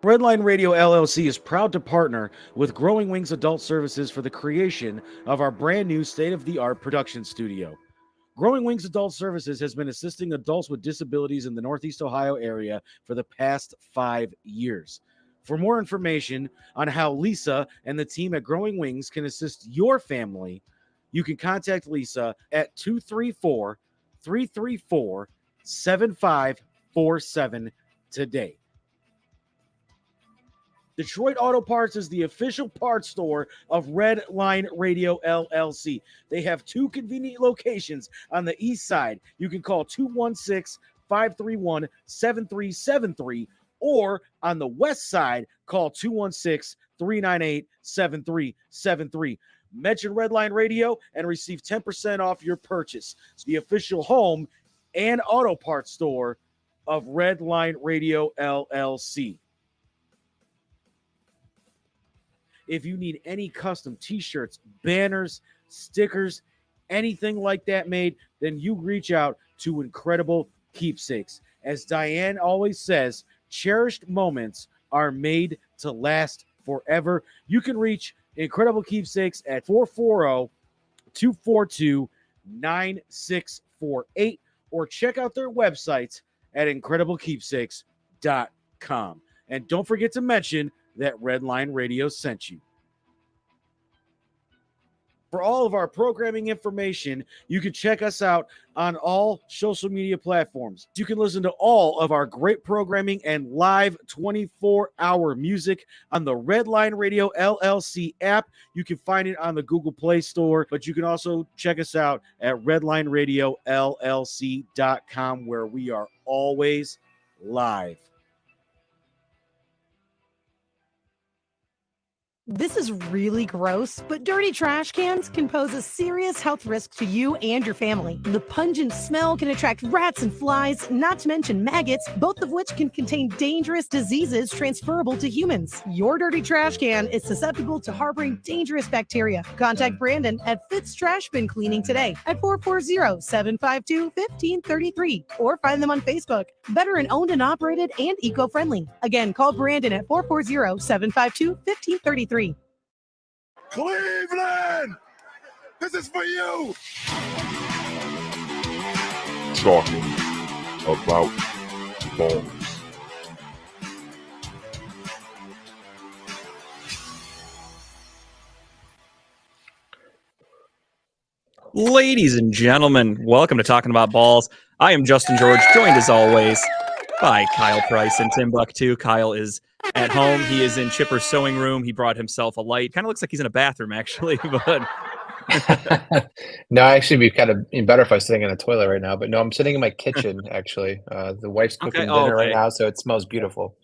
Redline Radio LLC is proud to partner with Growing Wings Adult Services for the creation of our brand new state-of-the-art production studio. Growing Wings Adult Services has been assisting adults with disabilities in the Northeast Ohio area for the past 5 years. For more information on how Lisa and the team at Growing Wings can assist your family, you can contact Lisa at 234 334 7547 today. Detroit Auto Parts is the official parts store of Red Line Radio LLC. They have two convenient locations on the east side. You can call 216-531-7373, or on the west side, call 216-398-7373. Mention Red Line Radio and receive 10% off your purchase. It's the official home and auto parts store of Red Line Radio LLC. If you need any custom t-shirts, banners, stickers, anything like that made, then you reach out to Incredible Keepsakes. As Diane always says, cherished moments are made to last forever. You can reach Incredible Keepsakes at 440-242-9648 or check out their website at incrediblekeepsakes.com. And don't forget to mention that Redline Radio sent you. For all of our programming information, you can check us out on all social media platforms. You can listen to all of our great programming and live 24-hour music on the Redline Radio LLC app. You can find it on the Google Play Store, but you can also check us out at redlineradiolllc.com, where we are always live. This is really gross, but dirty trash cans can pose a serious health risk to you and your family. The pungent smell can attract rats and flies, not to mention maggots, both of which can contain dangerous diseases transferable to humans. Your dirty trash can is susceptible to harboring dangerous bacteria. Contact Brandon at Fitz Trash Bin Cleaning today at 440-752-1533 or find them on Facebook. Veteran owned and operated and eco-friendly. Again, call Brandon at 440-752-1533. Cleveland, this is for you. Talking about balls. Ladies and gentlemen, welcome to Talking About Balls. I am Justin George, joined as always by Kyle Price and Timbuktu. Kyle is at home. He is in Chipper's sewing room. He brought himself a light. Kind of looks like he's in a bathroom, actually. But no, actually, it'd be kind of better if I was sitting in a toilet right now. But no, I'm sitting in my kitchen, actually. The wife's cooking dinner right now, so it smells beautiful.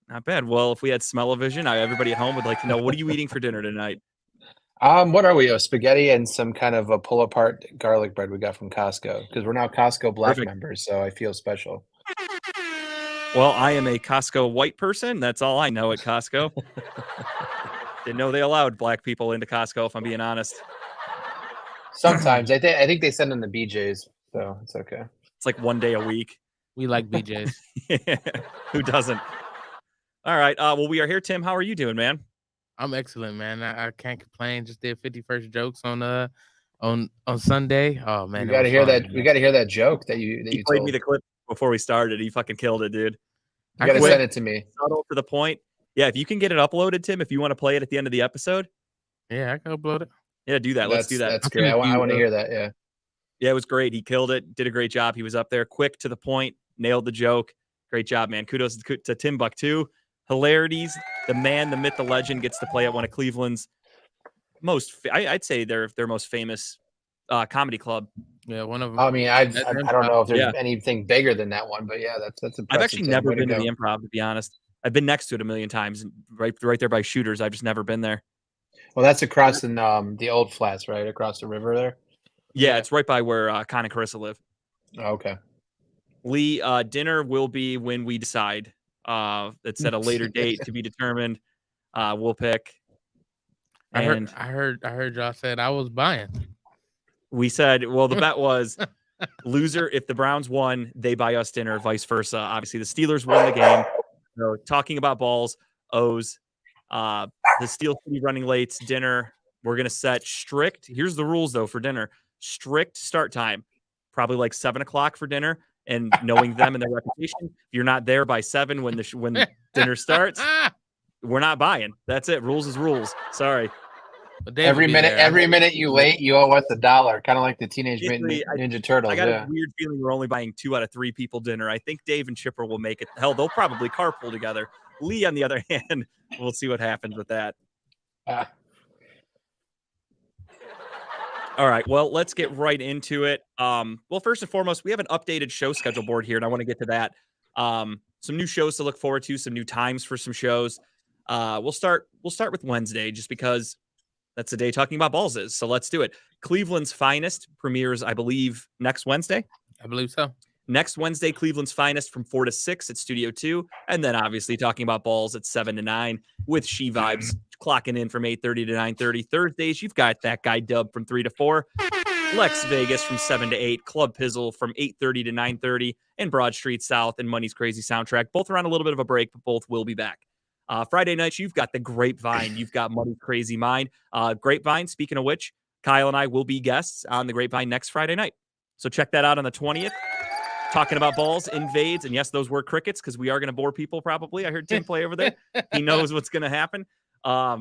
Not bad. Well, if we had smell-o-vision, everybody at home would like to know, what are you eating for dinner tonight? What are we? Spaghetti and some kind of a pull-apart garlic bread we got from Costco, because we're now Costco Black members, so I feel special. Well, I am a Costco white person. That's all I know at Costco. Didn't know they allowed black people into Costco, if I'm being honest. Sometimes. I think they send in the BJs, so it's okay. It's like one day a week. We like BJs. Who doesn't? All right. Well, we are here. Tim, how are you doing, man? I'm excellent, man. I can't complain. Just did 51st jokes on Sunday. Oh man, we got to hear that. We got to hear that joke that you played told me the clip before we started. He fucking killed it, dude. You got to send it to me. Subtle to the point. Yeah, if you can get it uploaded, Tim, if you want to play it at the end of the episode. Yeah, I can upload it. Yeah, do that. Let's do that. That's great. I want to hear that. Yeah. Yeah, it was great. He killed it. Did a great job. He was up there, quick to the point, nailed the joke. Great job, man. Kudos to Timbuktu. Hilarities. The man, the myth, the legend gets to play at one of Cleveland's I'd say their most famous comedy club. Yeah, one of them. I mean, I don't know if there's anything bigger than that one, but yeah, that's impressive. I've actually never been to the Improv, to be honest. I've been next to it a million times, right there by Shooters. I've just never been there. Well, that's across in the old flats, right across the river there. Yeah, it's right by where Con and Carissa live. Oh, okay. Lee, dinner will be when we decide. It's at a later date to be determined. We'll pick. I heard y'all said I was buying. We said, well, the bet was loser. If the Browns won, they buy us dinner, vice versa. Obviously, the Steelers won the game. So talking about balls, O's, the Steel City Running Late's dinner. We're going to set strict. Here's the rules, though, for dinner. Strict start time, probably like 7 o'clock for dinner. And knowing them and their reputation, if you're not there by 7 when when dinner starts, we're not buying. That's it. Rules is rules. Sorry. Every minute you late, you owe us $1. Kind of like the Teenage Mutant Ninja Turtles. I got a weird feeling we're only buying 2 out of 3 people dinner. I think Dave and Chipper will make it. Hell, they'll probably carpool together. Lee, on the other hand, we'll see what happens with that. All right. Well, let's get right into it. Well, first and foremost, we have an updated show schedule board here, and I want to get to that. Some new shows to look forward to, some new times for some shows. We'll start with Wednesday, just because that's the day Talking About Balls is. So let's do it. Cleveland's Finest premieres, I believe, next Wednesday. I believe so. Next Wednesday, Cleveland's Finest from 4 to 6 at Studio 2. And then obviously Talking About Balls at 7 to 9 with She Vibes clocking in from 8:30 to 9:30. Thursdays, you've got That Guy Dub from 3 to 4. Lex Vegas from 7 to 8. Club Pizzle from 8:30 to 9:30. And Broad Street South and Money's Crazy Soundtrack. Both are on a little bit of a break, but both will be back. Friday nights, you've got The Grapevine. You've got Money's Crazy Mind. Grapevine, speaking of which, Kyle and I will be guests on The Grapevine next Friday night. So check that out on the 20th. Talking About Balls invades. And yes, those were crickets because we are going to bore people probably. I heard Tim play over there. He knows what's going to happen. But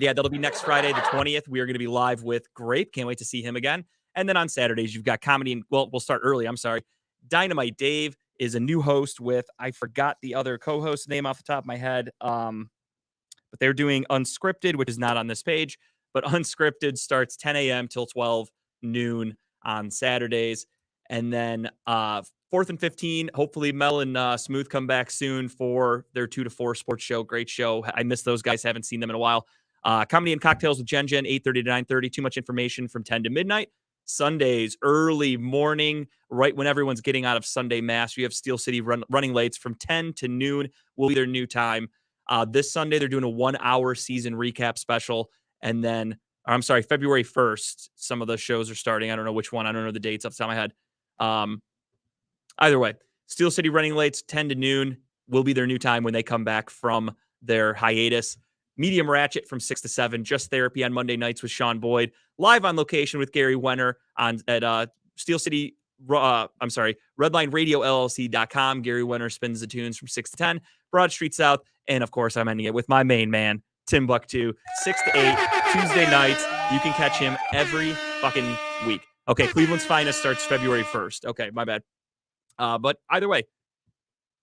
yeah, that'll be next Friday, the 20th. We are going to be live with Grape. Can't wait to see him again. And then on Saturdays, you've got comedy. And well, we'll start early. I'm sorry. Dynamite Dave is a new host with, I forgot the other co-host name off the top of my head. But they're doing Unscripted, which is not on this page. But Unscripted starts 10 a.m. till 12 noon on Saturdays. And then 4th and 15, hopefully Mel and Smooth come back soon for their 2 to 4 sports show. Great show. I miss those guys. Haven't seen them in a while. Comedy and Cocktails with Jen, 8:30 to 9:30. Too Much Information from 10 to midnight. Sundays, early morning, right when everyone's getting out of Sunday Mass. You have Steel City Running Lates from 10 to noon will be their new time. This Sunday, they're doing a 1-hour season recap special. And then, I'm sorry, February 1st, some of the shows are starting. I don't know which one. I don't know the dates off the top of my head. Either way, Steel City Running Lates, 10 to noon will be their new time when they come back from their hiatus. Medium Ratchet from 6 to 7, Just Therapy on Monday nights with Sean Boyd, live on location with Gary Wenner at Steel City, RedlineRadioLLC.com. Gary Wenner spins the tunes from 6 to 10, Broad Street South, and of course I'm ending it with my main man, Timbuktu, 6 to 8, Tuesday nights. You can catch him every fucking week. Okay, Cleveland's Finest starts February 1st. Okay, my bad. But either way,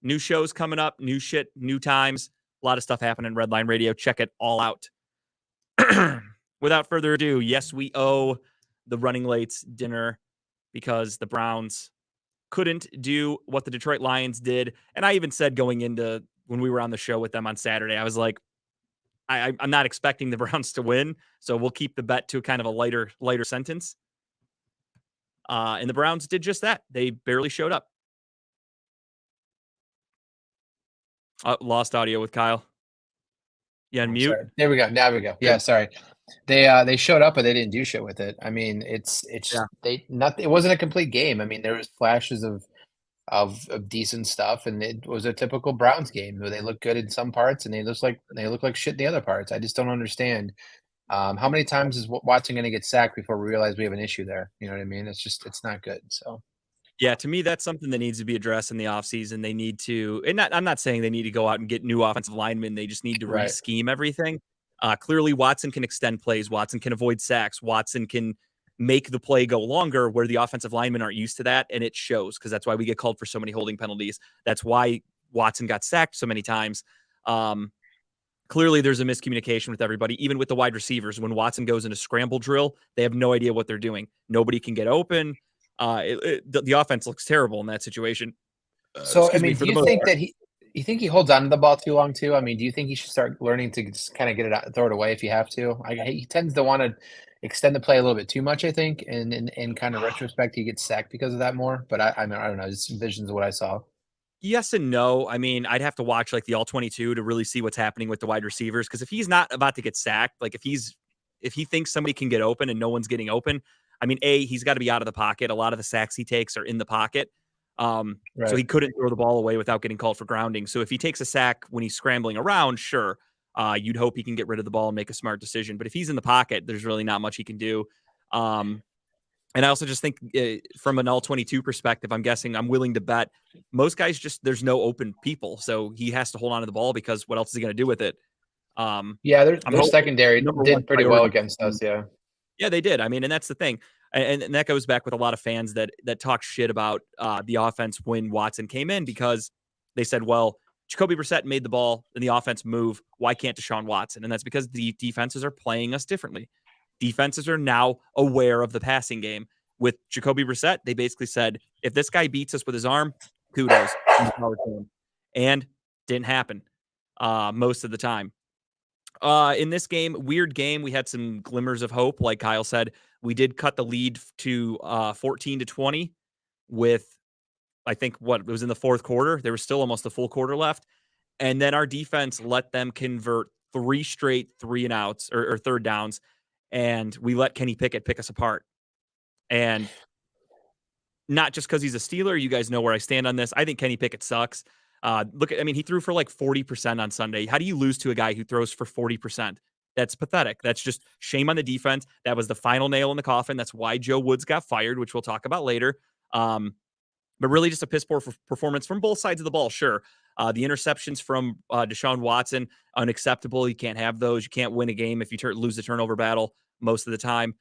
new shows coming up, new shit, new times. A lot of stuff happening in Redline Radio. Check it all out. Without further ado, yes, we owe the Running Lates dinner because the Browns couldn't do what the Detroit Lions did. And I even said going into when we were on the show with them on Saturday, I was like, I'm not expecting the Browns to win, so we'll keep the bet to kind of a lighter sentence. And the Browns did just that. They barely showed up. Lost audio with Kyle. Yeah, mute. Sorry. There we go. Now we go. Yeah, sorry. They showed up, but they didn't do shit with it. I mean, it wasn't a complete game. I mean, there was flashes of decent stuff, and it was a typical Browns game where they look good in some parts and they look like shit in the other parts. I just don't understand. How many times is Watson going to get sacked before we realize we have an issue there? You know what I mean? It's not good. So. Yeah, to me, that's something that needs to be addressed in the offseason. They need to, and I'm not saying they need to go out and get new offensive linemen. They just need to re-scheme everything. Clearly, Watson can extend plays. Watson can avoid sacks. Watson can make the play go longer where the offensive linemen aren't used to that, and it shows because that's why we get called for so many holding penalties. That's why Watson got sacked so many times. Clearly, there's a miscommunication with everybody, even with the wide receivers. When Watson goes in a scramble drill, they have no idea what they're doing. Nobody can get open. The offense looks terrible in that situation. So, I mean, do you think that you think he holds on to the ball too long too? I mean, do you think he should start learning to just kind of get it out, throw it away if you have to? He tends to want to extend the play a little bit too much, I think, and in kind of retrospect, he gets sacked because of that more. But I mean, I don't know, just visions of what I saw. Yes and no. I mean, I'd have to watch like the all 22 to really see what's happening with the wide receivers. Because if he's not about to get sacked, like if he thinks somebody can get open and no one's getting open, I mean, he's got to be out of the pocket. A lot of the sacks he takes are in the pocket. So Right. he couldn't throw the ball away without getting called for grounding. So if he takes a sack when he's scrambling around, sure, you'd hope he can get rid of the ball and make a smart decision. But if he's in the pocket, there's really not much he can do. And I also just think from an all-22 perspective, I'm willing to bet most guys there's no open people. So he has to hold on to the ball because what else is he going to do with it? Yeah, their secondary did pretty well against us. Yeah. Yeah, they did. I mean, and that's the thing. And that goes back with a lot of fans that talk shit about the offense when Watson came in because they said, well, Jacoby Brissett made the ball and the offense move. Why can't Deshaun Watson? And that's because the defenses are playing us differently. Defenses are now aware of the passing game. With Jacoby Brissett, they basically said, if this guy beats us with his arm, kudos. And didn't happen most of the time. In this game, weird game, we had some glimmers of hope. Like Kyle said, we did cut the lead to 14-20 with, I think, it was in the fourth quarter. There was still almost a full quarter left. And then our defense let them convert 3 straight 3-and-outs or third downs. And we let Kenny Pickett pick us apart. And not just because he's a Steeler. You guys know where I stand on this. I think Kenny Pickett sucks. He threw for like 40% on Sunday. How do you lose to a guy who throws for 40%? That's pathetic. That's just shame on the defense. That was the final nail in the coffin. That's why Joe Woods got fired, which we'll talk about later. But really just a piss poor performance from both sides of the ball. Sure. The interceptions from Deshaun Watson, unacceptable. You can't have those. You can't win a game if you lose the turnover battle most of the time.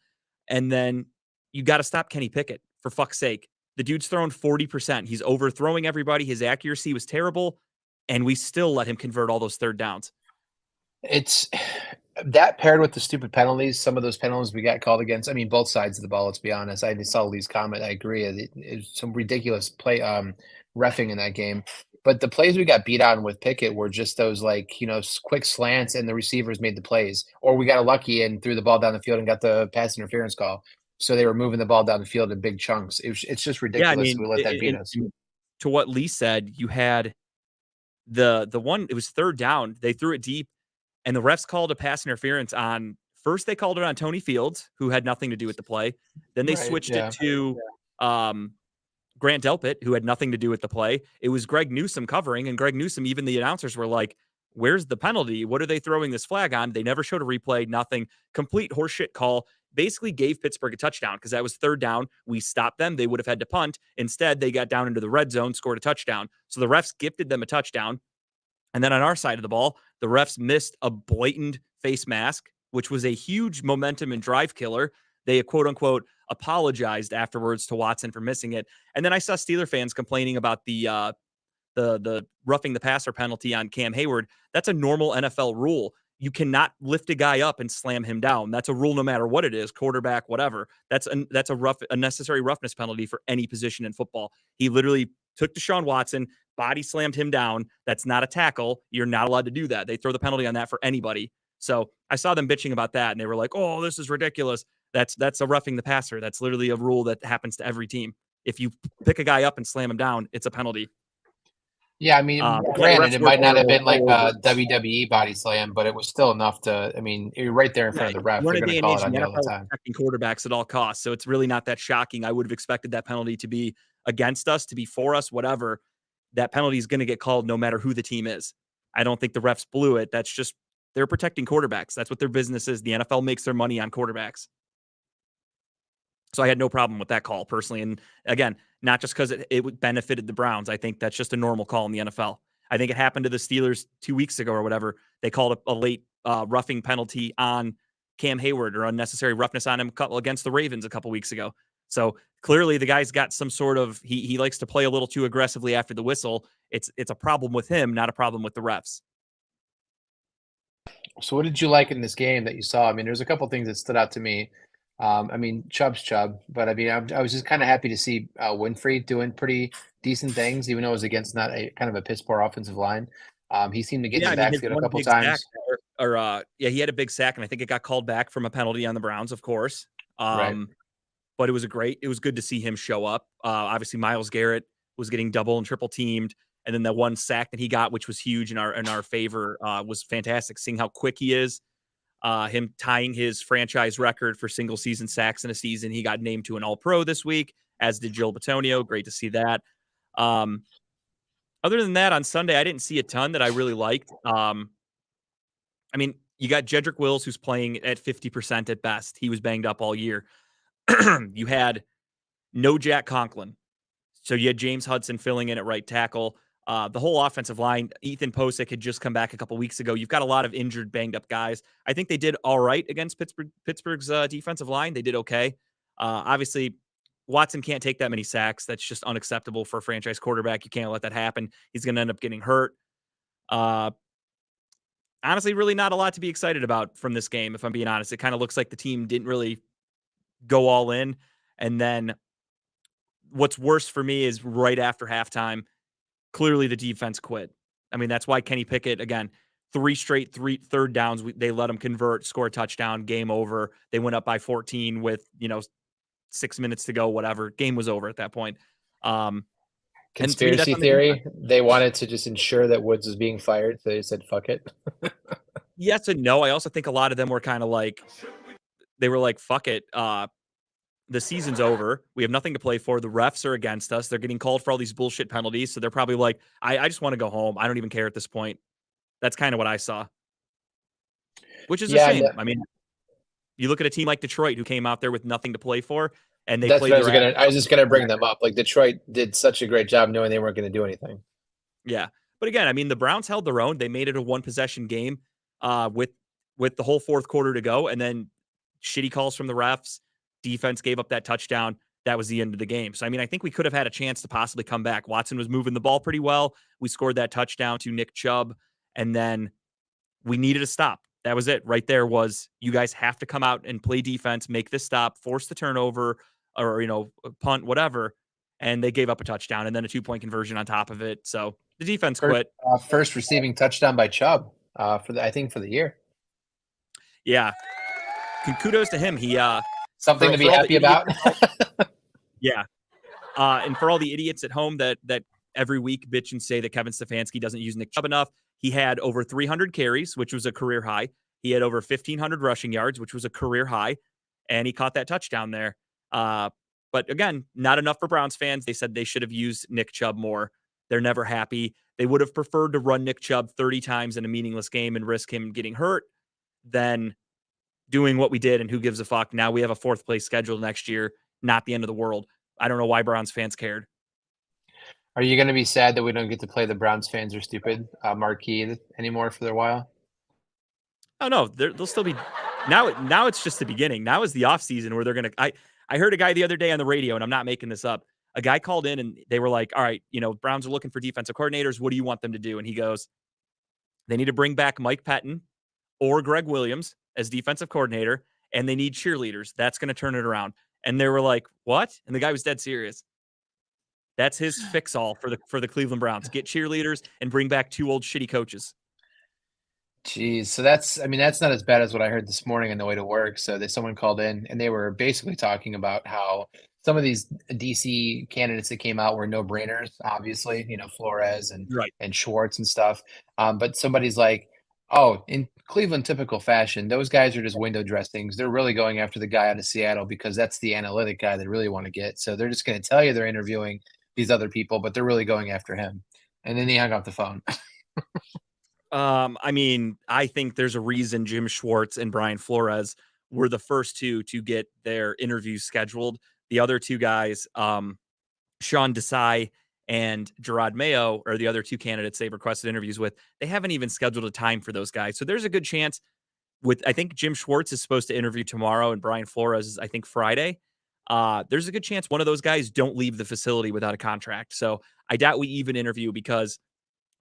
And then you got to stop Kenny Pickett, for fuck's sake. The dude's thrown 40%. He's overthrowing everybody. His accuracy was terrible, and we still let him convert all those third downs. It's that paired with the stupid penalties. Some of those penalties we got called against. I mean, both sides of the ball. Let's be honest. I saw Lee's comment. I agree. It's some ridiculous play reffing in that game. But the plays we got beat on with Pickett were just those quick slants, and the receivers made the plays. Or we got lucky and threw the ball down the field and got the pass interference call. So they were moving the ball down the field in big chunks. It's just ridiculous. We let that beat us. To what Lee said, you had the one. It was third down. They threw it deep, and the refs called a pass interference on. First, they called it on Tony Fields, who had nothing to do with the play. Then they switched it to Grant Delpit, who had nothing to do with the play. It was Greg Newsome covering, and Greg Newsome. Even the announcers were like, "Where's the penalty? What are they throwing this flag on?" They never showed a replay. Nothing. Complete horseshit call. Basically gave Pittsburgh a touchdown because that was third down. We stopped them. They would have had to punt. Instead, they got down into the red zone, scored a touchdown. So the refs gifted them a touchdown. And then on our side of the ball, the refs missed a blatant face mask, which was a huge momentum and drive killer. They, quote unquote, apologized afterwards to Watson for missing it. And then I saw Steeler fans complaining about the roughing the passer penalty on Cam Hayward. That's a normal NFL rule. You cannot lift a guy up and slam him down. That's a rule no matter what it is, quarterback, whatever. That's a unnecessary roughness penalty for any position in football. He literally took Deshaun Watson, body slammed him down. That's not a tackle. You're not allowed to do that. They throw the penalty on that for anybody. So I saw them bitching about that, and they were like, "Oh, this is ridiculous." That's a roughing the passer. That's literally a rule that happens to every team. If you pick a guy up and slam him down, it's a penalty. Yeah, I mean, granted, it might not have been like a WWE body slam, but it was still enough to. I mean, you're right there in front of the ref. They're going to call it on you all the time. Protecting quarterbacks at all costs, so it's really not that shocking. I would have expected that penalty to be against us, to be for us, whatever. That penalty is going to get called no matter who the team is. I don't think the refs blew it. That's just they're protecting quarterbacks. That's what their business is. The NFL makes their money on quarterbacks. So I had no problem with that call personally. And again, not just because it benefited the Browns. I think that's just a normal call in the NFL. I think it happened to the Steelers 2 weeks ago or whatever. They called a late roughing penalty on Cam Hayward or unnecessary roughness on him against the Ravens a couple weeks ago. So clearly the guy's got some sort of, he likes to play a little too aggressively after the whistle. It's a problem with him, not a problem with the refs. So what did you like in this game that you saw? I mean, there's a couple things that stood out to me. I mean, Chubb's Chubb, but I mean, I was just kind of happy to see Winfrey doing pretty decent things, even though it was against not a kind of a piss poor offensive line. He seemed to get in the basket a couple times. He had a big sack, and I think it got called back from a penalty on the Browns, of course. Right. But it was good to see him show up. Obviously, Myles Garrett was getting double and triple teamed, and then the one sack that he got, which was huge in our favor, was fantastic. Seeing how quick he is. Him tying his franchise record for single season sacks in a season. He got named to an All-Pro this week, as did Joel Bitonio. Great to see that. Other than that, on Sunday, I didn't see a ton that I really liked. I mean, you got Jedrick Wills, who's playing at 50% at best. He was banged up all year. You had no Jack Conklin. So you had James Hudson filling in at right tackle. The whole offensive line, Ethan Posick had just come back a couple weeks ago. You've got a lot of injured, banged up guys. I think they did all right against Pittsburgh's defensive line. They did okay. Obviously, Watson can't take that many sacks. That's just unacceptable for a franchise quarterback. You can't let that happen. He's going to end up getting hurt. Honestly, really not a lot to be excited about from this game, if I'm being honest. It kind of looks like the team didn't really go all in. And then what's worse for me is right after halftime, clearly the defense quit. I mean, that's why Kenny Pickett, again, 3 straight third downs, they let him convert, score a touchdown, game over. They went up by 14 with, 6 minutes to go, whatever. Game was over at that point. Conspiracy theory, they wanted to just ensure that Woods was being fired, so they said, fuck it. Yes and no. I also think a lot of them were kind of like, they were like, fuck it. The season's over. We have nothing to play for. The refs are against us. They're getting called for all these bullshit penalties. So they're probably like, I just want to go home. I don't even care at this point. That's kind of what I saw. Which is a shame. I mean, you look at a team like Detroit who came out there with nothing to play for, and they played. I was just gonna bring them up. Like Detroit did such a great job knowing they weren't going to do anything. Yeah, but again, I mean, the Browns held their own. They made it a 1-possession game with the whole fourth quarter to go, and then shitty calls from the refs. Defense gave up that touchdown. That was the end of the game. So, I mean, I think we could have had a chance to possibly come back. Watson was moving the ball pretty well. We scored that touchdown to Nick Chubb, and then we needed a stop. That was it. Right there was, you guys have to come out and play defense, make this stop, force the turnover, or, punt, whatever. And they gave up a touchdown and then a 2-point conversion on top of it. So the defense quit. First receiving touchdown by Chubb for the year. Yeah. Kudos to him. He something to be happy about. Yeah. And for all the idiots at home that every week bitch and say that Kevin Stefanski doesn't use Nick Chubb enough, he had over 300 carries, which was a career high. He had over 1,500 rushing yards, which was a career high. And he caught that touchdown there. But again, not enough for Browns fans. They said they should have used Nick Chubb more. They're never happy. They would have preferred to run Nick Chubb 30 times in a meaningless game and risk him getting hurt than doing what we did. And who gives a fuck? Now we have a 4th place schedule next year. Not the end of the world. I don't know why Browns fans cared. Are you going to be sad that we don't get to play the Browns fans are stupid marquee anymore for a while? Oh, no. They'll still be. Now it's just the beginning. Now is the off season where they're going to. I heard a guy the other day on the radio, and I'm not making this up. A guy called in, and they were like, all right, Browns are looking for defensive coordinators. What do you want them to do? And he goes, they need to bring back Mike Pettin or Greg Williams as defensive coordinator, and they need cheerleaders. That's going to turn it around. And they were like, what? And the guy was dead serious. That's his fix-all for the Cleveland Browns. Get cheerleaders and bring back 2 old shitty coaches. Jeez. So that's not as bad as what I heard this morning on the way to work. So someone called in and they were basically talking about how some of these DC candidates that came out were no-brainers, obviously, Flores and Schwartz and stuff. But somebody's like, oh, in Cleveland typical fashion, those guys are just window dressings. They're really going after the guy out of Seattle because that's the analytic guy they really want to get. So they're just going to tell you they're interviewing these other people, but they're really going after him. And then he hung up the phone. I mean, I think there's a reason Jim Schwartz and Brian Flores were the first 2 to get their interviews scheduled. The other 2 guys, Sean Desai and Gerard Mayo, are the other 2 candidates they've requested interviews with. They haven't even scheduled a time for those guys. So there's a good chance I think Jim Schwartz is supposed to interview tomorrow and Brian Flores is, I think, Friday. There's a good chance one of those guys don't leave the facility without a contract. So I doubt we even interview because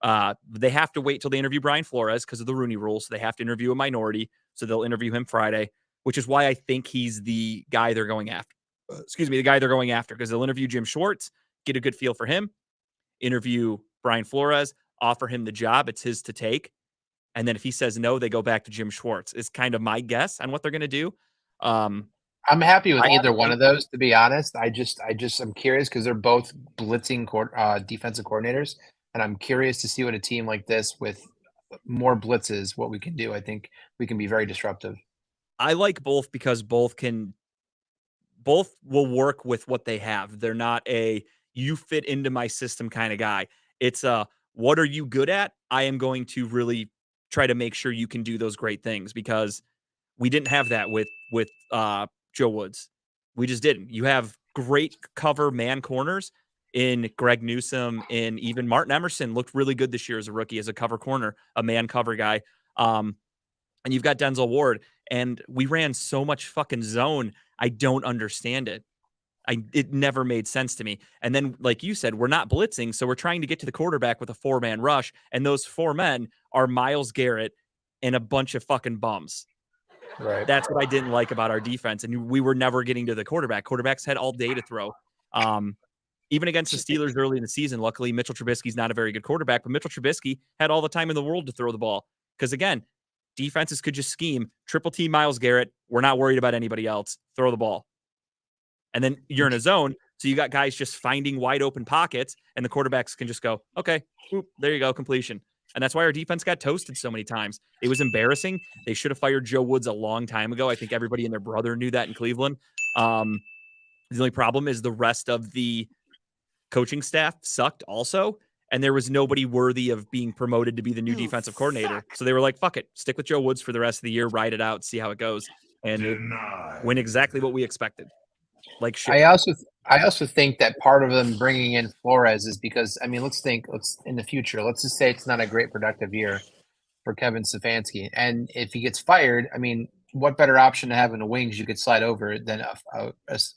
they have to wait till they interview Brian Flores because of the Rooney Rule. So they have to interview a minority. So they'll interview him Friday, which is why I think he's the guy they're going after. The guy they're going after, because they'll interview Jim Schwartz, get a good feel for him, interview Brian Flores, offer him the job. It's his to take. And then if he says no, they go back to Jim Schwartz. Is kind of my guess on what they're going to do. I'm happy with either one of those, to be honest. I'm curious because they're both blitzing defensive coordinators. And I'm curious to see what a team like this with more blitzes, what we can do. I think we can be very disruptive. I like both because both will work with what they have. They're not you fit into my system kind of guy. It's what are you good at? I am going to really try to make sure you can do those great things, because we didn't have that with Joe Woods. We just didn't. You have great cover man corners in Greg Newsome, and even Martin Emerson looked really good this year as a rookie, as a cover corner, a man cover guy. And you've got Denzel Ward, and we ran so much fucking zone. I don't understand it. It never made sense to me. And then, like you said, we're not blitzing, so we're trying to get to the quarterback with a 4-man rush, and those 4 men are Myles Garrett and a bunch of fucking bums. Right. That's what I didn't like about our defense, and we were never getting to the quarterback. Quarterbacks had all day to throw. Even against the Steelers early in the season, luckily Mitchell Trubisky's not a very good quarterback, but Mitchell Trubisky had all the time in the world to throw the ball. Because again, defenses could just scheme, triple team Myles Garrett. We're not worried about anybody else. Throw the ball. And then you're in a zone, so you got guys just finding wide open pockets, and the quarterbacks can just go, okay, whoop, there you go, completion. And that's why our defense got toasted so many times. It was embarrassing. They should have fired Joe Woods a long time ago. I think everybody and their brother knew that in Cleveland. The only problem is the rest of the coaching staff sucked also, and there was nobody worthy of being promoted to be the new defensive coordinator. So they were like, fuck it, stick with Joe Woods for the rest of the year, ride it out, see how it goes, and win exactly what we expected. Like shit. I also think that part of them bringing in Flores is because, I mean, let's in the future, let's just say it's not a great productive year for Kevin Stefanski. And if he gets fired, I mean, what better option to have in the wings you could slide over than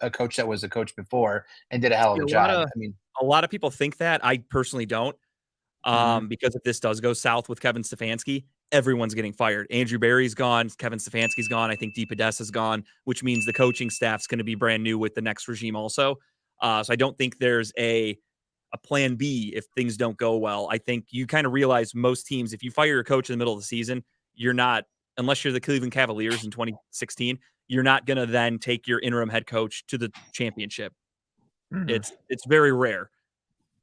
a coach that was a coach before and did a hell of a job? A lot of people think that. I personally don't. Because if this does go south with Kevin Stefanski, everyone's getting fired. Andrew Berry's gone. Kevin Stefanski's gone. I think Dee Podesta's gone, which means the coaching staff's going to be brand new with the next regime also. So I don't think there's a plan B if things don't go well. I think you kind of realize most teams, if you fire your coach in the middle of the season, you're not, unless you're the Cleveland Cavaliers in 2016, you're not going to then take your interim head coach to the championship. It's very rare.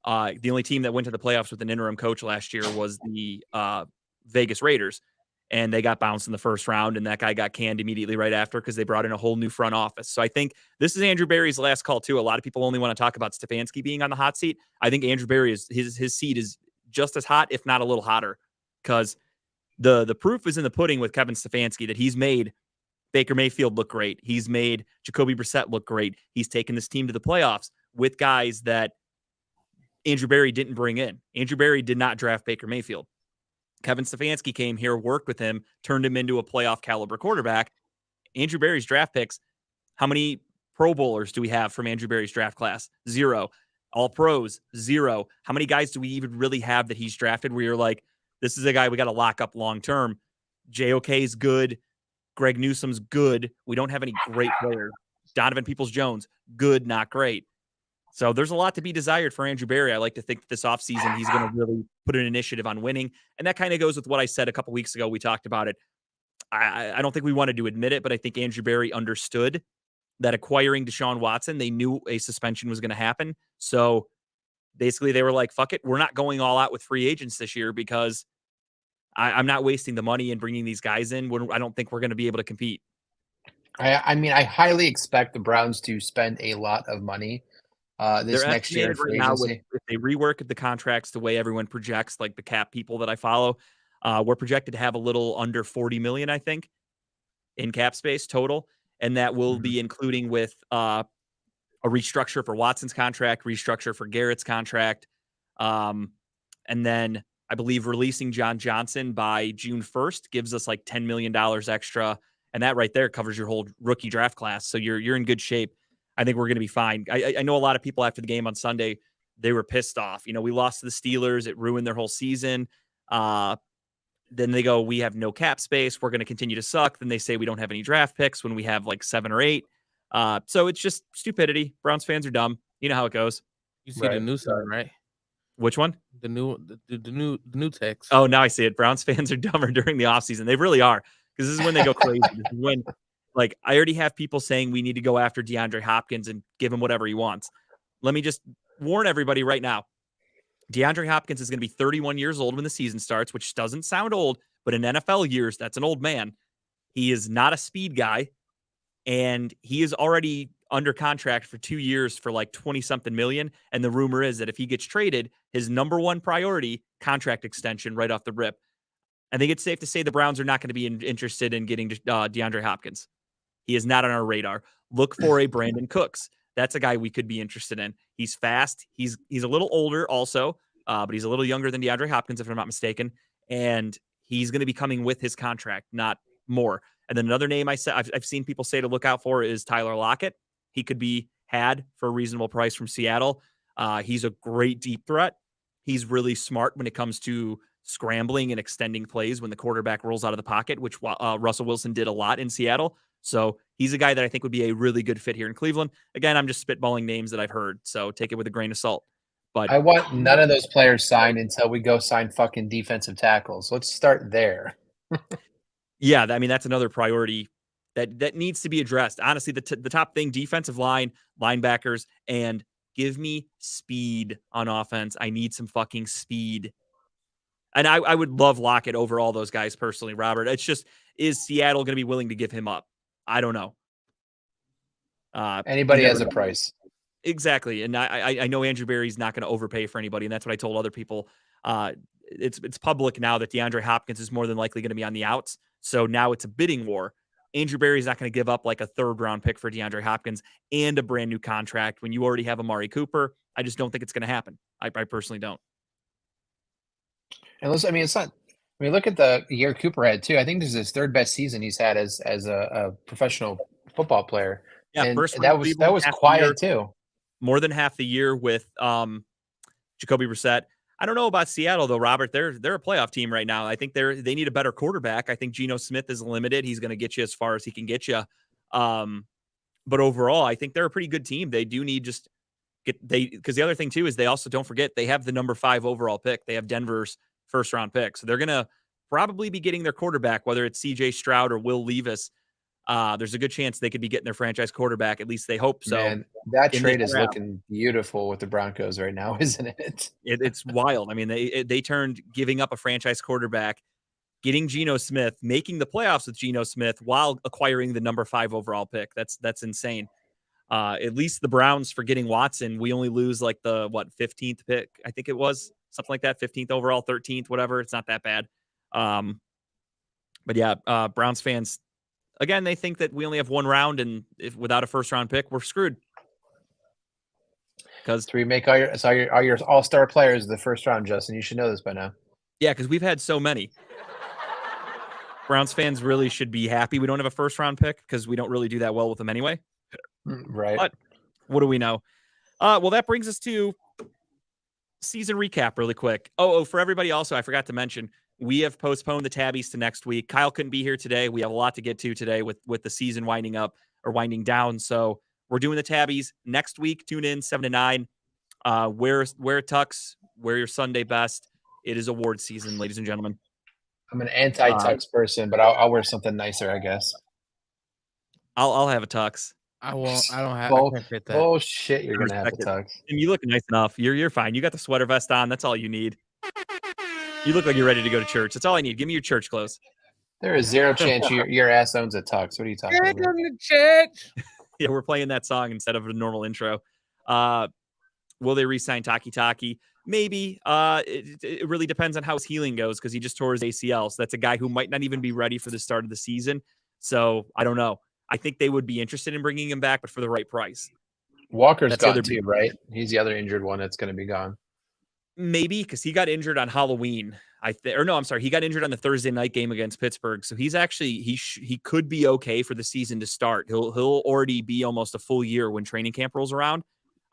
The only team that went to the playoffs with an interim coach last year was the Vegas Raiders, and they got bounced in the first round, and that guy got canned immediately right after because they brought in a whole new front office. So I think this is Andrew Berry's last call too. A lot of people only want to talk about Stefanski being on the hot seat. I think Andrew Berry is his seat is just as hot, if not a little hotter, because the proof is in the pudding with Kevin Stefanski that he's made Baker Mayfield look great. He's made Jacoby Brissett look great. He's taken this team to the playoffs with guys that Andrew Berry didn't bring in. Andrew Berry did not draft Baker Mayfield. Kevin Stefanski came here, worked with him, turned him into a playoff caliber quarterback. Andrew Berry's draft picks, how many Pro Bowlers do we have from Andrew Berry's draft class? 0. All pros, 0. How many guys do we even really have that he's drafted where you're like, this is a guy we got to lock up long term? JOK's good. Greg Newsome's good. We don't have any great players. Donovan Peoples-Jones, good, not great. So there's a lot to be desired for Andrew Berry. I like to think that this offseason he's going to really put an initiative on winning. And that kind of goes with what I said a couple weeks ago. We talked about it. I don't think we wanted to admit it, but I think Andrew Berry understood that acquiring Deshaun Watson, they knew a suspension was going to happen. So basically they were like, fuck it, we're not going all out with free agents this year because I'm not wasting the money and bringing these guys in when I don't think we're going to be able to compete. I mean, I highly expect the Browns to spend a lot of money this next year for agency. If they rework the contracts the way everyone projects, like the cap people that I follow, we're projected to have a little under 40 million, I think, in cap space total. And that will be including with a restructure for Watson's contract, restructure for Garrett's contract. And then I believe releasing John Johnson by June 1st gives us like $10 million extra. And that right there covers your whole rookie draft class. So you're in good shape. I think we're going to be fine. I know a lot of people after the game on Sunday, they were pissed off. You know, we lost to the Steelers. It ruined their whole season. Then they go, we have no cap space. We're going to continue to suck. Then they say we don't have any draft picks when we have like 7 or 8. So it's just stupidity. Browns fans are dumb. You know how it goes. You see the new sign, right? Which one? The new text. Oh, now I see it. Browns fans are dumber during the offseason. They really are. Because this is when they go crazy. This is when, like, I already have people saying we need to go after DeAndre Hopkins and give him whatever he wants. Let me just warn everybody right now. DeAndre Hopkins is going to be 31 years old when the season starts, which doesn't sound old, but in NFL years, that's an old man. He is not a speed guy, and he is already under contract for 2 years for like 20-something million. And the rumor is that if he gets traded, his number one priority, contract extension right off the rip. I think it's safe to say the Browns are not going to be interested in getting DeAndre Hopkins. He is not on our radar. Look for a Brandon Cooks. That's a guy we could be interested in. He's fast. He's a little older also, but he's a little younger than DeAndre Hopkins, if I'm not mistaken. And he's going to be coming with his contract, not more. And then another name I've seen people say to look out for is Tyler Lockett. He could be had for a reasonable price from Seattle. He's a great deep threat. He's really smart when it comes to scrambling and extending plays when the quarterback rolls out of the pocket, which Russell Wilson did a lot in Seattle. So he's a guy that I think would be a really good fit here in Cleveland. Again, I'm just spitballing names that I've heard, so take it with a grain of salt. But I want none of those players signed until we go sign fucking defensive tackles. Let's start there. yeah, I mean, that's another priority that needs to be addressed. Honestly, the top thing, defensive line, linebackers, and give me speed on offense. I need some fucking speed. And I would love Lockett over all those guys personally, Robert. It's just, is Seattle going to be willing to give him up? I don't know. Anybody has a price. Exactly. And I know Andrew Berry's not going to overpay for anybody. And that's what I told other people. It's public now that DeAndre Hopkins is more than likely going to be on the outs. So now it's a bidding war. Andrew Berry's not going to give up like a 3rd-round pick for DeAndre Hopkins and a brand new contract when you already have Amari Cooper. I just don't think it's going to happen. I personally don't. And listen, I mean, it's not. I mean, look at the year Cooper had too. I think this is his 3rd best season he's had as a professional football player. Yeah, and first that was quiet too. More than half the year with Jacoby Brissett. I don't know about Seattle though, Robert. They're a playoff team right now. I think they need a better quarterback. I think Geno Smith is limited. He's going to get you as far as he can get you. But overall, I think they're a pretty good team. They do need because the other thing too is they also, don't forget, they have the number 5 overall pick. They have Denver's 1st-round pick. So they're going to probably be getting their quarterback, whether it's CJ Stroud or Will Levis. There's a good chance they could be getting their franchise quarterback. At least they hope so. Man, that trade is looking beautiful with the Broncos right now, isn't it? It's wild. I mean, they turned giving up a franchise quarterback, getting Geno Smith, making the playoffs with Geno Smith while acquiring the number 5 overall pick. That's insane. At least the Browns, for getting Watson, we only lose like the 15th pick. I think it was something like that. 15th overall, 13th, whatever. It's not that bad. But yeah, Browns fans, again, they think that we only have 1 round, and if without a 1st-round pick, we're screwed. Because we make all your all-star players the 1st round, Justin. You should know this by now. Yeah, because we've had so many. Browns fans really should be happy we don't have a 1st-round pick, because we don't really do that well with them anyway. Right. But what do we know? Well, that brings us to season recap really quick. Oh, for everybody also, I forgot to mention, we have postponed the Tabbies to next week. Kyle couldn't be here today. We have a lot to get to today with the season winding up or winding down. So we're doing the Tabbies next week. Tune in 7 to 9. Wear tux, wear your Sunday best. It is award season, ladies and gentlemen. I'm an anti-tux person, but I'll wear something nicer, I guess. I'll have a tux. I won't. I don't have. I can't fit that. Bullshit, you're gonna have a tux. And you look nice enough. You're fine. You got the sweater vest on. That's all you need. You look like you're ready to go to church. That's all I need. Give me your church clothes. There is zero chance your ass owns a tux. What are you talking about? Welcome to church. Yeah, we're playing that song instead of a normal intro. Will they re-sign Taki Taki? Maybe. It really depends on how his healing goes, because he just tore his ACL. So that's a guy who might not even be ready for the start of the season. So I don't know. I think they would be interested in bringing him back, but for the right price. Walker's gone too, right? He's the other injured one that's going to be gone. Maybe, because he got injured on Halloween. He got injured on the Thursday night game against Pittsburgh. So he's actually he could be okay for the season to start. He'll already be almost a full year when training camp rolls around.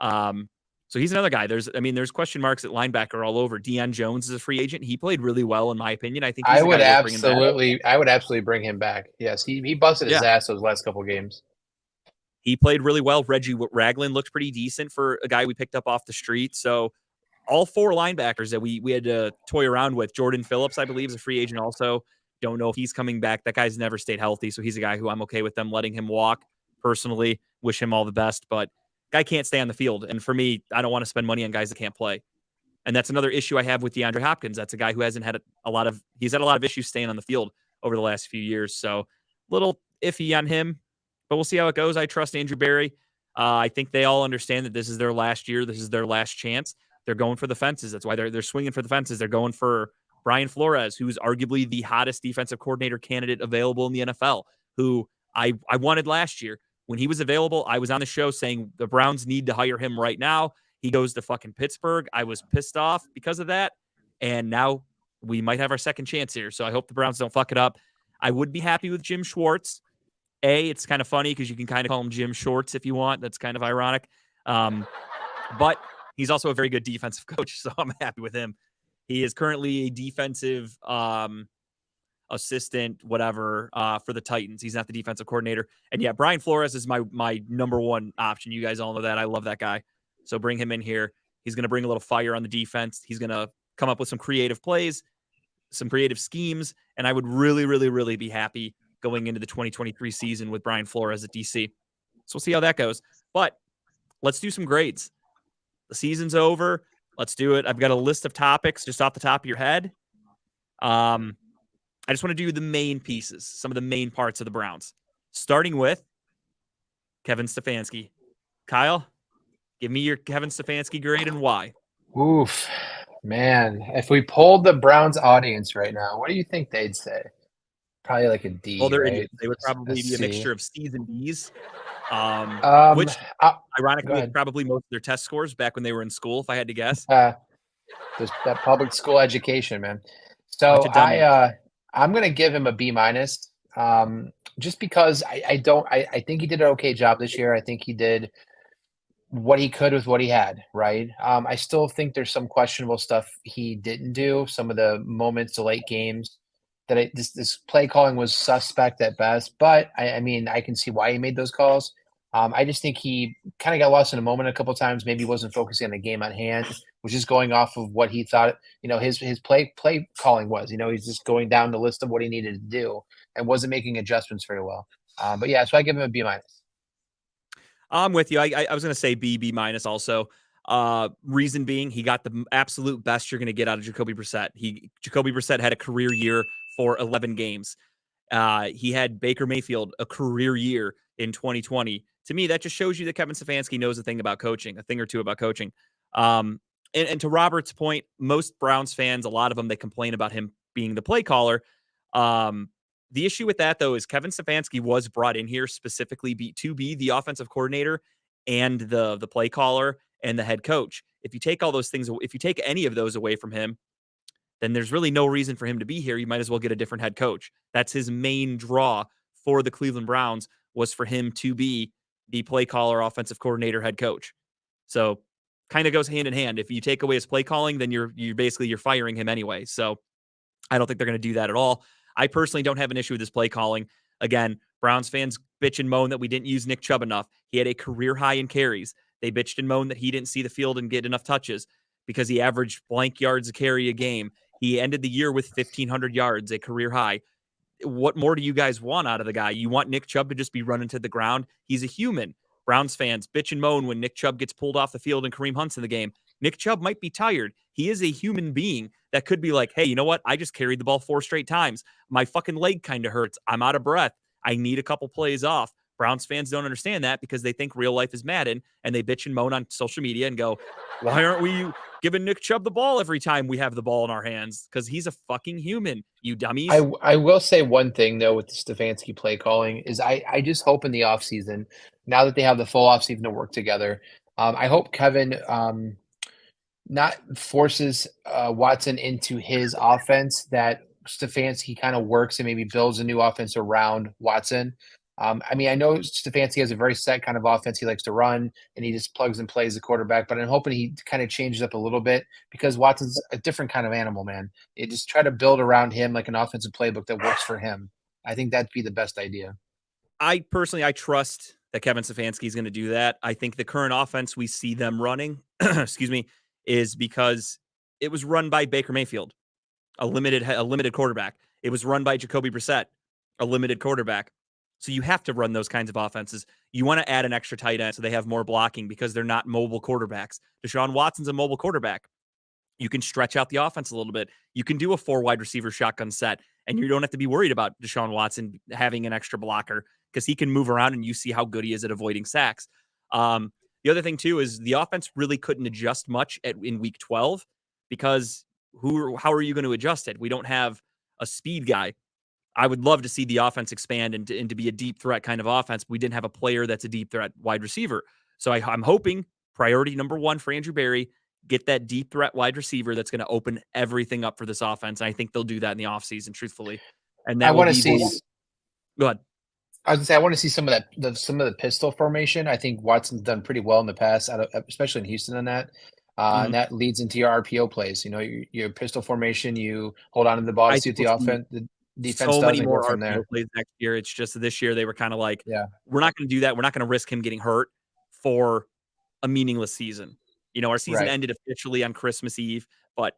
So he's another guy. There's question marks at linebacker all over. Deion Jones is a free agent. He played really well, in my opinion. I think I would absolutely bring him back. Yes, he busted his ass those last couple games. He played really well. Reggie Ragland looked pretty decent for a guy we picked up off the street. So all 4 linebackers that we had to toy around with. Jordan Phillips, I believe, is a free agent also. Don't know if he's coming back. That guy's never stayed healthy, so he's a guy who I'm okay with them letting him walk. Personally, wish him all the best, but guy can't stay on the field. And for me, I don't want to spend money on guys that can't play. And that's another issue I have with DeAndre Hopkins. That's a guy who hasn't had he's had a lot of issues staying on the field over the last few years. So a little iffy on him, but we'll see how it goes. I trust Andrew Berry. I think they all understand that this is their last year. This is their last chance. They're going for the fences. That's why they're swinging for the fences. They're going for Brian Flores, who's arguably the hottest defensive coordinator candidate available in the NFL, who I wanted last year. When he was available, I was on the show saying the Browns need to hire him right now. He goes to fucking Pittsburgh. I was pissed off because of that. And now we might have our second chance here. So I hope the Browns don't fuck it up. I would be happy with Jim Schwartz. It's kind of funny because you can kind of call him Jim Shorts if you want. That's kind of ironic. But he's also a very good defensive coach, so I'm happy with him. He is currently a defensive assistant, whatever, for the Titans. He's not the defensive coordinator. And yeah, Brian Flores is my number one option. You guys all know that. I love that guy. So bring him in here. He's going to bring a little fire on the defense. He's going to come up with some creative plays, some creative schemes, and I would really, really, really be happy going into the 2023 season with Brian Flores at DC. So we'll see how that goes. But let's do some grades. The season's over. Let's do it. I've got a list of topics just off the top of your head. I just want to do the main pieces, some of the main parts of the Browns, starting with Kevin Stefanski. Kyle, give me your Kevin Stefanski grade and why. Oof, man. If we polled the Browns audience right now, what do you think they'd say? Probably like a D. Well, they're right? idiots. They would probably be a C. mixture of C's and D's. Which, go ironically, is ahead. probably most of their test scores back when they were in school, if I had to guess. There's that public school education, man. So Bunch of dummies. I'm gonna give him a B minus. Just because I think he did an okay job this year. I think he did what he could with what he had, right? I still think there's some questionable stuff he didn't do. Some of the moments, the late games, that this play calling was suspect at best. But I mean, I can see why he made those calls. I just think he kind of got lost in a moment a couple of times. Maybe wasn't focusing on the game at hand, was just going off of what he thought, his play calling was. He's just going down the list of what he needed to do and wasn't making adjustments very well. But yeah, so I give him a B minus. I'm with you. I was going to say B minus also. Reason being, he got the absolute best you're going to get out of Jacoby Brissett. Jacoby Brissett had a career year for 11 games. He had Baker Mayfield a career year in 2020. To me, that just shows you that Kevin Stefanski knows a thing or two about coaching. And to Robert's point, most Browns fans, a lot of them, they complain about him being the play caller. The issue with that, though, is Kevin Stefanski was brought in here specifically to be the offensive coordinator and the play caller and the head coach. If you take all those things, if you take any of those away from him, then there's really no reason for him to be here. You might as well get a different head coach. That's his main draw for the Cleveland Browns, was for him to be the play caller, offensive coordinator, head coach. So kind of goes hand in hand. If you take away his play calling, then you're firing him anyway. So I don't think they're going to do that at all. I personally don't have an issue with his play calling. Again, Browns fans bitch and moan that we didn't use Nick Chubb enough. He had a career high in carries. They bitched and moaned that he didn't see the field and get enough touches because he averaged blank yards a carry a game. He ended the year with 1,500 yards, a career high. What more do you guys want out of the guy? You want Nick Chubb to just be running to the ground? He's a human. Browns fans bitch and moan when Nick Chubb gets pulled off the field and Kareem Hunt's in the game. Nick Chubb might be tired. He is a human being that could be like, hey, you know what? I just carried the ball 4 straight times. My fucking leg kind of hurts. I'm out of breath. I need a couple plays off. Browns fans don't understand that because they think real life is Madden, and they bitch and moan on social media and go, why aren't we giving Nick Chubb the ball every time we have the ball in our hands? Because he's a fucking human, you dummies. I will say one thing, though, with the Stefanski play calling is I just hope in the offseason, now that they have the full offseason to work together, I hope Kevin not forces Watson into his offense, that Stefanski kind of works and maybe builds a new offense around Watson. I mean, I know Stefanski has a very set kind of offense he likes to run, and he just plugs and plays the quarterback, but I'm hoping he kind of changes up a little bit because Watson's a different kind of animal, man. You just try to build around him like an offensive playbook that works for him. I think that'd be the best idea. I trust that Kevin Stefanski is going to do that. I think the current offense we see them running, is because it was run by Baker Mayfield, a limited quarterback. It was run by Jacoby Brissett, a limited quarterback. So you have to run those kinds of offenses. You want to add an extra tight end so they have more blocking because they're not mobile quarterbacks. Deshaun Watson's a mobile quarterback. You can stretch out the offense a little bit. You can do a 4 wide receiver shotgun set, and you don't have to be worried about Deshaun Watson having an extra blocker because he can move around and you see how good he is at avoiding sacks. The other thing too is the offense really couldn't adjust much in week 12 because how are you going to adjust it? We don't have a speed guy. I would love to see the offense expand and to be a deep threat kind of offense. We didn't have a player that's a deep threat wide receiver. So I'm hoping priority number one for Andrew Berry, get that deep threat wide receiver that's going to open everything up for this offense. And I think they'll do that in the offseason, truthfully. And that I want to see. Go ahead. I was gonna say I want to see some of that, some of the pistol formation. I think Watson's done pretty well in the past, especially in Houston on that. And that leads into your RPO plays. You know, your pistol formation. You hold on to the ball to see what the defense so does many and more go from RPO there. plays next year. It's just this year they were kind of like, Yeah, we're not going to do that. We're not going to risk him getting hurt for a meaningless season. You know, our season ended officially on Christmas Eve, but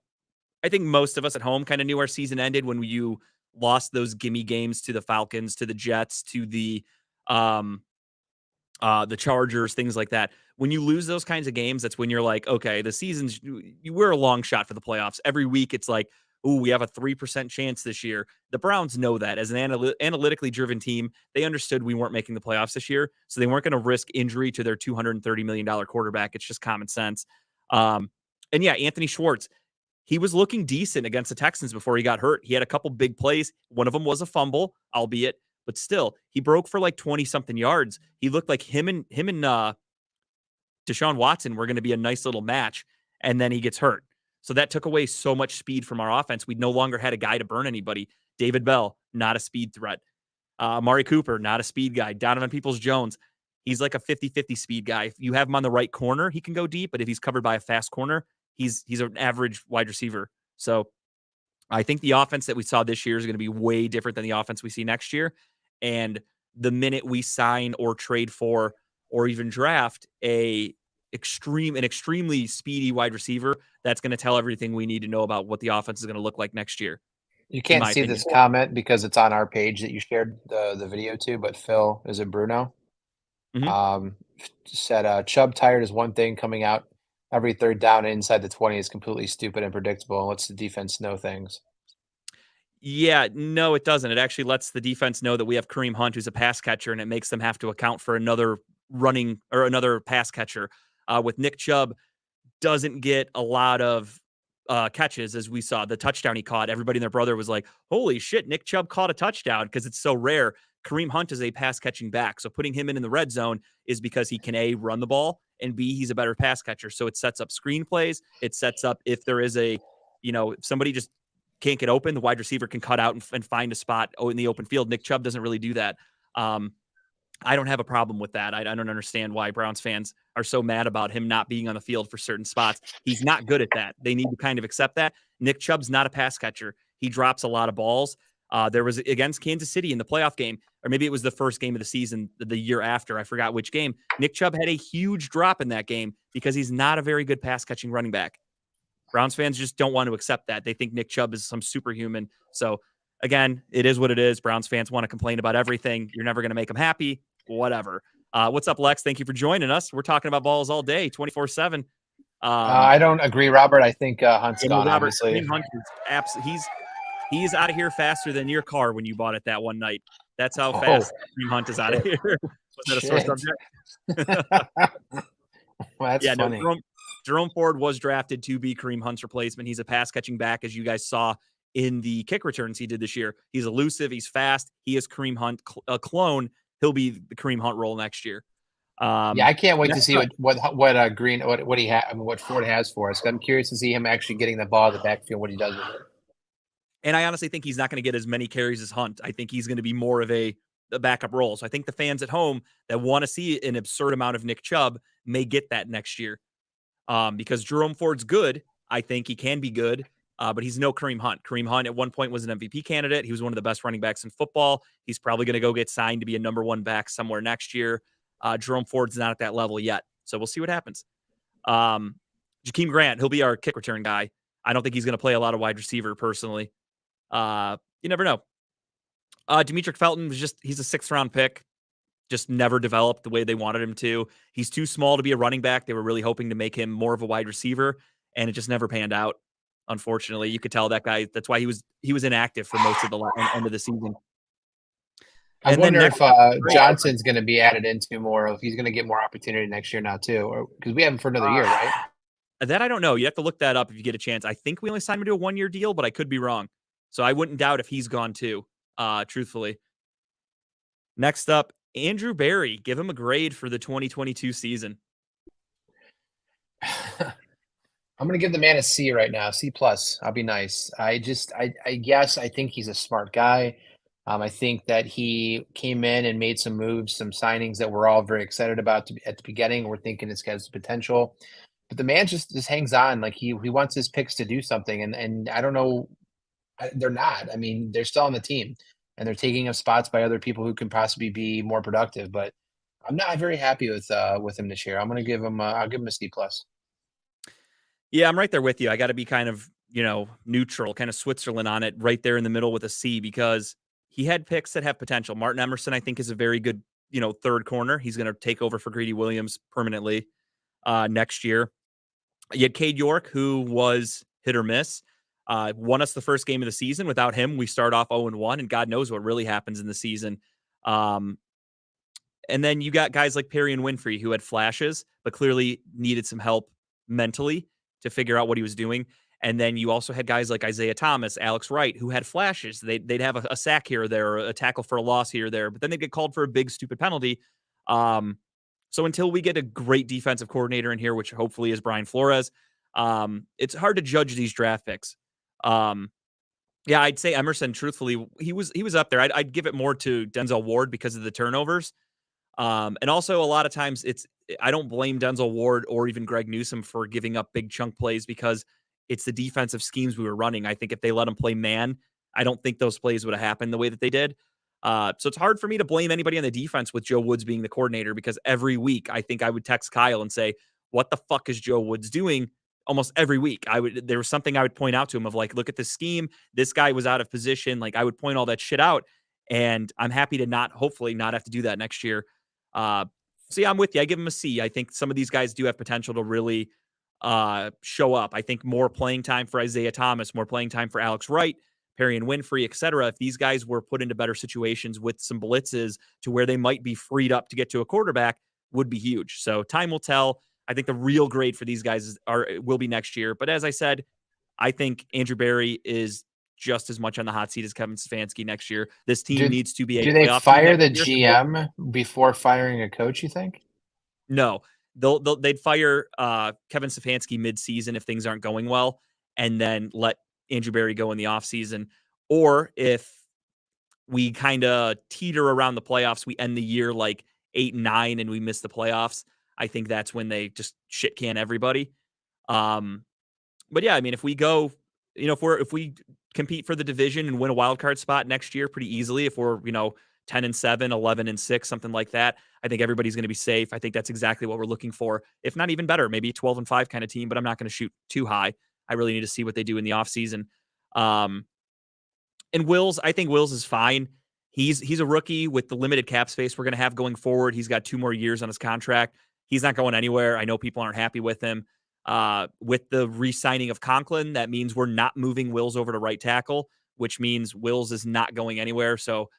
I think most of us at home kind of knew our season ended when you lost those gimme games to the Falcons, to the Jets, to the Chargers, things like that. When you lose those kinds of games, that's when you're like, okay, the season's we're a long shot for the playoffs. Every week it's like, ooh, we have a 3% chance this year. The Browns know that as an analytically driven team, they understood we weren't making the playoffs this year, so they weren't going to risk injury to their $230 million quarterback. It's just common sense. And yeah, Anthony Schwartz, he was looking decent against the Texans before he got hurt. He had a couple big plays. One of them was a fumble, albeit, but still, he broke for like 20-something yards. He looked like him and Deshaun Watson were going to be a nice little match, and then he gets hurt. So that took away so much speed from our offense. We no longer had a guy to burn anybody. David Bell, not a speed threat. Amari Cooper, not a speed guy. Donovan Peoples-Jones, he's like a 50-50 speed guy. If you have him on the right corner, he can go deep, but if he's covered by a fast corner, he's an average wide receiver. So I think the offense that we saw this year is going to be way different than the offense we see next year. And the minute we sign or trade for or even draft an extremely speedy wide receiver, that's going to tell everything we need to know about what the offense is going to look like next year. You can't see this comment because it's on our page that you shared the video to, but Phil, is it Bruno? Said Chubb tired is one thing, coming out every third down inside the 20 is completely stupid and predictable and lets the defense know things. Yeah, no, it doesn't. It actually lets the defense know that we have Kareem Hunt, who's a pass catcher, and it makes them have to account for another running or another pass catcher. With Nick Chubb, doesn't get a lot of catches, as we saw. The touchdown he caught, everybody and their brother was like, holy shit, Nick Chubb caught a touchdown, because it's so rare. Kareem Hunt is a pass catching back. So putting him in the red zone is because he can A, run the ball, and B, he's a better pass catcher. So it sets up screenplays. It sets up if there is if somebody just can't get open, the wide receiver can cut out and find a spot in the open field. Nick Chubb doesn't really do that. I don't have a problem with that. I don't understand why Browns fans are so mad about him not being on the field for certain spots. He's not good at that. They need to kind of accept that. Nick Chubb's not a pass catcher. He drops a lot of balls. There was against Kansas City in the playoff game, or maybe it was the first game of the season, the year after. I forgot which game. Nick Chubb had a huge drop in that game because he's not a very good pass catching running back. Browns fans just don't want to accept that. They think Nick Chubb is some superhuman. So again, it is what it is. Browns fans want to complain about everything. You're never going to make them happy. Whatever. What's up, Lex? Thank you for joining us. We're talking about balls all day, 24/7. I don't agree, Robert. I think Hunt's gone. Robert, obviously, Hunt is he's out of here faster than your car when you bought it that one night. That's how fast Kareem Hunt is out of here. Was that a sore subject? Well, that's funny. No, Jerome Ford was drafted to be Kareem Hunt's replacement. He's a pass catching back, as you guys saw in the kick returns he did this year. He's elusive. He's fast. He is Kareem Hunt, a clone. He'll be the Kareem Hunt role next year. I can't wait to see what Ford has for us. I'm curious to see him actually getting the ball in the backfield, what he does with it. And I honestly think he's not going to get as many carries as Hunt. I think he's going to be more of a backup role. So I think the fans at home that want to see an absurd amount of Nick Chubb may get that next year. Because Jerome Ford's good. I think he can be good. But he's no Kareem Hunt. Kareem Hunt at one point was an MVP candidate. He was one of the best running backs in football. He's probably going to go get signed to be a number one back somewhere next year. Jerome Ford's not at that level yet. So we'll see what happens. Jakeem Grant, he'll be our kick return guy. I don't think he's going to play a lot of wide receiver personally. You never know. Demetric Felton he's a 6th round pick. Just never developed the way they wanted him to. He's too small to be a running back. They were really hoping to make him more of a wide receiver, and it just never panned out. Unfortunately, you could tell that guy. That's why he was inactive for most of the end of the season. I And then wonder next if up, Johnson's going to be added into more. If he's going to get more opportunity next year now too, or because we have him for another year, right? that I don't know. You have to look that up if you get a chance. I think we only signed him to a 1-year deal, but I could be wrong. So I wouldn't doubt if he's gone too, truthfully. Next up, Andrew Barry. Give him a grade for the 2022 season. I'm going to give the man a C right now, C plus. I'll be nice. I guess I think he's a smart guy. I think that he came in and made some moves, some signings that we're all very excited about at the beginning. We're thinking this guy's potential, but the man just hangs on. Like he wants his picks to do something, and I don't know, they're not. I mean, they're still on the team, and they're taking up spots by other people who can possibly be more productive. But I'm not very happy with him this year. I'm going to give him I'll give him a C plus. Yeah, I'm right there with you. I got to be kind of, neutral, kind of Switzerland on it, right there in the middle with a C, because he had picks that have potential. Martin Emerson, I think, is a very good, third corner. He's going to take over for Greedy Williams permanently next year. You had Cade York, who was hit or miss. Won us the first game of the season. Without him, we start off 0-1, and God knows what really happens in the season. And then you got guys like Perry and Winfrey, who had flashes, but clearly needed some help mentally to figure out what he was doing. And then you also had guys like Isaiah Thomas, Alex Wright, who had flashes. They'd have a sack here or there, or a tackle for a loss here or there, but then they'd get called for a big, stupid penalty. So until we get a great defensive coordinator in here, which hopefully is Brian Flores, it's hard to judge these draft picks. Yeah, I'd say Emerson, truthfully, he was up there. I'd give it more to Denzel Ward because of the turnovers. And also a lot of times I don't blame Denzel Ward or even Greg Newsome for giving up big chunk plays, because it's the defensive schemes we were running. I think if they let him play man, I don't think those plays would have happened the way that they did. So it's hard for me to blame anybody on the defense with Joe Woods being the coordinator, because every week I think I would text Kyle and say, what the fuck is Joe Woods doing? Almost every week there was something I would point out to him of like, look at this scheme. This guy was out of position. Like I would point all that shit out, and I'm happy to hopefully not have to do that next year. So yeah, I'm with you. I give him a C. I think some of these guys do have potential to really show up. I think more playing time for Isaiah Thomas, more playing time for Alex Wright, Perry and Winfrey, et cetera. If these guys were put into better situations with some blitzes to where they might be freed up to get to a quarterback, would be huge. So time will tell. I think the real grade for these guys will be next year. But as I said, I think Andrew Barry is just as much on the hot seat as Kevin Stefanski next year. This team needs to be a Do they playoff fire team the GM before firing a coach, you think? No. They'd fire Kevin Stefanski mid-season if things aren't going well, and then let Andrew Barry go in the offseason. Or if we kind of teeter around the playoffs, we end the year like 8-9 and we miss the playoffs, I think that's when they just shit can everybody. But yeah, I mean, if we go, if we compete for the division and win a wild card spot next year pretty easily, if we're, 10-7, 11-6, something like that, I think everybody's going to be safe. I think that's exactly what we're looking for. If not even better, maybe 12-5 kind of team, but I'm not going to shoot too high. I really need to see what they do in the offseason. And Wills, I think Wills is fine. He's a rookie with the limited cap space we're going to have going forward. He's got 2 more years on his contract. He's not going anywhere. I know people aren't happy with him. With the re-signing of Conklin, that means we're not moving Wills over to right tackle, which means Wills is not going anywhere. So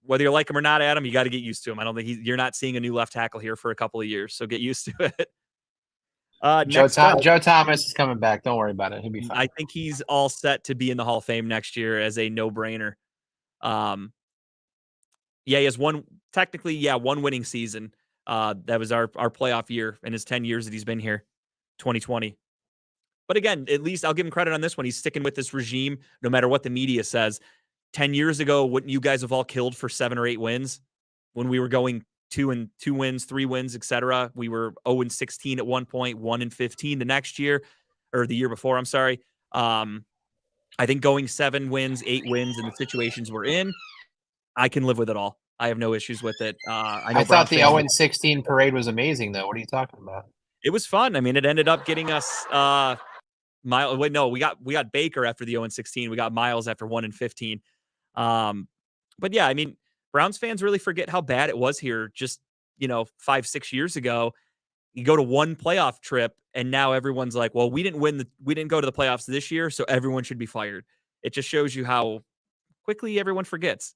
whether you like him or not, Adam, you got to get used to him. I don't think you're not seeing a new left tackle here for a couple of years, so get used to it. Joe Thomas is coming back. Don't worry about it. He'll be fine. I think he's all set to be in the Hall of Fame next year as a no-brainer. Yeah, he has one winning season. That was our playoff year in his 10 years that he's been here, 2020. But again, at least I'll give him credit on this one. He's sticking with this regime no matter what the media says. 10 years ago, wouldn't you guys have all killed for 7 or 8 wins when we were going 2 wins, 3 wins, etc.? We were 0-16 at one point, 1-15 the next year, or the year before, I'm sorry. I think going 7 wins, 8 wins in the situations we're in, I can live with it all. I have no issues with it. I thought the 0-16 parade was amazing, though. What are you talking about? It was fun. I mean, it ended up getting us we got Baker after the 0-16. We got Miles after 1-15. But yeah, I mean, Browns fans really forget how bad it was here just, 5-6 years ago. You go to one playoff trip and now everyone's like, well, we didn't go to the playoffs this year, so everyone should be fired. It just shows you how quickly everyone forgets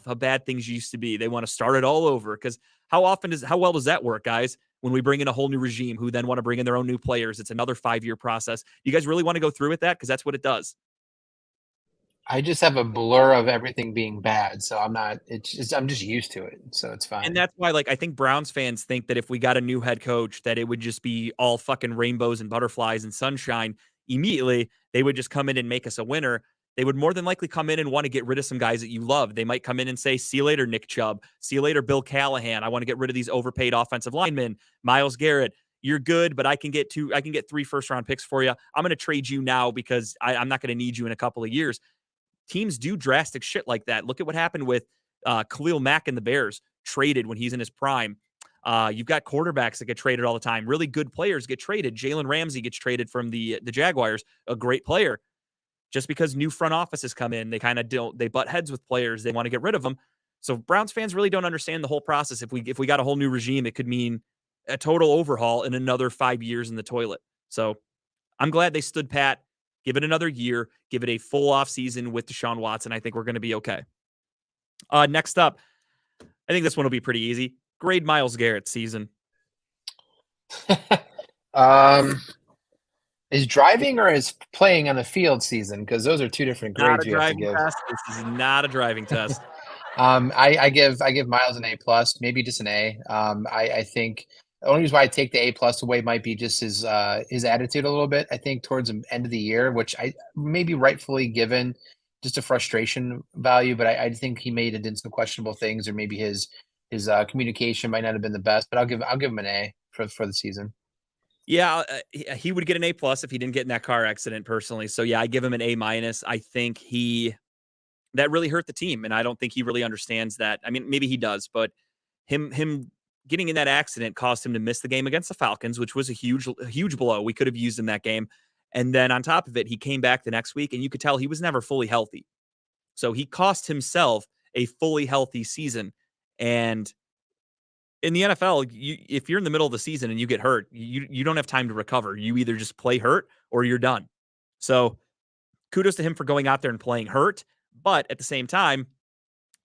how bad things used to be. They want to start it all over because how well does that work, guys? When we bring in a whole new regime who then want to bring in their own new players, it's another 5-year process. You guys really want to go through with that? Because that's what it does. I just have a blur of everything being bad, so I'm just used to it, so it's fine. And that's why, like, I think Browns fans think that if we got a new head coach, that it would just be all fucking rainbows and butterflies and sunshine immediately. They would just come in and make us a winner. They would more than likely come in and want to get rid of some guys that you love. They might come in and say, see you later, Nick Chubb. See you later, Bill Callahan. I want to get rid of these overpaid offensive linemen. Myles Garrett, you're good, but I can get 3 first-round picks for you. I'm going to trade you now because I'm not going to need you in a couple of years. Teams do drastic shit like that. Look at what happened with Khalil Mack and the Bears, traded when he's in his prime. You've got quarterbacks that get traded all the time. Really good players get traded. Jalen Ramsey gets traded from the Jaguars, a great player. Just because new front offices come in, they butt heads with players. They want to get rid of them. So Browns fans really don't understand the whole process. If we got a whole new regime, it could mean a total overhaul and another 5 years in the toilet. So I'm glad they stood pat. Give it another year. Give it a full off season with Deshaun Watson. I think we're going to be okay. Next up, I think this one will be pretty easy. Grade Myles Garrett's season. Is driving or is playing on the field season? Because those are two different grades you have to give. Test. This is not a driving test. I give Myles an A+, maybe just an A. I think the only reason why I take the A+ away might be just his attitude a little bit. I think towards the end of the year, which I maybe rightfully given just a frustration value, but I think he may have done some questionable things, or maybe his communication might not have been the best. But I'll give him an A for the season. Yeah, he would get an A+ if he didn't get in that car accident personally. So yeah, I give him an A-. I think that really hurt the team, and I don't think he really understands that. I mean, maybe he does, but him getting in that accident caused him to miss the game against the Falcons, which was a huge blow. We could have used in that game. And then on top of it, he came back the next week, and you could tell he was never fully healthy. So he cost himself a fully healthy season. And in the NFL, if you're in the middle of the season and you get hurt, you don't have time to recover. You either just play hurt or you're done. So kudos to him for going out there and playing hurt. But at the same time,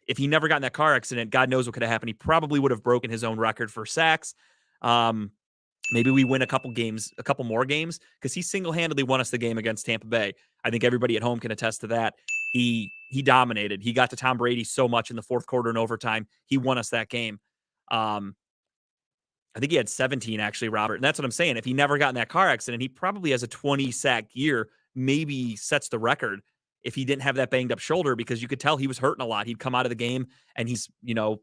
if he never got in that car accident, God knows what could have happened. He probably would have broken his own record for sacks. Maybe we win a couple more games, because he single-handedly won us the game against Tampa Bay. I think everybody at home can attest to that. He dominated. He got to Tom Brady so much in the fourth quarter and overtime. He won us that game. I think he had 17 actually, Robert. And that's what I'm saying. If he never got in that car accident, he probably has a 20-sack year, maybe sets the record if he didn't have that banged up shoulder, because you could tell he was hurting a lot. He'd come out of the game and he's, you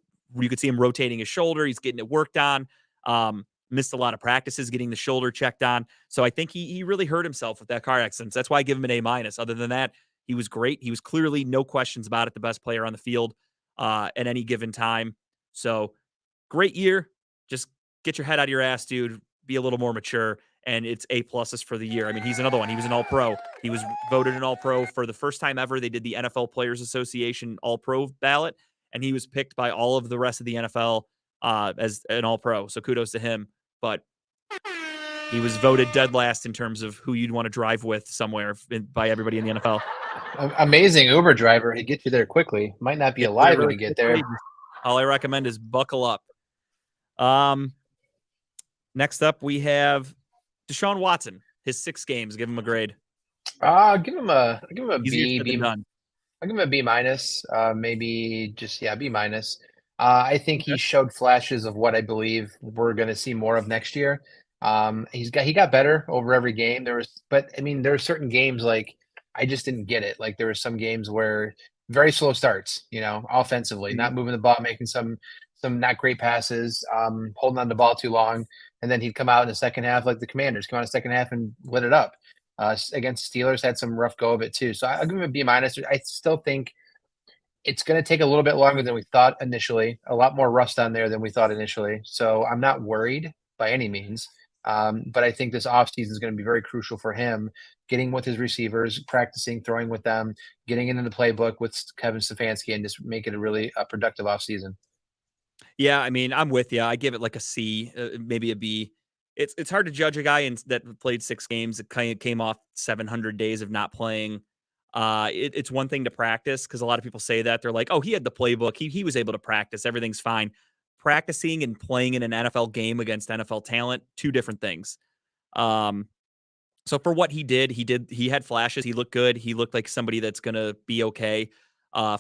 could see him rotating his shoulder. He's getting it worked on. Missed a lot of practices getting the shoulder checked on. So I think he really hurt himself with that car accident. That's why I give him an A-. Other than that, he was great. He was clearly, no questions about it, the best player on the field at any given time. So great year. Just get your head out of your ass, dude. Be a little more mature. And it's A+ for the year. I mean, he's another one. He was an All-Pro. He was voted an All-Pro for the first time ever. They did the NFL Players Association All-Pro ballot, and he was picked by all of the rest of the NFL as an All-Pro. So kudos to him. But he was voted dead last in terms of who you'd want to drive with somewhere by everybody in the NFL. Amazing Uber driver to get you there quickly. Might not be alive when you get there. All I recommend is buckle up. Next up, we have Deshaun Watson. His 6 games. Give him a grade. I'll give him a Easier said B. than done. I'll give him a B-. Maybe just B-. I think he showed flashes of what I believe we're going to see more of next year. He got better over every game. There are certain games like I just didn't get it. Like there were some games where very slow starts, offensively, not moving the ball, making some not great passes, holding on the ball too long, and then he'd come out in the second half like the Commanders come out in the second half and lit it up. Against Steelers had some rough go of it too. So I'll give him a B-. I still think it's going to take a little bit longer than we thought initially. A lot more rust on there than we thought initially. So I'm not worried by any means. But I think this offseason is going to be very crucial for him, getting with his receivers, practicing, throwing with them, getting into the playbook with Kevin Stefanski, and just make it a really productive offseason. Yeah, I mean, I'm with you. I give it like a C, maybe a B. It's hard to judge a guy that played 6 games. It kind of came off 700 days of not playing. It's one thing to practice because a lot of people say that. They're like, oh, he had the playbook. He was able to practice. Everything's fine. Practicing and playing in an NFL game against NFL talent, two different things. So for what he had flashes. He looked good. He looked like somebody that's going to be okay.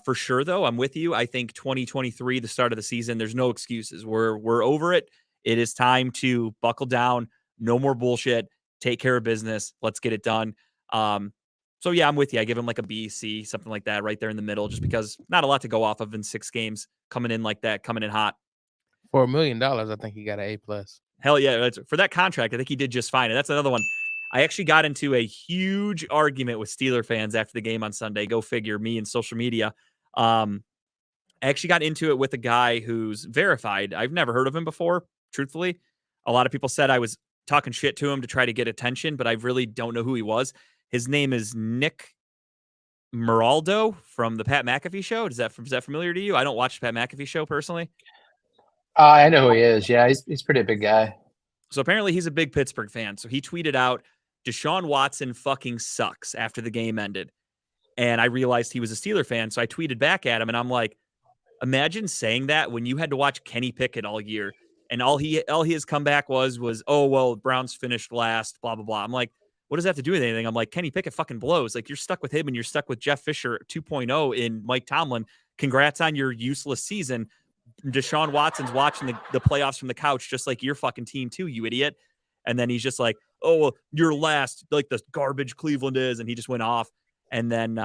For sure, though, I'm with you. I think 2023, the start of the season, there's no excuses. We're over it. It is time to buckle down. No more bullshit. Take care of business. Let's get it done. So yeah, I'm with you. I give him like a B, C, something like that, right there in the middle, just because not a lot to go off of in 6 games, coming in like that, coming in hot. For $1 million, I think he got an A+. Hell yeah. For that contract, I think he did just fine. And that's another one. I actually got into a huge argument with Steeler fans after the game on Sunday. Go figure, me and social media. I actually got into it with a guy who's verified. I've never heard of him before, truthfully. A lot of people said I was talking shit to him to try to get attention, but I really don't know who he was. His name is Nick Meraldo from the Pat McAfee show. Is that familiar to you? I don't watch the Pat McAfee show personally. I know who he is. Yeah, he's pretty a big guy. So apparently he's a big Pittsburgh fan. So he tweeted out, Deshaun Watson fucking sucks after the game ended. And I realized he was a Steeler fan. So I tweeted back at him and I'm like, imagine saying that when you had to watch Kenny Pickett all year. And all his comeback was, oh, well, Browns finished last, blah, blah, blah. I'm like, what does that have to do with anything? I'm like, Kenny Pickett fucking blows. Like, you're stuck with him and you're stuck with Jeff Fisher 2.0 in Mike Tomlin. Congrats on your useless season. Deshaun Watson's watching the playoffs from the couch, just like your fucking team too, you idiot. And then he's just like, oh, well, you're last, like the garbage Cleveland is. And he just went off. And then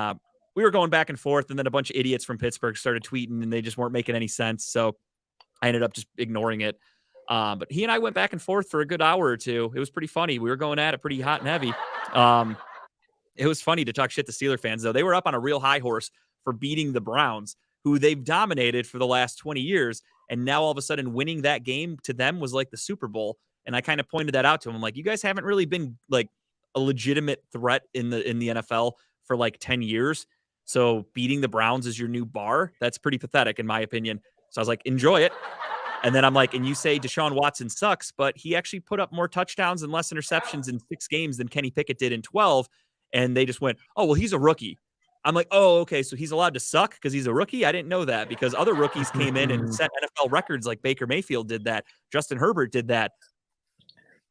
we were going back and forth. And then a bunch of idiots from Pittsburgh started tweeting and they just weren't making any sense. So I ended up just ignoring it. But he and I went back and forth for a good hour or two. It was pretty funny. We were going at it pretty hot and heavy. It was funny to talk shit to Steeler fans, though. They were up on a real high horse for beating the Browns, who they've dominated for the last 20 years. And now all of a sudden winning that game to them was like the Super Bowl. And I kind of pointed that out to him. I'm like, you guys haven't really been like a legitimate threat in the NFL for like 10 years. So beating the Browns is your new bar. That's pretty pathetic in my opinion. So I was like, enjoy it. And then I'm like, and you say Deshaun Watson sucks, but he actually put up more touchdowns and less interceptions in 6 games than Kenny Pickett did in 12. And they just went, oh, well, he's a rookie. I'm like, oh, okay, so he's allowed to suck because he's a rookie? I didn't know that because other rookies came in and set NFL records like Baker Mayfield did that. Justin Herbert did that.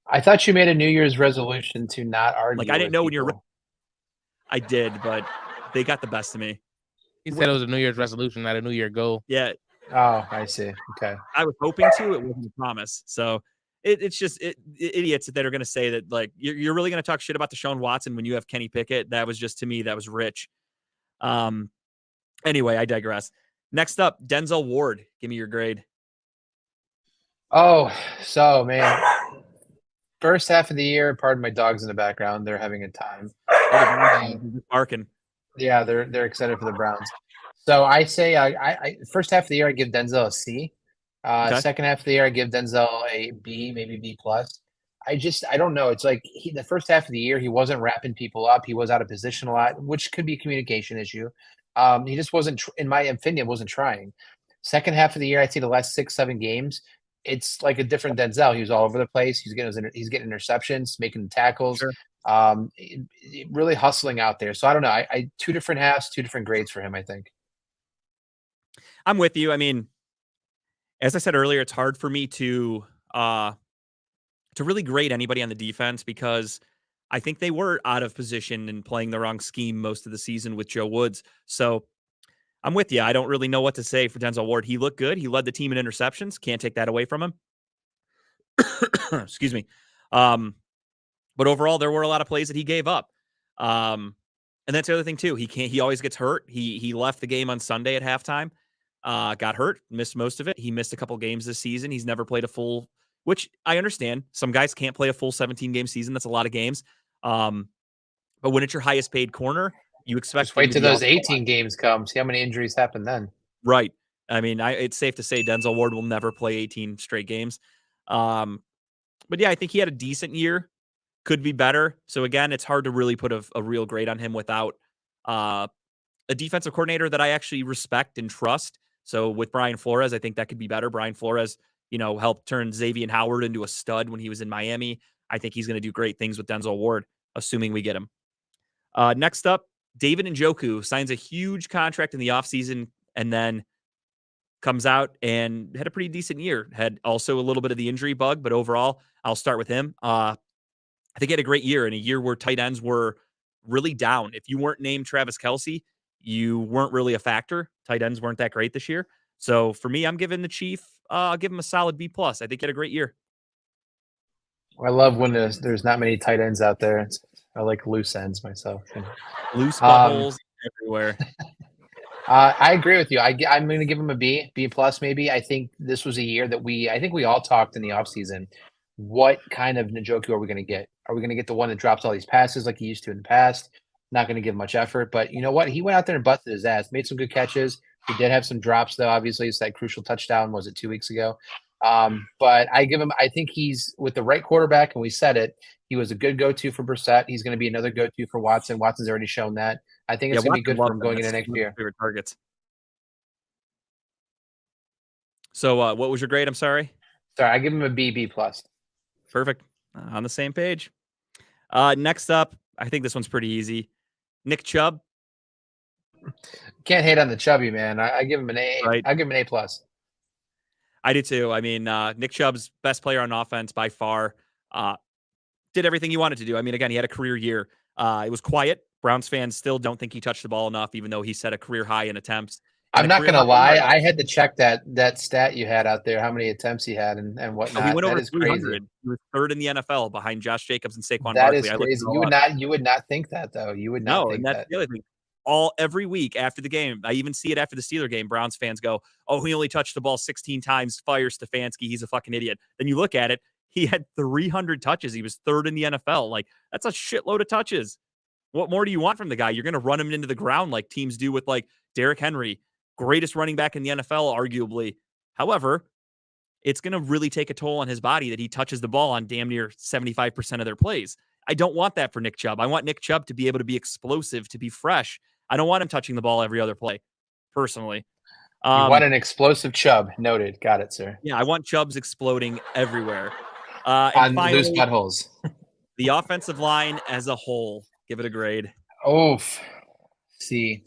I thought you made a New Year's resolution to not argue. Like, I didn't know when you're – I did, but they got the best of me. He said it was a New Year's resolution, not a New Year goal. Yeah. Oh, I see. Okay. I was hoping to. It wasn't a promise. So it's just idiots that are going to say that, like, you're really going to talk shit about Deshaun Watson when you have Kenny Pickett. That was just, to me, that was rich. Anyway, I digress. Next up, Denzel Ward. Give me your grade. Oh, so, man. First half of the year, pardon my dogs in the background. They're having a time. Barking. Yeah, they're excited for the Browns. So I say I first half of the year I give Denzel a C. Okay. Second half of the year I give Denzel a B, maybe B plus. I don't know. It's like the first half of the year he wasn't wrapping people up. He was out of position a lot, which could be a communication issue. He just wasn't, in my opinion, wasn't trying. Second half of the year, I see the last 6-7 games. It's like a different Denzel. He was all over the place. He's getting interceptions, making tackles. Sure. Really hustling out there. So I don't know. I 2 different halves, 2 different grades for him, I think. I'm with you. I mean, as I said earlier, it's hard for me to really grade anybody on the defense because I think they were out of position and playing the wrong scheme most of the season with Joe Woods. So I'm with you. I don't really know what to say for Denzel Ward. He looked good. He led the team in interceptions. Can't take that away from him. Excuse me. But overall, there were a lot of plays that he gave up. And that's the other thing too. He always gets hurt. He left the game on Sunday at halftime. Got hurt, missed most of it. He missed a couple games this season. He's never played a full, which I understand. Some guys can't play a full 17-game season. That's a lot of games. But when it's your highest paid corner, you expect. Just wait till those 18 games come. See how many injuries happen then. Right. I mean, it's safe to say Denzel Ward will never play 18 straight games. But yeah, I think he had a decent year. Could be better. So again, it's hard to really put a real grade on him without a defensive coordinator that I actually respect and trust. So with Brian Flores, I think that could be better. Brian Flores, helped turn Xavier Howard into a stud when he was in Miami. I think he's going to do great things with Denzel Ward, assuming we get him. Next up, David Njoku signs a huge contract in the offseason and then comes out and had a pretty decent year. Had also a little bit of the injury bug, but overall, I'll start with him. I think he had a great year, in a year where tight ends were really down. If you weren't named Travis Kelce, you weren't really a factor. Tight ends weren't that great this year. So for me, I'm giving the Chief, I'll give him a solid B+. I think he had a great year. I love when there's not many tight ends out there. I like loose ends myself. Loose buttholes everywhere. I agree with you. I'm going to give him a B+, maybe. I think this was a year that I think we all talked in the offseason. What kind of Njoku are we going to get? Are we going to get the one that drops all these passes like he used to in the past? Not going to give much effort. But you know what? He went out there and busted his ass, made some good catches. He did have some drops, though. Obviously, it's that crucial touchdown. Was it 2 weeks ago? But I think he's with the right quarterback, and we said it. He was a good go-to for Brissett. He's going to be another go-to for Watson. Watson's already shown that. I think it's going to be good for him going into next year. Favorite targets. So what was your grade? I'm sorry. Sorry, I give him a B+. Perfect. On the same page. Next up, I think this one's pretty easy. Nick Chubb. Can't hate on the chubby, man. I give him an A. Right. I give him an A+. I do too. I mean, Nick Chubb's best player on offense by far. Did everything he wanted to do. I mean, again, he had a career year. It was quiet. Browns fans still don't think he touched the ball enough, even though he set a career high in attempts. I'm not going to lie. I had to check that stat you had out there, how many attempts he had and whatnot. He went over 300. Crazy. He was third in the NFL behind Josh Jacobs and Saquon That Barkley. is crazy. You would not think that, though. You would not think and that's that. the other thing. Every week after the game, I even see it after the Steeler game, Browns fans go, "Oh, he only touched the ball 16 times. Fire Stefanski. He's a fucking idiot." Then you look at it. He had 300 touches. He was third in the NFL. Like, that's a shitload of touches. What more do you want from the guy? You're going to run him into the ground like teams do with like Derrick Henry, greatest running back in the NFL, arguably. However, it's going to really take a toll on his body that he touches the ball on damn near 75% of their plays. I don't want that for Nick Chubb. I want Nick Chubb to be able to be explosive, to be fresh. I don't want him touching the ball every other play, personally. You want an explosive Chubb. Noted. Got it, sir. Yeah, I want Chubbs exploding everywhere. On finally, loose buttholes. The offensive line as a whole. Give it a grade. See,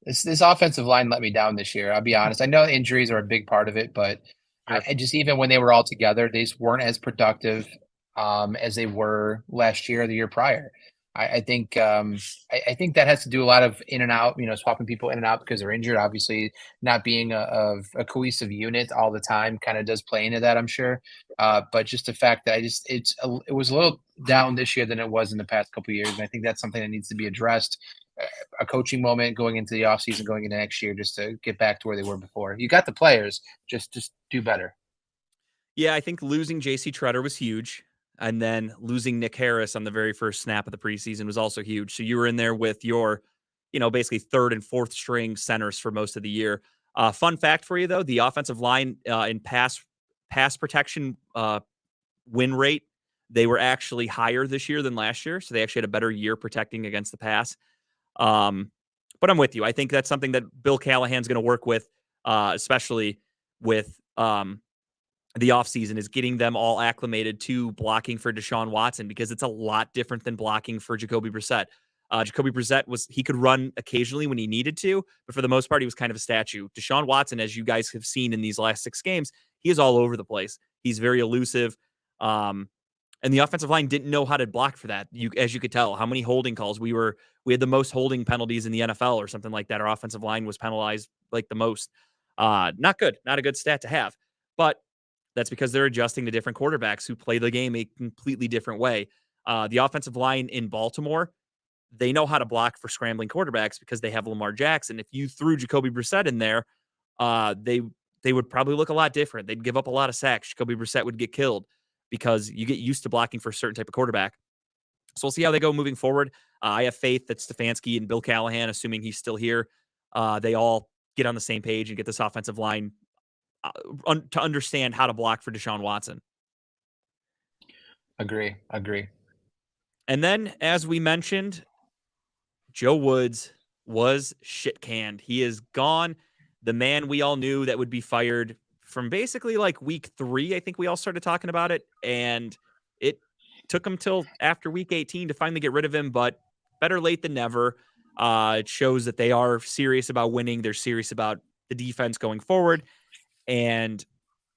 this offensive line let me down this year. I'll be honest. I know injuries are a big part of it, but I just, even when they were all together, they just weren't as productive as they were last year or the year prior. I think I think that has to do a lot of in and out, swapping people in and out because they're injured. Obviously, not being a cohesive unit all the time kind of does play into that, I'm sure. But just the fact that it was a little down this year than it was in the past couple of years, and I think that's something that needs to be addressed. A coaching moment going into the offseason, going into next year, just to get back to where they were before. You got the players, just do better. Yeah, I think losing J.C. Treader was huge. And then losing Nick Harris on the very first snap of the preseason was also huge. So you were in there with your, basically third and fourth string centers for most of the year. Fun fact for you, though, the offensive line in pass protection win rate, they were actually higher this year than last year. So they actually had a better year protecting against the pass. But I'm with you. I think that's something that Bill Callahan's going to work with, especially with the offseason, is getting them all acclimated to blocking for Deshaun Watson, because it's a lot different than blocking for Jacoby Brissett. Jacoby Brissett he could run occasionally when he needed to, but for the most part, he was kind of a statue. Deshaun Watson, as you guys have seen in these last 6 games, he is all over the place. He's very elusive. And the offensive line didn't know how to block for that. As you could tell, how many holding calls we had the most holding penalties in the NFL or something like that. Our offensive line was penalized like the most. Not good. Not a good stat to have. But that's because they're adjusting to different quarterbacks who play the game a completely different way. The offensive line in Baltimore, they know how to block for scrambling quarterbacks because they have Lamar Jackson. If you threw Jacoby Brissett in there, they would probably look a lot different. They'd give up a lot of sacks. Jacoby Brissett would get killed because you get used to blocking for a certain type of quarterback. So we'll see how they go moving forward. I have faith that Stefanski and Bill Callahan, assuming he's still here, they all get on the same page and get this offensive line to understand how to block for Deshaun Watson. Agree. And then, as we mentioned, Joe Woods was shit canned. He is gone. The man we all knew that would be fired from basically like week 3. I think we all started talking about it, and it took him till after week 18 to finally get rid of him, but better late than never. It shows that they are serious about winning. They're serious about the defense going forward, and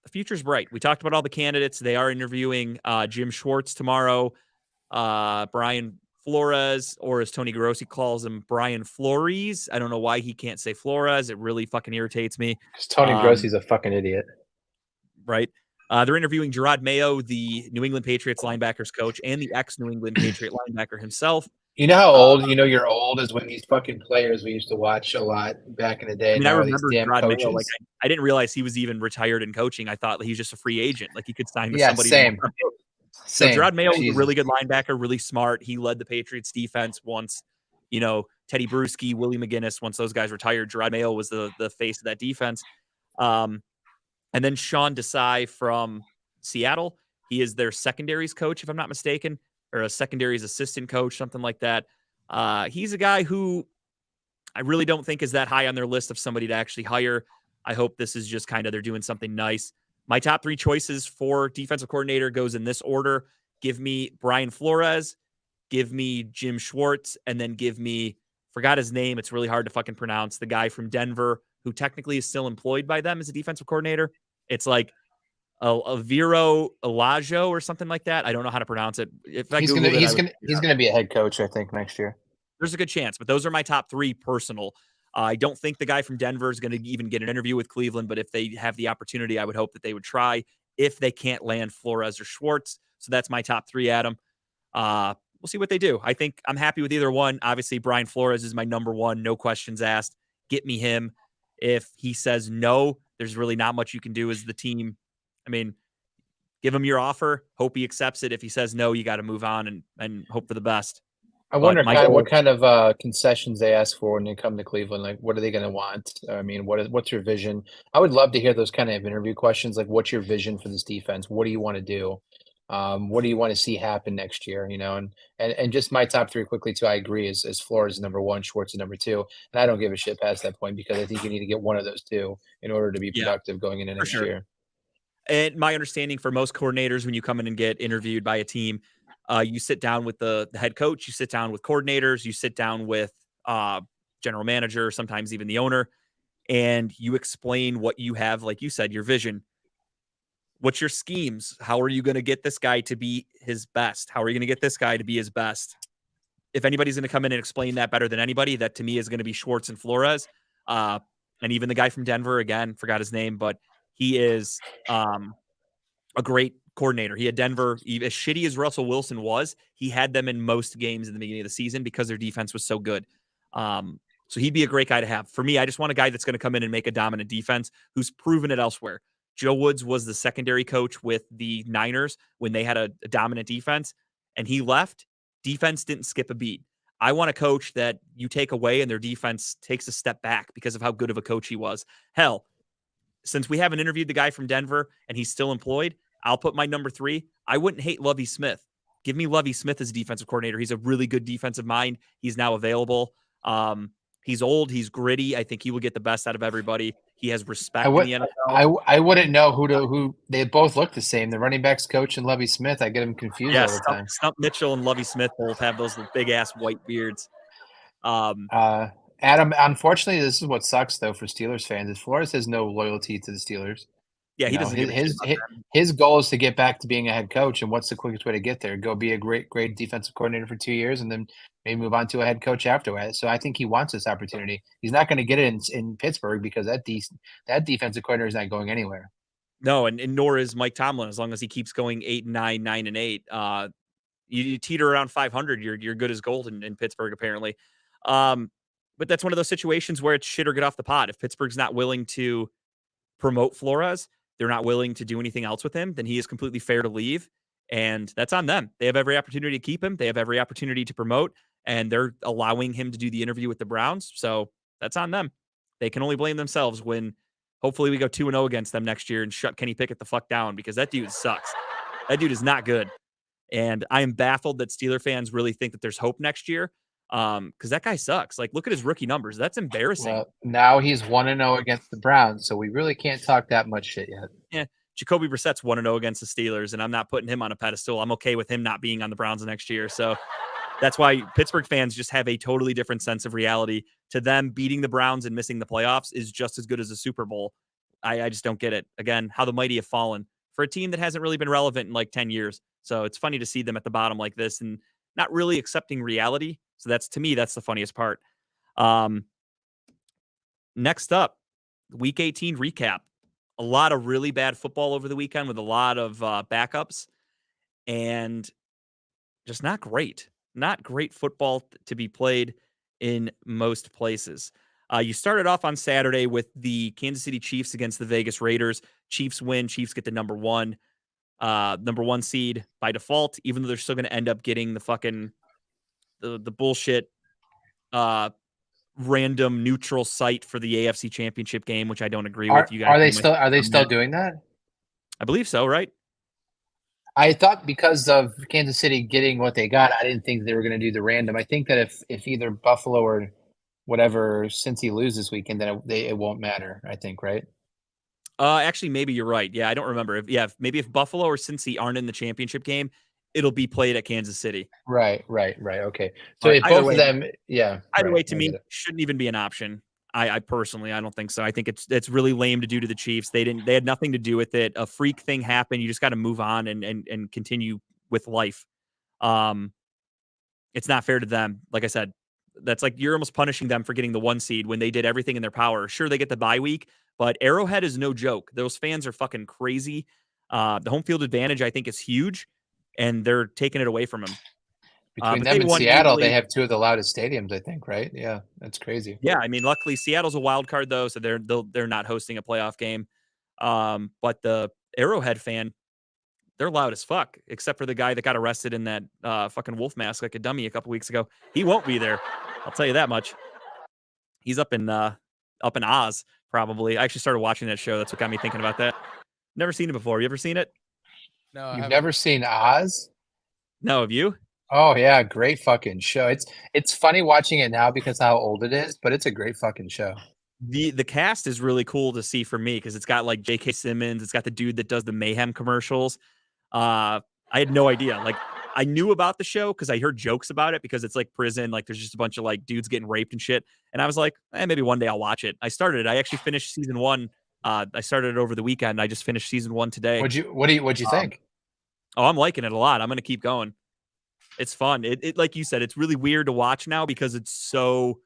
the future's bright. We talked about all the candidates. They are interviewing Jim Schwartz tomorrow, Brian Flores, or as Tony Grossi calls him, Brian Flores. I don't know why he can't say Flores. It really fucking irritates me. Because Tony Grossi's a fucking idiot. Right. They're interviewing Gerard Mayo, the New England Patriots linebackers coach, and the ex-New England Patriot linebacker himself. You know how old? You know you're old is when these fucking players we used to watch a lot back in the day. I mean, I now are these remember damn Gerard coaches. Mayo. Like, I didn't realize he was even retired in coaching. I thought he was just a free agent. Like, he could sign with Yeah, somebody. same. So Same. Gerard Mayo was a Jesus. really good linebacker, really smart. He led the Patriots defense once, Teddy Bruschi, Willie McGinnis, once those guys retired. Gerard Mayo was the face of that defense. And then Sean Desai from Seattle. He is their secondaries coach, if I'm not mistaken, or a secondaries assistant coach, something like that. He's a guy who I really don't think is that high on their list of somebody to actually hire. I hope this is just kind of they're doing something nice. My top 3 choices for defensive coordinator goes in this order. Give me Brian Flores, give me Jim Schwartz, and then give me, forgot his name, it's really hard to fucking pronounce, the guy from Denver who technically is still employed by them as a defensive coordinator. It's like Viro Elajo or something like that. I don't know how to pronounce it. If I He's Googled gonna it, he's gonna be a head coach, I think, next year. there's a good chance, but those are my top 3 personal. I don't think the guy from Denver is going to even get an interview with Cleveland, but if they have the opportunity, I would hope that they would try if they can't land Flores or Schwartz. So that's my top 3, Adam. We'll see what they do. I think I'm happy with either one. Obviously, Brian Flores is my number 1, no questions asked. Get me him. If he says no, there's really not much you can do as the team. I mean, give him your offer. Hope he accepts it. If he says no, you got to move on and hope for the best. I wonder my what kind of concessions they ask for when they come to Cleveland. Like, what are they going to want? I mean, what's your vision? I would love to hear those kind of interview questions. Like, what's your vision for this defense? What do you want to do? What do you want to see happen next year? And just my top 3 quickly too. I agree is Flores is number 1, Schwartz is number 2, and I don't give a shit past that point because I think you need to get one of those 2 in order to be productive going into next year. And my understanding for most coordinators, when you come in and get interviewed by a team, you sit down with the head coach, you sit down with coordinators, you sit down with general manager, sometimes even the owner, and you explain what you have, like you said, your vision. What's your schemes? How are you going to get this guy to be his best? How are you going to get this guy to be his best? If anybody's going to come in and explain that better than anybody, that to me is going to be Schwartz and Flores. And even the guy from Denver, again, forgot his name, but he is a great coordinator. He had Denver, as shitty as Russell Wilson was, he had them in most games in the beginning of the season because their defense was so good. So he'd be a great guy to have. For me, I just want a guy that's going to come in and make a dominant defense who's proven it elsewhere. Joe Woods was the secondary coach with the Niners when they had a dominant defense, and he left. Defense didn't skip a beat. I want a coach that you take away and their defense takes a step back because of how good of a coach he was. Hell, since we haven't interviewed the guy from Denver and he's still employed, I'll put my number 3. I wouldn't hate Lovie Smith. Give me Lovie Smith as defensive coordinator. He's a really good defensive mind. He's now available. He's old. He's gritty. I think he will get the best out of everybody. He has respect in the NFL. I wouldn't know who they both look the same. The running backs coach and Lovie Smith. I get them confused all the time. Stump Mitchell and Lovie Smith both have those big ass white beards. Adam, unfortunately, this is what sucks though for Steelers fans. Is Flores has no loyalty to the Steelers. Yeah, he doesn't. His goal is to get back to being a head coach, and what's the quickest way to get there? Go be a great defensive coordinator for 2 years, and then maybe move on to a head coach afterwards. So I think he wants this opportunity. He's not going to get it in Pittsburgh because that defensive coordinator is not going anywhere. No, and nor is Mike Tomlin. As long as he keeps going 8-9, 9-8, you teeter around 500. You're good as gold in Pittsburgh apparently. But that's one of those situations where it's shit or get off the pot. If Pittsburgh's not willing to promote Flores, they're not willing to do anything else with him, then he is completely fair to leave. And that's on them. They have every opportunity to keep him. They have every opportunity to promote, and they're allowing him to do the interview with the Browns. So that's on them. They can only blame themselves when hopefully we go 2-0 against them next year and shut Kenny Pickett the fuck down, because that dude sucks. That dude is not good. And I am baffled that Steeler fans really think that there's hope next year. Because that guy sucks. Like, look at his rookie numbers. That's embarrassing. Well, now he's 1-0 against the Browns, so we really can't talk that much shit yet. Yeah, Jacoby Brissett's 1-0 against the Steelers, and I'm not putting him on a pedestal. I'm okay with him not being on the Browns next year. So That's why Pittsburgh fans just have a totally different sense of reality. To them, beating the Browns and missing the playoffs is just as good as a Super Bowl. I just don't get it. Again, how the mighty have fallen for a team that hasn't really been relevant in like 10 years. So it's funny to see them at the bottom like this and not really accepting reality. So that's, to me, that's the funniest part. Next up, Week 18 recap. A lot of really bad football over the weekend with a lot of backups and just not great. Not great football to be played in most places. You started off on Saturday with the Kansas City Chiefs against the Vegas Raiders. Chiefs win. Chiefs get the number one seed by default, even though they're still going to end up getting the fucking the bullshit random neutral site for the AFC Championship game, which I don't agree with. You guys Are they still doing that? I believe so, right? I thought because of Kansas City getting what they got, I didn't think they were going to do the random. I think that if either Buffalo or whatever, since he loses this weekend, then it won't matter. I think, right? Actually, maybe you're right. Yeah, I don't remember. Maybe if Buffalo or Cincy aren't in the championship game, it'll be played at Kansas City. Right. Okay. So if both of them, yeah. Either way, to me, shouldn't even be an option. I personally, I don't think so. I think it's really lame to do to the Chiefs. They had nothing to do with it. A freak thing happened. You just got to move on and continue with life. It's not fair to them. Like I said, that's like you're almost punishing them for getting the 1 seed when they did everything in their power. Sure, they get the bye week, but Arrowhead is no joke. Those fans are fucking crazy. The home field advantage, I think, is huge, and they're taking it away from them. Between them and Seattle, they have 2 of the loudest stadiums, I think, right? Yeah, that's crazy. Yeah, I mean, luckily Seattle's a wild card though, so they're not hosting a playoff game. But the Arrowhead fan, they're loud as fuck, except for the guy that got arrested in that fucking wolf mask like a dummy a couple weeks ago. He won't be there. I'll tell you that much. He's up in Oz, probably. I actually started watching that show. That's what got me thinking about that. Never seen it before. You ever seen it? No, You've never seen Oz? No, have you? Oh yeah, great fucking show. It's funny watching it now because of how old it is, but it's a great fucking show. The cast is really cool to see for me because it's got like J.K. Simmons. It's got the dude that does the Mayhem commercials. I had no idea. Like I knew about the show because I heard jokes about it because it's like prison. Like there's just a bunch of like dudes getting raped and shit. And I was like, maybe one day I'll watch it. I started it. I actually finished season 1. I started it over the weekend. I just finished season 1 today. What'd you think? Oh, I'm liking it a lot. I'm going to keep going. It's fun. It like you said, it's really weird to watch now because it's so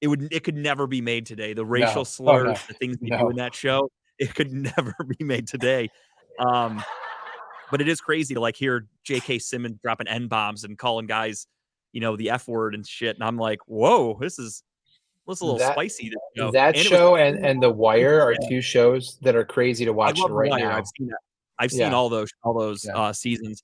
it could never be made today. The racial slurs, the things they do in that show, it could never be made today. But it is crazy to like hear J.K. Simmons dropping N-bombs and calling guys, the F word and shit. And I'm like, whoa, this is a little spicy. That show and The Wire are 2 shows that are crazy to watch right now. I've seen that. I've seen all those seasons.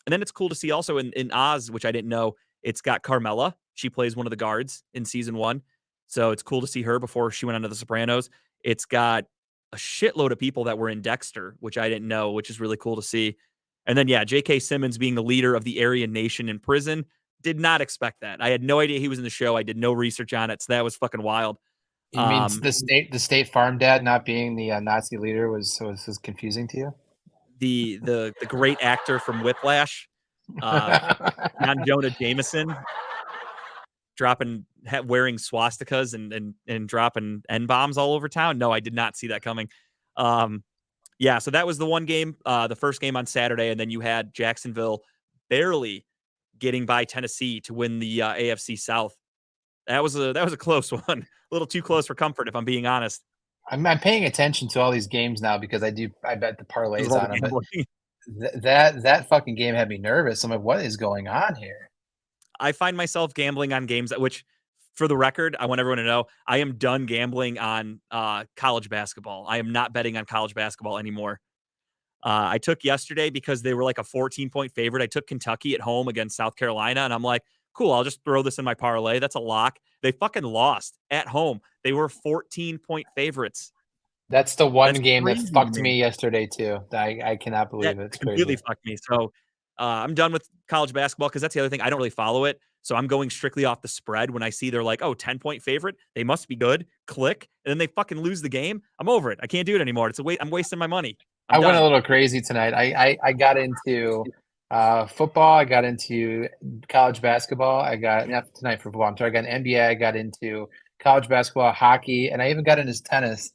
And then it's cool to see also in Oz, which I didn't know, it's got Carmela. She plays one of the guards in season 1. So it's cool to see her before she went on to The Sopranos. It's got a shitload of people that were in Dexter, which I didn't know, which is really cool to see. And then, J.K. Simmons being the leader of the Aryan Nation in prison. Did not expect that. I had no idea he was in the show. I did no research on it. So that was fucking wild. You mean the State Farm dad not being the Nazi leader was confusing to you? The great actor from Whiplash, John Jonah Jameson, wearing swastikas and dropping N-bombs all over town. No, I did not see that coming. So that was the one game, the first game on Saturday, and then you had Jacksonville barely getting by Tennessee to win the AFC South. That was a close one, a little too close for comfort, if I'm being honest. I'm paying attention to all these games now because I bet the parlays on them. But that fucking game had me nervous. I'm like, what is going on here? I find myself gambling on games which, for the record, I want everyone to know I am done gambling on college basketball. I am not betting on college basketball anymore. I took yesterday because they were like a 14-point favorite. I took Kentucky at home against South Carolina, and I'm like, cool, I'll just throw this in my parlay. That's a lock. They fucking lost at home. They were 14-point favorites. That's the one game crazy, that fucked me yesterday too. I cannot believe it. It's completely crazy. Fucked me. So I'm done with college basketball because that's the other thing. I don't really follow it. So I'm going strictly off the spread. When I see they're like, 10-point favorite, they must be good. Click. And then they fucking lose the game. I'm over it. I can't do it anymore. I'm wasting my money. I went a little crazy tonight. I got into Football, I got into college basketball. I got not tonight for football. I'm sorry, I got an NBA. I got into college basketball, hockey, and I even got into tennis.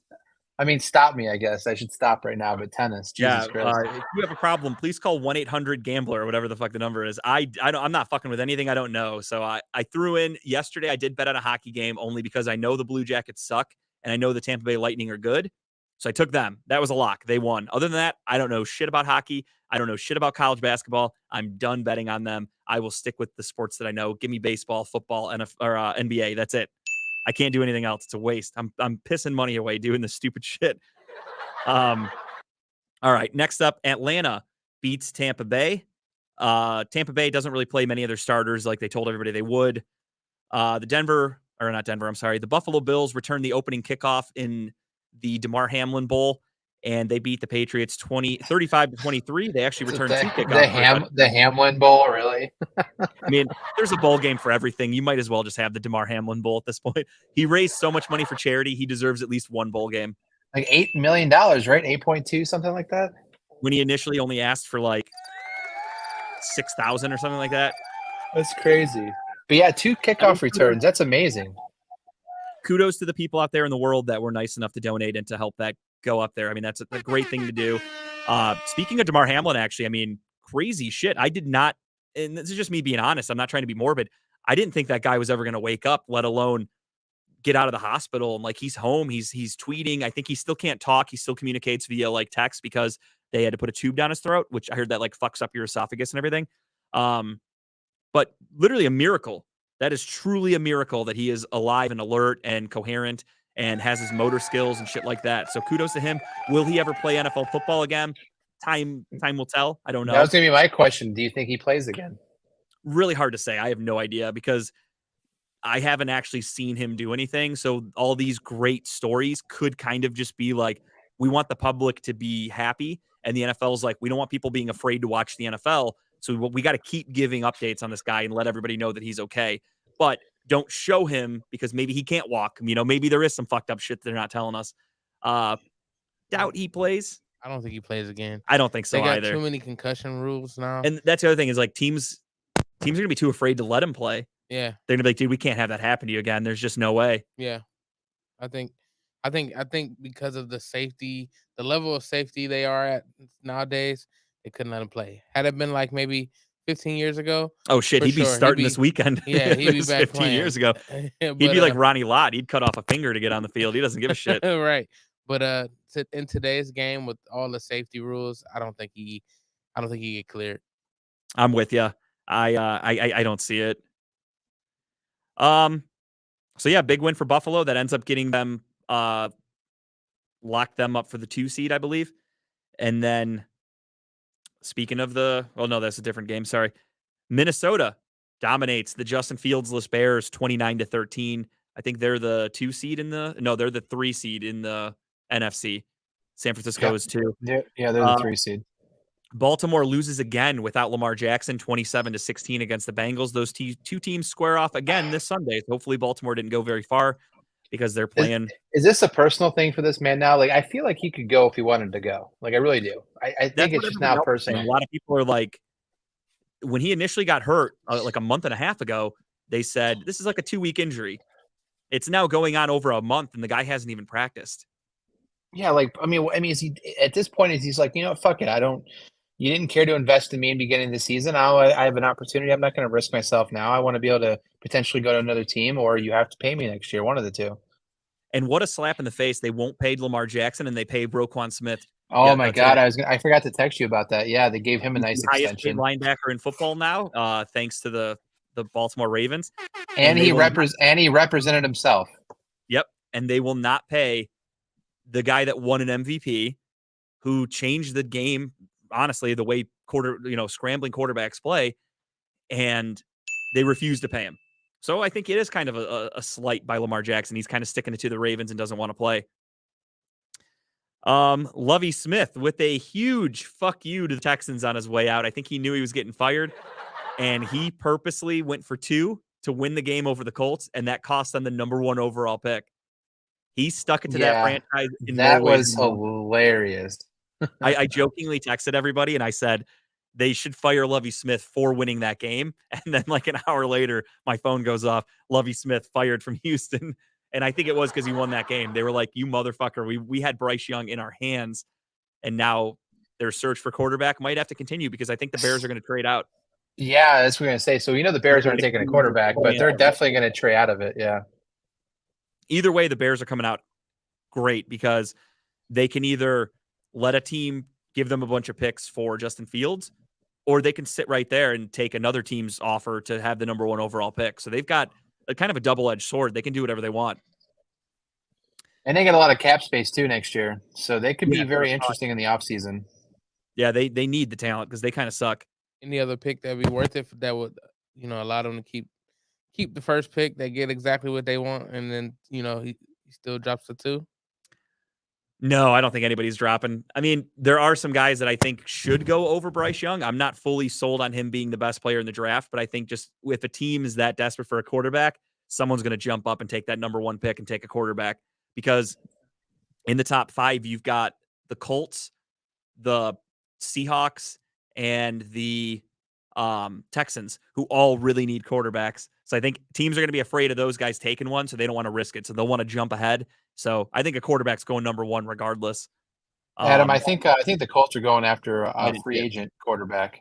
I mean, stop me, I guess. I should stop right now, but tennis, Jesus Christ. If you have a problem, please call 1-800-GAMBLER or whatever the fuck the number is. I'm not fucking with anything I don't know. So I threw in yesterday. I did bet on a hockey game only because I know the Blue Jackets suck and I know the Tampa Bay Lightning are good. So I took them. That was a lock. They won. Other than that, I don't know shit about hockey. I don't know shit about college basketball. I'm done betting on them. I will stick with the sports that I know. Give me baseball, football, NBA. That's it. I can't do anything else. It's a waste. I'm pissing money away doing this stupid shit. All right. Next up, Atlanta beats Tampa Bay. Tampa Bay doesn't really play many of their starters like they told everybody they would. The Buffalo Bills returned the opening kickoff in the DeMar Hamlin Bowl, and they beat the Patriots 35-23. They actually returned two kickoffs. The Hamlin Bowl, really? I mean, there's a bowl game for everything. You might as well just have the DeMar Hamlin Bowl at this point. He raised so much money for charity. He deserves at least one bowl game. Like $8 million, right? 8.2, something like that. When he initially only asked for like 6,000 or something like that. That's crazy. But yeah, 2 kickoff returns. That's amazing. Kudos to the people out there in the world that were nice enough to donate and to help that go up there. I mean, that's a great thing to do. Speaking of DeMar Hamlin, actually, I mean, crazy shit. I did not, and this is just me being honest, I'm not trying to be morbid. I didn't think that guy was ever going to wake up, let alone get out of the hospital. And like, he's home, he's tweeting. I think he still can't talk. He still communicates via like text because they had to put a tube down his throat, which I heard that like fucks up your esophagus and everything. But literally a miracle. That is truly a miracle that he is alive and alert and coherent and has his motor skills and shit like that. So kudos to him. Will he ever play NFL football again? Time will tell. I don't know. That was going to be my question. Do you think he plays again? Really hard to say. I have no idea because I haven't actually seen him do anything. So all these great stories could kind of just be like, we want the public to be happy. And the NFL is like, we don't want people being afraid to watch the NFL. So we got to keep giving updates on this guy and let everybody know that he's okay. But don't show him because maybe he can't walk. You know, maybe there is some fucked up shit they're not telling us. Doubt he plays. I don't think he plays again. I don't think so they got either. Too many concussion rules now. And that's the other thing is like teams are going to be too afraid to let him play. Yeah. They're going to be like, dude, we can't have that happen to you again. There's just no way. Yeah. I think because of the safety, the level of safety they are at nowadays, they couldn't let him play. Had it been like maybe 15 years ago. Oh shit, he'd be starting this weekend. Yeah, he'd be back 15 playing. years ago. He'd be like Ronnie Lott. He'd cut off a finger to get on the field. He doesn't give a shit. Right. But in today's game with all the safety rules, I don't think he get cleared. I'm with you. I don't see it. So yeah, big win for Buffalo that ends up getting them locked them up for the 2 seed, I believe. And then speaking of that's a different game. Sorry. Minnesota dominates the Justin Fields-less Bears 29-13. I think they're the 2 seed they're the 3 seed in the NFC. San Francisco is 2. Yeah, they're the 3 seed. Baltimore loses again without Lamar Jackson, 27-16 against the Bengals. Those two teams square off again this Sunday. So hopefully Baltimore didn't go very far because they're playing. Is this a personal thing for this man now? Like, I feel like he could go if he wanted to go. Like, I really do. I think it's just now personal. A lot of people are like, when he initially got hurt like a month and a half ago, they said, this is like a 2-week injury. It's now going on over a month and the guy hasn't even practiced. Yeah. Like, I mean, is he at this point, he's like, you know, fuck it. You didn't care to invest in me in the beginning of the season. Now I have an opportunity. I'm not going to risk myself now. I want to be able to potentially go to another team, or you have to pay me next year. One of the two. And what a slap in the face. They won't pay Lamar Jackson and they pay Roquan Smith. Oh my God. I forgot to text you about that. Yeah. They gave him a nice extension. Highest paid linebacker in football now, thanks to the Baltimore Ravens. And he represented himself. Yep. And they will not pay the guy that won an MVP, who changed the game, honestly, the way scrambling quarterbacks play, and they refuse to pay him. So I think it is kind of a slight by Lamar Jackson. He's kind of sticking it to the Ravens and doesn't want to play. Lovie Smith with a huge fuck you to the Texans on his way out. I think he knew he was getting fired, and he purposely went for 2 to win the game over the Colts, and that cost them the number 1 overall pick. He stuck it to that franchise. That was hilarious. I jokingly texted everybody and I said, they should fire Lovie Smith for winning that game. And then like an hour later, my phone goes off. Lovie Smith fired from Houston. And I think it was because he won that game. They were like, you motherfucker, we had Bryce Young in our hands. And now their search for quarterback might have to continue because I think the Bears are going to trade out. Yeah, that's what we're gonna say. So the Bears aren't taking a quarterback, but they're definitely gonna trade out of it. Yeah. Either way, the Bears are coming out great because they can either let a team give them a bunch of picks for Justin Fields, or they can sit right there and take another team's offer to have the number 1 overall pick. So they've got a kind of a double-edged sword. They can do whatever they want. And they get a lot of cap space too next year. So they could be very interesting in the offseason. Yeah, they need the talent because they kind of suck. Any other pick that'd be worth it that would, allow them to keep the first pick, they get exactly what they want, and then, he still drops the 2? No, I don't think anybody's dropping. I mean, there are some guys that I think should go over Bryce Young. I'm not fully sold on him being the best player in the draft, but I think just if a team is that desperate for a quarterback, someone's going to jump up and take that number 1 pick and take a quarterback because in the top 5, you've got the Colts, the Seahawks, and the Texans, who all really need quarterbacks. So I think teams are going to be afraid of those guys taking one, so they don't want to risk it. So they'll want to jump ahead. So I think a quarterback's going number 1 regardless. Adam, I think the Colts are going after a free agent quarterback.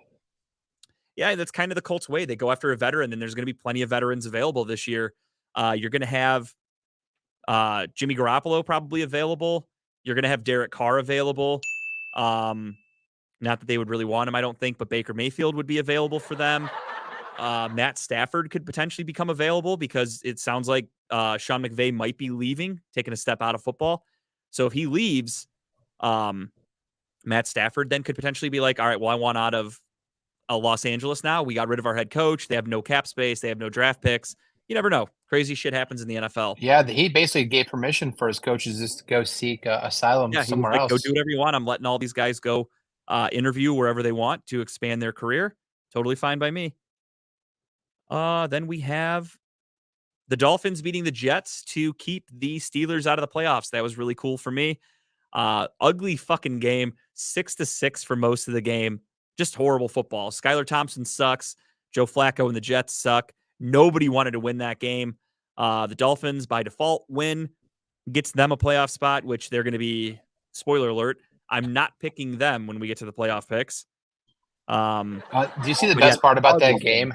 Yeah, that's kind of the Colts' way. They go after a veteran, and there's going to be plenty of veterans available this year. You're going to have Jimmy Garoppolo probably available. You're going to have Derek Carr available. Not that they would really want him, I don't think, but Baker Mayfield would be available for them. Matt Stafford could potentially become available because it sounds like Sean McVay might be leaving, taking a step out of football. So if he leaves, Matt Stafford then could potentially be like, all right, well, I want out of Los Angeles now. We got rid of our head coach. They have no cap space. They have no draft picks. You never know. Crazy shit happens in the NFL. Yeah, he basically gave permission for his coaches just to go seek asylum somewhere else. Go do whatever you want. I'm letting all these guys go interview wherever they want to expand their career. Totally fine by me. Then we have the Dolphins beating the Jets to keep the Steelers out of the playoffs. That was really cool for me. Ugly fucking game. 6-6 for most of the game. Just horrible football. Skylar Thompson sucks. Joe Flacco and the Jets suck. Nobody wanted to win that game. The Dolphins, by default, win. Gets them a playoff spot, which they're going to be, spoiler alert, I'm not picking them when we get to the playoff picks. Do you see the best part about that game?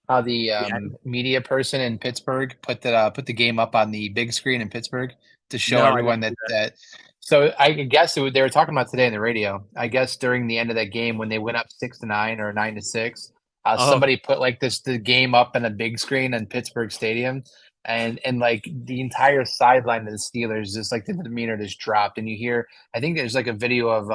How the media person in Pittsburgh put the game up on the big screen in Pittsburgh to show everyone that. So I guess they were talking about today on the radio. I guess during the end of that game when they went up 6-9 or 9-6, somebody put the game up on a big screen in Pittsburgh Stadium. And like the entire sideline of the Steelers, just like the demeanor just dropped. And you hear, I think there's like a video of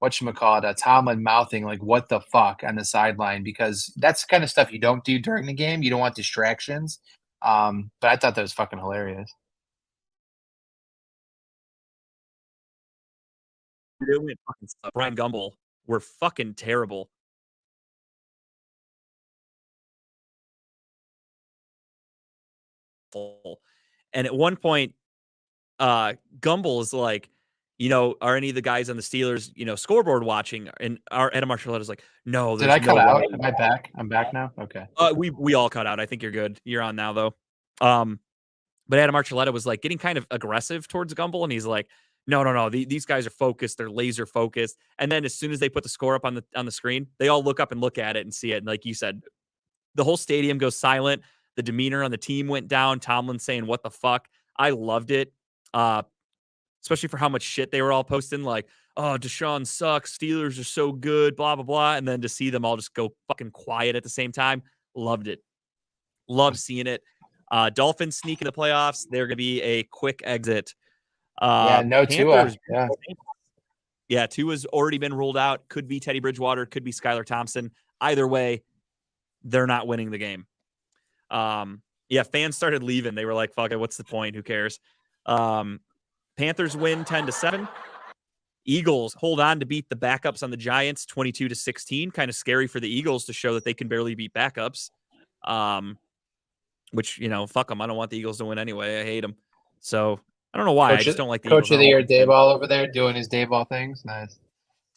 whatchamacallit, Tomlin mouthing like what the fuck on the sideline, because that's the kind of stuff you don't do during the game. You don't want distractions. But I thought that was fucking hilarious. Brian Gumbel were fucking terrible. And at one point, Gumbel is like, are any of the guys on the Steelers, scoreboard watching? And Adam Archuleta is like, no. Did I cut out? Am I back? I'm back now? Okay. We all cut out. I think you're good. You're on now, though. But Adam Archuleta was like getting kind of aggressive towards Gumbel, and he's like, no. These guys are focused. They're laser focused. And then as soon as they put the score up on the screen, they all look up and look at it and see it. And like you said, the whole stadium goes silent. The demeanor on the team went down. Tomlin saying, what the fuck? I loved it. Especially for how much shit they were all posting. Like, oh, Deshaun sucks. Steelers are so good, blah, blah, blah. And then to see them all just go fucking quiet at the same time. Loved it. Loved seeing it. Dolphins sneak in the playoffs. They're going to be a quick exit. Tua. Yeah, Tua's already been ruled out. Could be Teddy Bridgewater. Could be Skylar Thompson. Either way, they're not winning the game. Fans started leaving. They were like, fuck it, what's the point? Who cares? Panthers win 10-7. Eagles hold on to beat the backups on the Giants 22-16. Kind of scary for the Eagles to show that they can barely beat backups. Which, fuck them. I don't want the Eagles to win anyway. I hate them. So I don't know why. I just don't like the Coach Eagles. of the Year Dayball over there doing his Dayball things. Nice.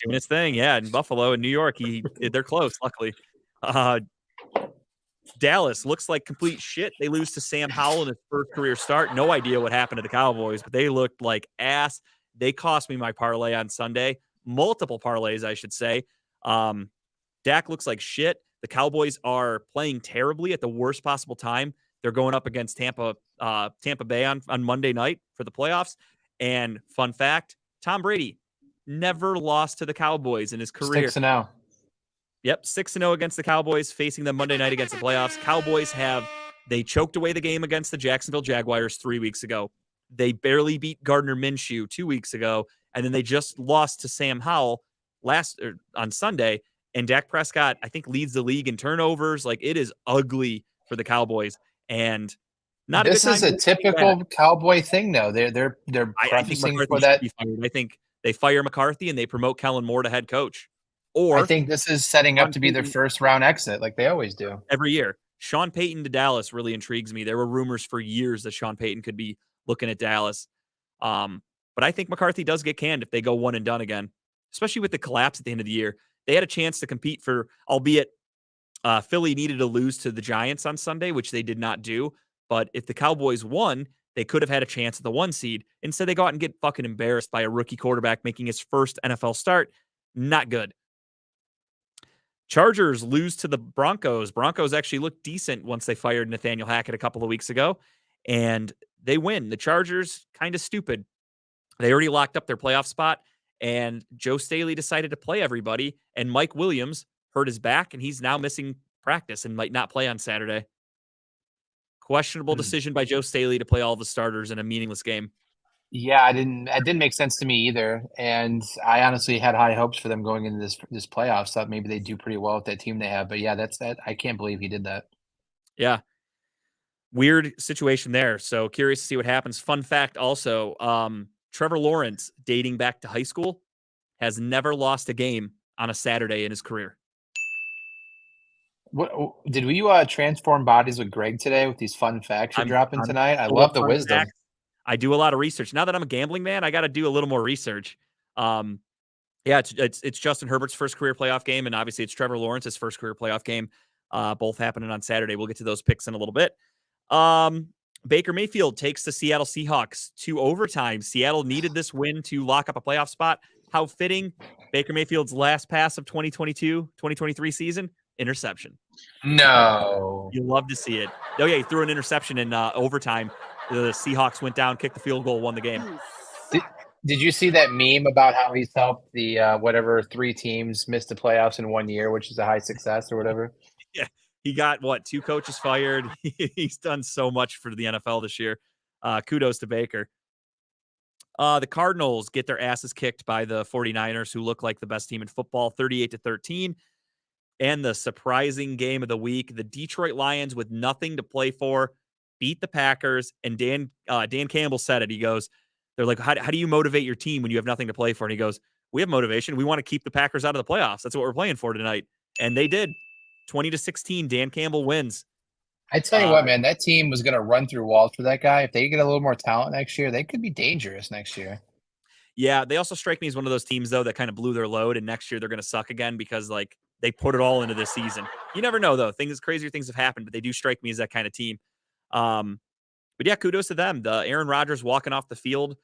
Doing his thing, yeah, in Buffalo and New York. They're close, luckily. Dallas looks like complete shit. They lose to Sam Howell in his first career start. No idea what happened to the Cowboys, but they looked like ass. They cost me my parlay on Sunday. Multiple parlays, I should say. Dak looks like shit. The Cowboys are playing terribly at the worst possible time. They're going up against Tampa Bay on Monday night for the playoffs. And fun fact, Tom Brady never lost to the Cowboys in his career. 6-0. Yep, 6-0 against the Cowboys, facing them Monday night against the playoffs. Cowboys they choked away the game against the Jacksonville Jaguars 3 weeks ago. They barely beat Gardner Minshew 2 weeks ago, and then they just lost to Sam Howell on Sunday. And Dak Prescott, I think, leads the league in turnovers. Like, it is ugly for the Cowboys, and not. This is a typical Cowboy thing, though. They're prefacing for that. I think they fire McCarthy and they promote Kellen Moore to head coach. Or I think this is setting up to be their first round exit, like they always do every year. Sean Payton to Dallas really intrigues me. There were rumors for years that Sean Payton could be looking at Dallas. But I think McCarthy does get canned if they go one and done again, especially with the collapse at the end of the year. They had a chance to compete for, albeit Philly needed to lose to the Giants on Sunday, which they did not do. But if the Cowboys won, they could have had a chance at the 1 seed. Instead, they go out and get fucking embarrassed by a rookie quarterback making his first NFL start. Not good. Chargers lose to the Broncos. Broncos actually looked decent once they fired Nathaniel Hackett a couple of weeks ago, and they win. The Chargers, kind of stupid. They already locked up their playoff spot, and Joe Staley decided to play everybody, and Mike Williams hurt his back, and he's now missing practice and might not play on Saturday. Questionable decision by Joe Staley to play all the starters in a meaningless game. Yeah, it didn't make sense to me either. And I honestly had high hopes for them going into this playoffs. Thought maybe they'd do pretty well with that team they have. But yeah, that's that. I can't believe he did that. Yeah. Weird situation there. So curious to see what happens. Fun fact also, Trevor Lawrence, dating back to high school, has never lost a game on a Saturday in his career. What did we transform bodies with Greg today with these fun facts you're dropping tonight? I love the wisdom. Facts. I do a lot of research. Now that I'm a gambling man, I got to do a little more research. Yeah, it's Justin Herbert's first career playoff game, and obviously it's Trevor Lawrence's first career playoff game. Both happening on Saturday. We'll get to those picks in a little bit. Baker Mayfield takes the Seattle Seahawks to overtime. Seattle needed this win to lock up a playoff spot. How fitting. Baker Mayfield's last pass of 2022-2023 season, interception. No. You love to see it. Oh, yeah, he threw an interception in overtime. The Seahawks went down, kicked the field goal, won the game. Did you see that meme about how he's helped the whatever 3 teams miss the playoffs in 1 year, which is a high success or whatever? Yeah, he got 2 coaches fired. He's done so much for the NFL this year. Kudos to Baker. The Cardinals get their asses kicked by the 49ers, who look like the best team in football, 38-13. And the surprising game of the week, the Detroit Lions, with nothing to play for, beat the Packers. And Dan Campbell said it. He goes, they're like, how do you motivate your team when you have nothing to play for? And he goes, we have motivation. We want to keep the Packers out of the playoffs. That's what we're playing for tonight. And they did. 20-16. Dan Campbell wins. I tell you what, man, that team was going to run through walls for that guy. If they get a little more talent next year, they could be dangerous next year. Yeah, they also strike me as one of those teams, though, that kind of blew their load, and next year they're going to suck again because, like, they put it all into this season. You never know, though. Crazier things have happened, but they do strike me as that kind of team. But yeah, kudos to them. The Aaron Rodgers walking off the field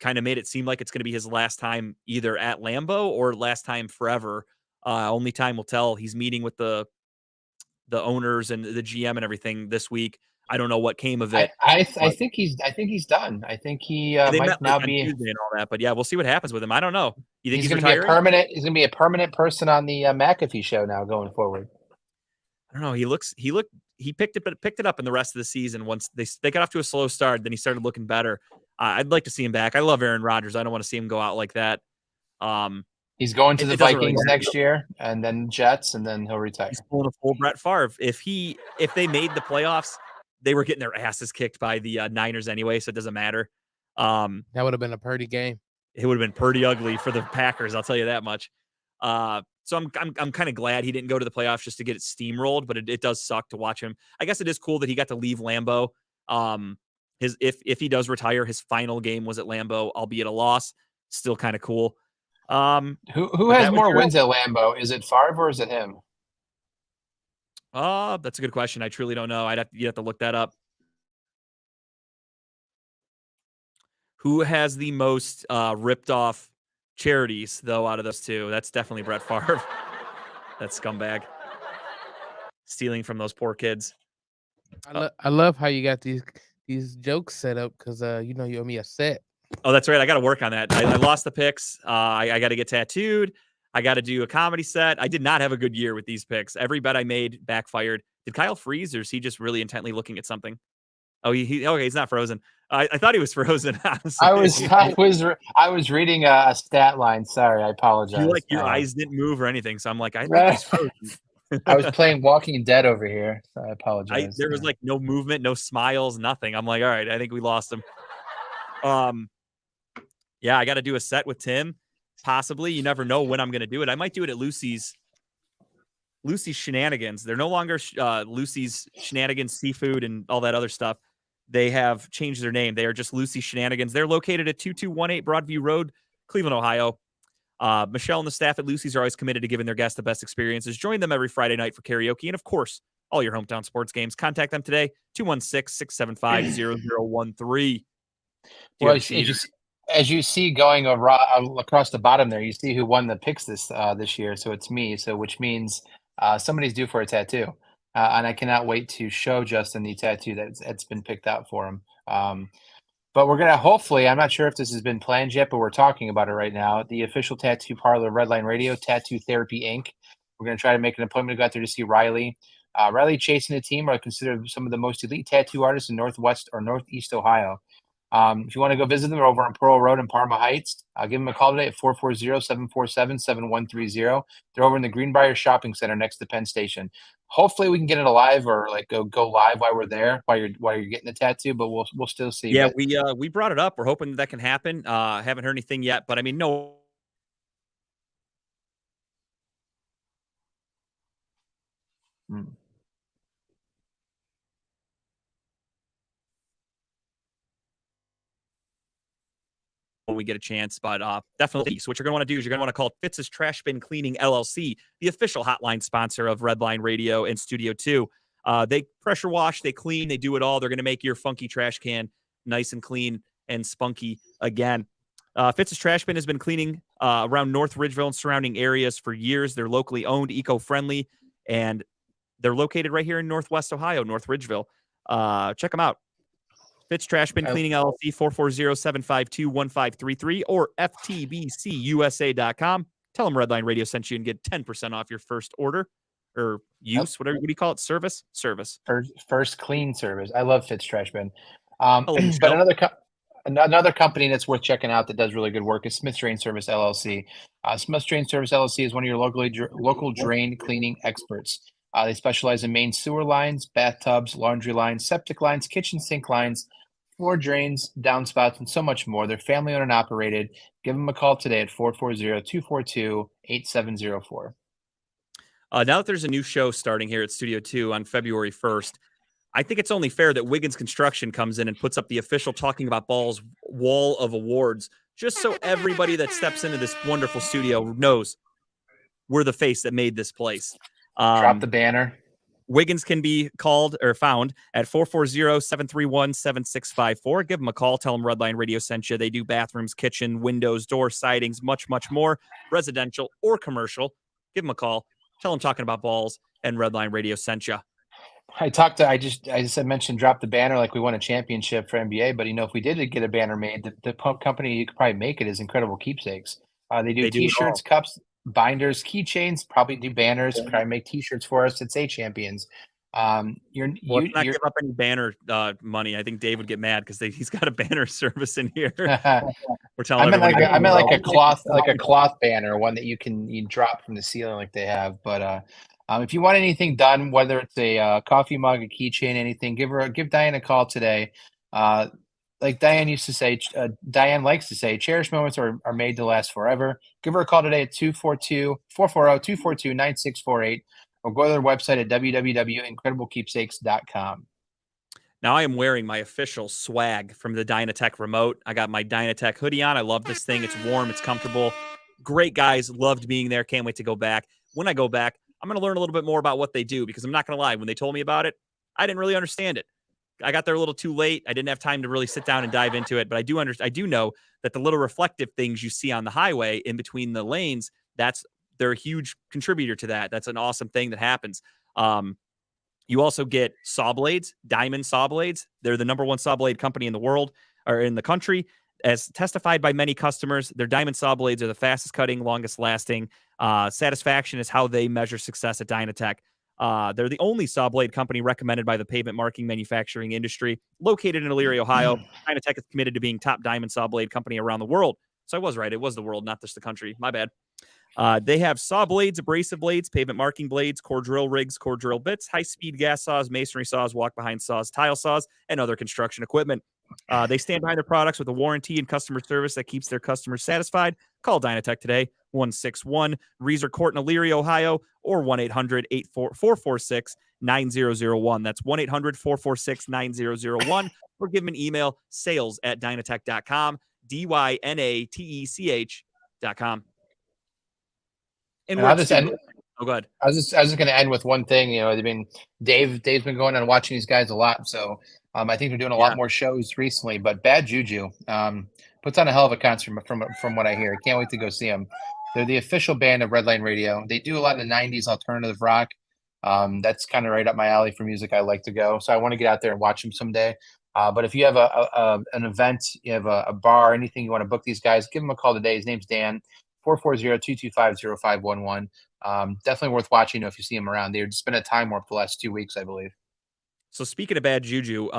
kind of made it seem like it's going to be his last time either at Lambeau or last time forever. Only time will tell. He's meeting with the owners and the GM and everything this week. I don't know what came of it. I think he's done. I think he might now be Tuesday and all that. But yeah, we'll see what happens with him. I don't know. You think he's he's going to be retiring? He's going to be a permanent person on the McAfee show now going forward. I don't know. He picked it up in the rest of the season. Once they got off to a slow start, then he started looking better. I'd like to see him back. I love Aaron Rodgers. I don't want to see him go out like that. He's going to the Vikings next year, and then Jets, and then he'll retire. He's pulling a full Brett Favre. If they made the playoffs, they were getting their asses kicked by the Niners anyway, so it doesn't matter. That would have been a pretty game. It would have been pretty ugly for the Packers. I'll tell you that much. So I'm kind of glad he didn't go to the playoffs just to get it steamrolled, but it does suck to watch him. I guess it is cool that he got to leave Lambeau. If he does retire, his final game was at Lambeau, albeit a loss. Still kind of cool. Who But has that was more your- wins at Lambeau? Is it Favre or is it him? That's a good question. I truly don't know. You'd have to look that up. Who has the most ripped off charities, though, out of those two? That's definitely Brett Favre. That scumbag. Stealing from those poor kids. I love how you got these jokes set up because you know you owe me a set. Oh, that's right. I got to work on that. I lost the picks. I got to get tattooed. I got to do a comedy set. I did not have a good year with these picks. Every bet I made backfired. Did Kyle freeze, or is he just really intently looking at something? Oh, okay, he's not frozen. I thought he was frozen. Honestly. I was reading a stat line. Sorry, I apologize. Your eyes didn't move or anything, so I'm like, I think Right. he's frozen. I was playing Walking Dead over here, so I apologize. There was like no movement, no smiles, nothing. I'm like, all right, I think we lost him. Yeah, I got to do a set with Tim. Possibly, you never know when I'm going to do it. I might do it at Lucy's Shenanigans. They're no longer Lucy's Shenanigans Seafood and all that other stuff. They have changed their name. They are just Lucy Shenanigans. They're located at 2218 Broadview Road, Cleveland, Ohio. Michelle and the staff at Lucy's are always committed to giving their guests the best experiences. Join them every Friday night for karaoke and, of course, all your hometown sports games. Contact them today, 216-675-0013. Well, as you see going across the bottom there, you see who won the picks this year. So it's me. So which means somebody's due for a tattoo, and I cannot wait to show Justin the tattoo that's been picked out for him. But we're gonna hopefully. I'm not sure if this has been planned yet, but we're talking about it right now. The official tattoo parlor, Redline Radio, Tattoo Therapy Inc. We're gonna try to make an appointment to go out there to see Riley. Riley Chase and the team are considered some of the most elite tattoo artists in Northwest or Northeast Ohio. If you want to go visit them, they're over on Pearl Road in Parma Heights. Give them a call today at 440-747-7130. They're over in the Greenbrier Shopping Center next to Penn Station. Hopefully we can get it alive or like go live while we're there, while you're getting the tattoo, but we'll still see. Yeah, we brought it up. We're hoping that can happen. Haven't heard anything yet, but I mean, no. When we get a chance, but definitely. So what you're going to want to do is you're going to want to call Fitz's Trash Bin Cleaning LLC, the official hotline sponsor of Redline Radio and Studio 2. They pressure wash, they clean, they do it all. They're going to make your funky trash can nice and clean and spunky again. Fitz's Trash Bin has been cleaning around North Ridgeville and surrounding areas for years. They're locally owned, eco-friendly, and they're located right here in Northwest Ohio, North Ridgeville. Check them out. Fitz Trash Bin Cleaning LLC, 440-752-1533 or ftbcusa.com. Tell them Redline Radio sent you and get 10% off your first order or use, whatever. What do you call it? Service. First clean service. I love Fitz Trash Bin. But another company that's worth checking out that does really good work is Smith Drain Service LLC. Smith Drain Service LLC is one of your local drain cleaning experts. They specialize in main sewer lines, bathtubs, laundry lines, septic lines, kitchen sink lines, floor drains, downspouts, and so much more. They're family owned and operated. Give them a call today at 440-242-8704. Now that there's a new show starting here at Studio 2 on February 1st, I think it's only fair that Wiggins Construction comes in and puts up the official Talking About Balls wall of awards, just so everybody that steps into this wonderful studio knows we're the face that made this place. Drop the banner. Wiggins can be called or found at 440-731-7654. Give them a call. Tell them Redline Radio sent you. They do bathrooms, kitchen, windows, door sidings, much, much more, residential or commercial. Give them a call. Tell them Talking About Balls and Redline Radio sent you. I mentioned drop the banner like we won a championship for NBA, but if we did get a banner made, the company you could probably make it is Incredible Keepsakes. They do T-shirts, cups, binders, keychains, probably do banners, probably make T-shirts for us at Say Champions. Let's not give up any banner money. I think Dave would get mad because he's got a banner service in here. We're telling I meant like a cloth banner, one that you drop from the ceiling like they have. But if you want anything done, whether it's a coffee mug, a keychain, anything, give Diane a call today. Like Diane used to say, Diane likes to say, cherished moments are made to last forever. Give her a call today at 440-242-9648 or go to their website at www.incrediblekeepsakes.com. Now I am wearing my official swag from the Dynatech remote. I got my Dynatech hoodie on. I love this thing. It's warm. It's comfortable. Great guys, loved being there. Can't wait to go back. When I go back, I'm going to learn a little bit more about what they do, because I'm not going to lie. When they told me about it, I didn't really understand it. I got there a little too late. I didn't have time to really sit down and dive into it, but I do know that the little reflective things you see on the highway in between the lanes, they're a huge contributor to that. That's an awesome thing that happens. You also get saw blades, Diamond saw blades. They're the number one saw blade company in the world, or in the country. As testified by many customers, their Diamond saw blades are the fastest cutting, longest lasting. Satisfaction is how they measure success at Dynatech. They're the only saw blade company recommended by the pavement marking manufacturing industry. Located in Elyria, Ohio, Dynatech is committed to being top diamond saw blade company around the world. So I was right. It was the world, not just the country. My bad. They have saw blades, abrasive blades, pavement marking blades, core drill rigs, core drill bits, high-speed gas saws, masonry saws, walk-behind saws, tile saws, and other construction equipment. They stand behind their products with a warranty and customer service that keeps their customers satisfied. Call Dynatech today, 161 Reeser Court in Elyria, Ohio, or 1-800-446-9001. That's 1-800-446-9001. Or give them an email, sales@dynatech.com, dynatech.com. And I'll just end. Oh, go ahead. I was just going to end with one thing. You know, I mean, Dave's been going and watching these guys a lot, so I think they're doing a lot more shows recently. But Bad Juju puts on a hell of a concert from what I hear. I can't wait to go see them. They're the official band of Redline Radio. They do a lot of the '90s alternative rock. That's kind of right up my alley for music. I like to go, so I want to get out there and watch them someday. But if you have an event, you have a bar, anything you want to book these guys, give them a call today. His name's Dan. 440-225-0511. Definitely worth watching if you see them around. They've just been at Time Warp the last 2 weeks, I believe. So speaking of Bad Juju,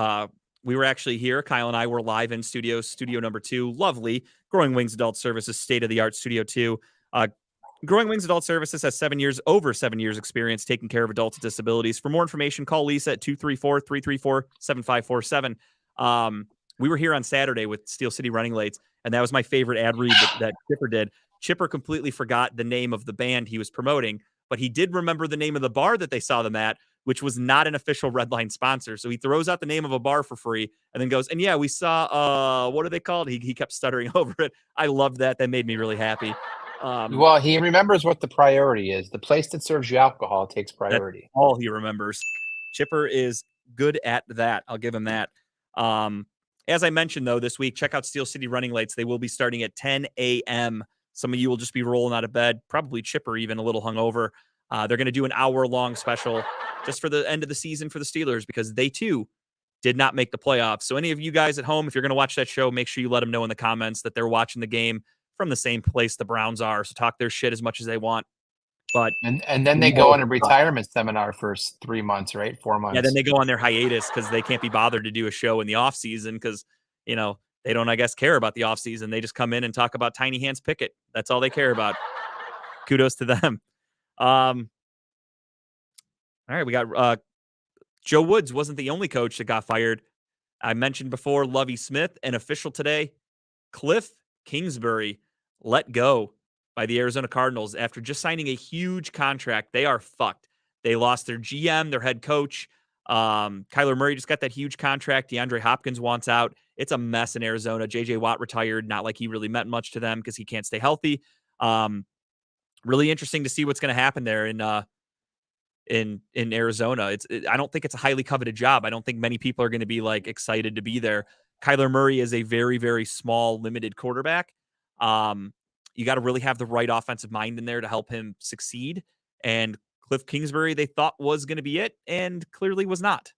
we were actually here. Kyle and I were live in studio number 2. Lovely. Growing Wings Adult Services, state-of-the-art Studio 2. Growing Wings Adult Services has over 7 years experience taking care of adults with disabilities. For more information, call Lisa at 234-334-7547. We were here on Saturday with Steel City Running Lates, and that was my favorite ad read that Chipper did. Chipper completely forgot the name of the band he was promoting, but he did remember the name of the bar that they saw them at, which was not an official Redline sponsor. So he throws out the name of a bar for free and then goes, and yeah, we saw, what are they called? He kept stuttering over it. I loved that. That made me really happy. Well, he remembers what the priority is. The place that serves you alcohol takes priority. That's all he remembers. Chipper is good at that. I'll give him that. As I mentioned, though, this week, check out Steel City Running Lates. They will be starting at 10 a.m. Some of you will just be rolling out of bed, probably Chipper even a little hungover. They're going to do an hour-long special just for the end of the season for the Steelers, because they, too, did not make the playoffs. So any of you guys at home, if you're going to watch that show, make sure you let them know in the comments that they're watching the game from the same place the Browns are. So talk their shit as much as they want. But and then they go on a retirement seminar for 3 months, right? 4 months. Yeah, then they go on their hiatus because they can't be bothered to do a show in the off season because, you know, they don't, I guess, care about the off season. They just come in and talk about Tiny Hands Pickett. That's all they care about. Kudos to them. All right, we got Joe Woods wasn't the only coach that got fired. I mentioned before Lovie Smith, an official today. Cliff Kingsbury let go by the Arizona Cardinals after just signing a huge contract. They are fucked. They lost their GM, their head coach. Kyler Murray just got that huge contract. DeAndre Hopkins wants out. It's a mess in Arizona. J.J. Watt retired. Not like he really meant much to them because he can't stay healthy. Really interesting to see what's going to happen there in Arizona. I don't think it's a highly coveted job. I don't think many people are going to be like excited to be there. Kyler Murray is a very, very small, limited quarterback. You got to really have the right offensive mind in there to help him succeed. And Cliff Kingsbury, they thought was going to be it, and clearly was not.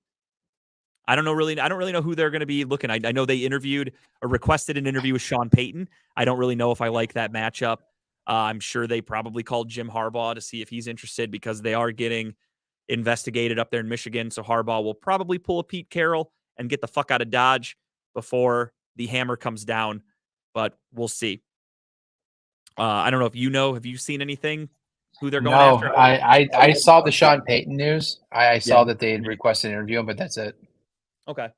I don't really know who they're going to be looking. I know they requested an interview with Sean Payton. I don't really know if I like that matchup. I'm sure they probably called Jim Harbaugh to see if he's interested because they are getting investigated up there in Michigan. So Harbaugh will probably pull a Pete Carroll and get the fuck out of Dodge before the hammer comes down. But we'll see. I don't know if you know. Have you seen anything? Who they're going after? No, I saw the Sean Payton news. I saw that they had requested an interview, but that's it. Okay.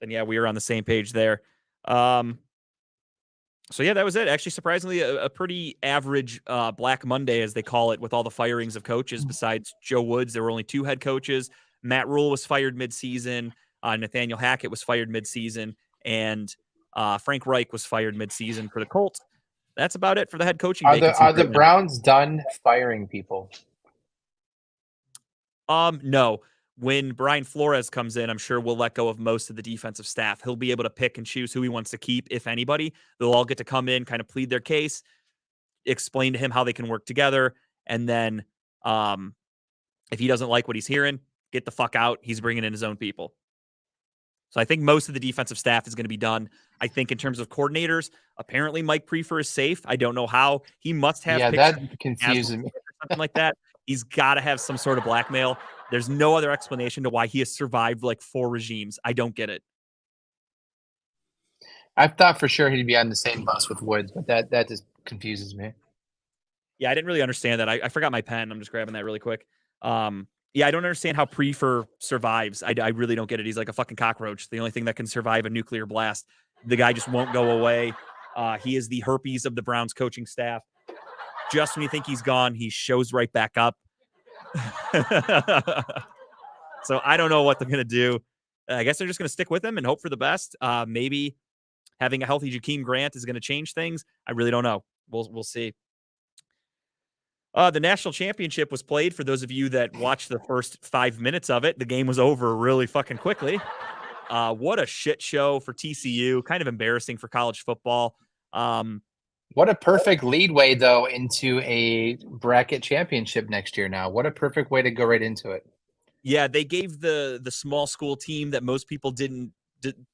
Then yeah, we were on the same page there. So yeah, that was it. Actually, surprisingly, a pretty average Black Monday, as they call it, with all the firings of coaches. Besides Joe Woods, there were only 2 head coaches. Matt Rule was fired midseason. Nathaniel Hackett was fired midseason, and Frank Reich was fired midseason for the Colts. That's about it for the head coaching Are the vacancy. right now. Browns done firing people? No. When Brian Flores comes in, I'm sure we'll let go of most of the defensive staff. He'll be able to pick and choose who he wants to keep, if anybody. They'll all get to come in, kind of plead their case, explain to him how they can work together, and then if he doesn't like what he's hearing, get the fuck out. He's bringing in his own people. So I think most of the defensive staff is going to be done. I think in terms of coordinators, apparently Mike Prefer is safe. I don't know how. He must have Yeah, picks that confuses me. or something like that. He's got to have some sort of blackmail. There's no other explanation to why he has survived like 4 regimes. I don't get it. I thought for sure he'd be on the same bus with Woods, but that just confuses me. Yeah, I didn't really understand that. I forgot my pen. I'm just grabbing that really quick. Yeah, I don't understand how Prefer survives. I really don't get it. He's like a fucking cockroach. The only thing that can survive a nuclear blast. The guy just won't go away. He is the herpes of the Browns coaching staff. Just when you think he's gone, he shows right back up. So I don't know what they're going to do. I guess they're just going to stick with him and hope for the best. Maybe having a healthy Jakeem Grant is going to change things. I really don't know. We'll see. The national championship was played. For those of you that watched the first 5 minutes of it, the game was over really fucking quickly. What a shit show for TCU. Kind of embarrassing for college football. What a perfect leadway, though, into a bracket championship next year now. What a perfect way to go right into it. Yeah, they gave the small school team that most people didn't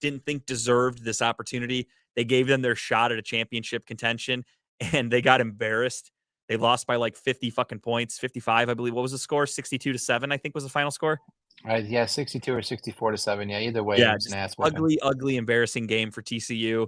think deserved this opportunity. They gave them their shot at a championship contention, and they got embarrassed. They lost by like 50 fucking points, 55, I believe. What was the score? 62-7, I think was the final score. Yeah, 62 or 64-7. Yeah, either way, Yeah, it was an ass whooping. ugly, embarrassing game for TCU.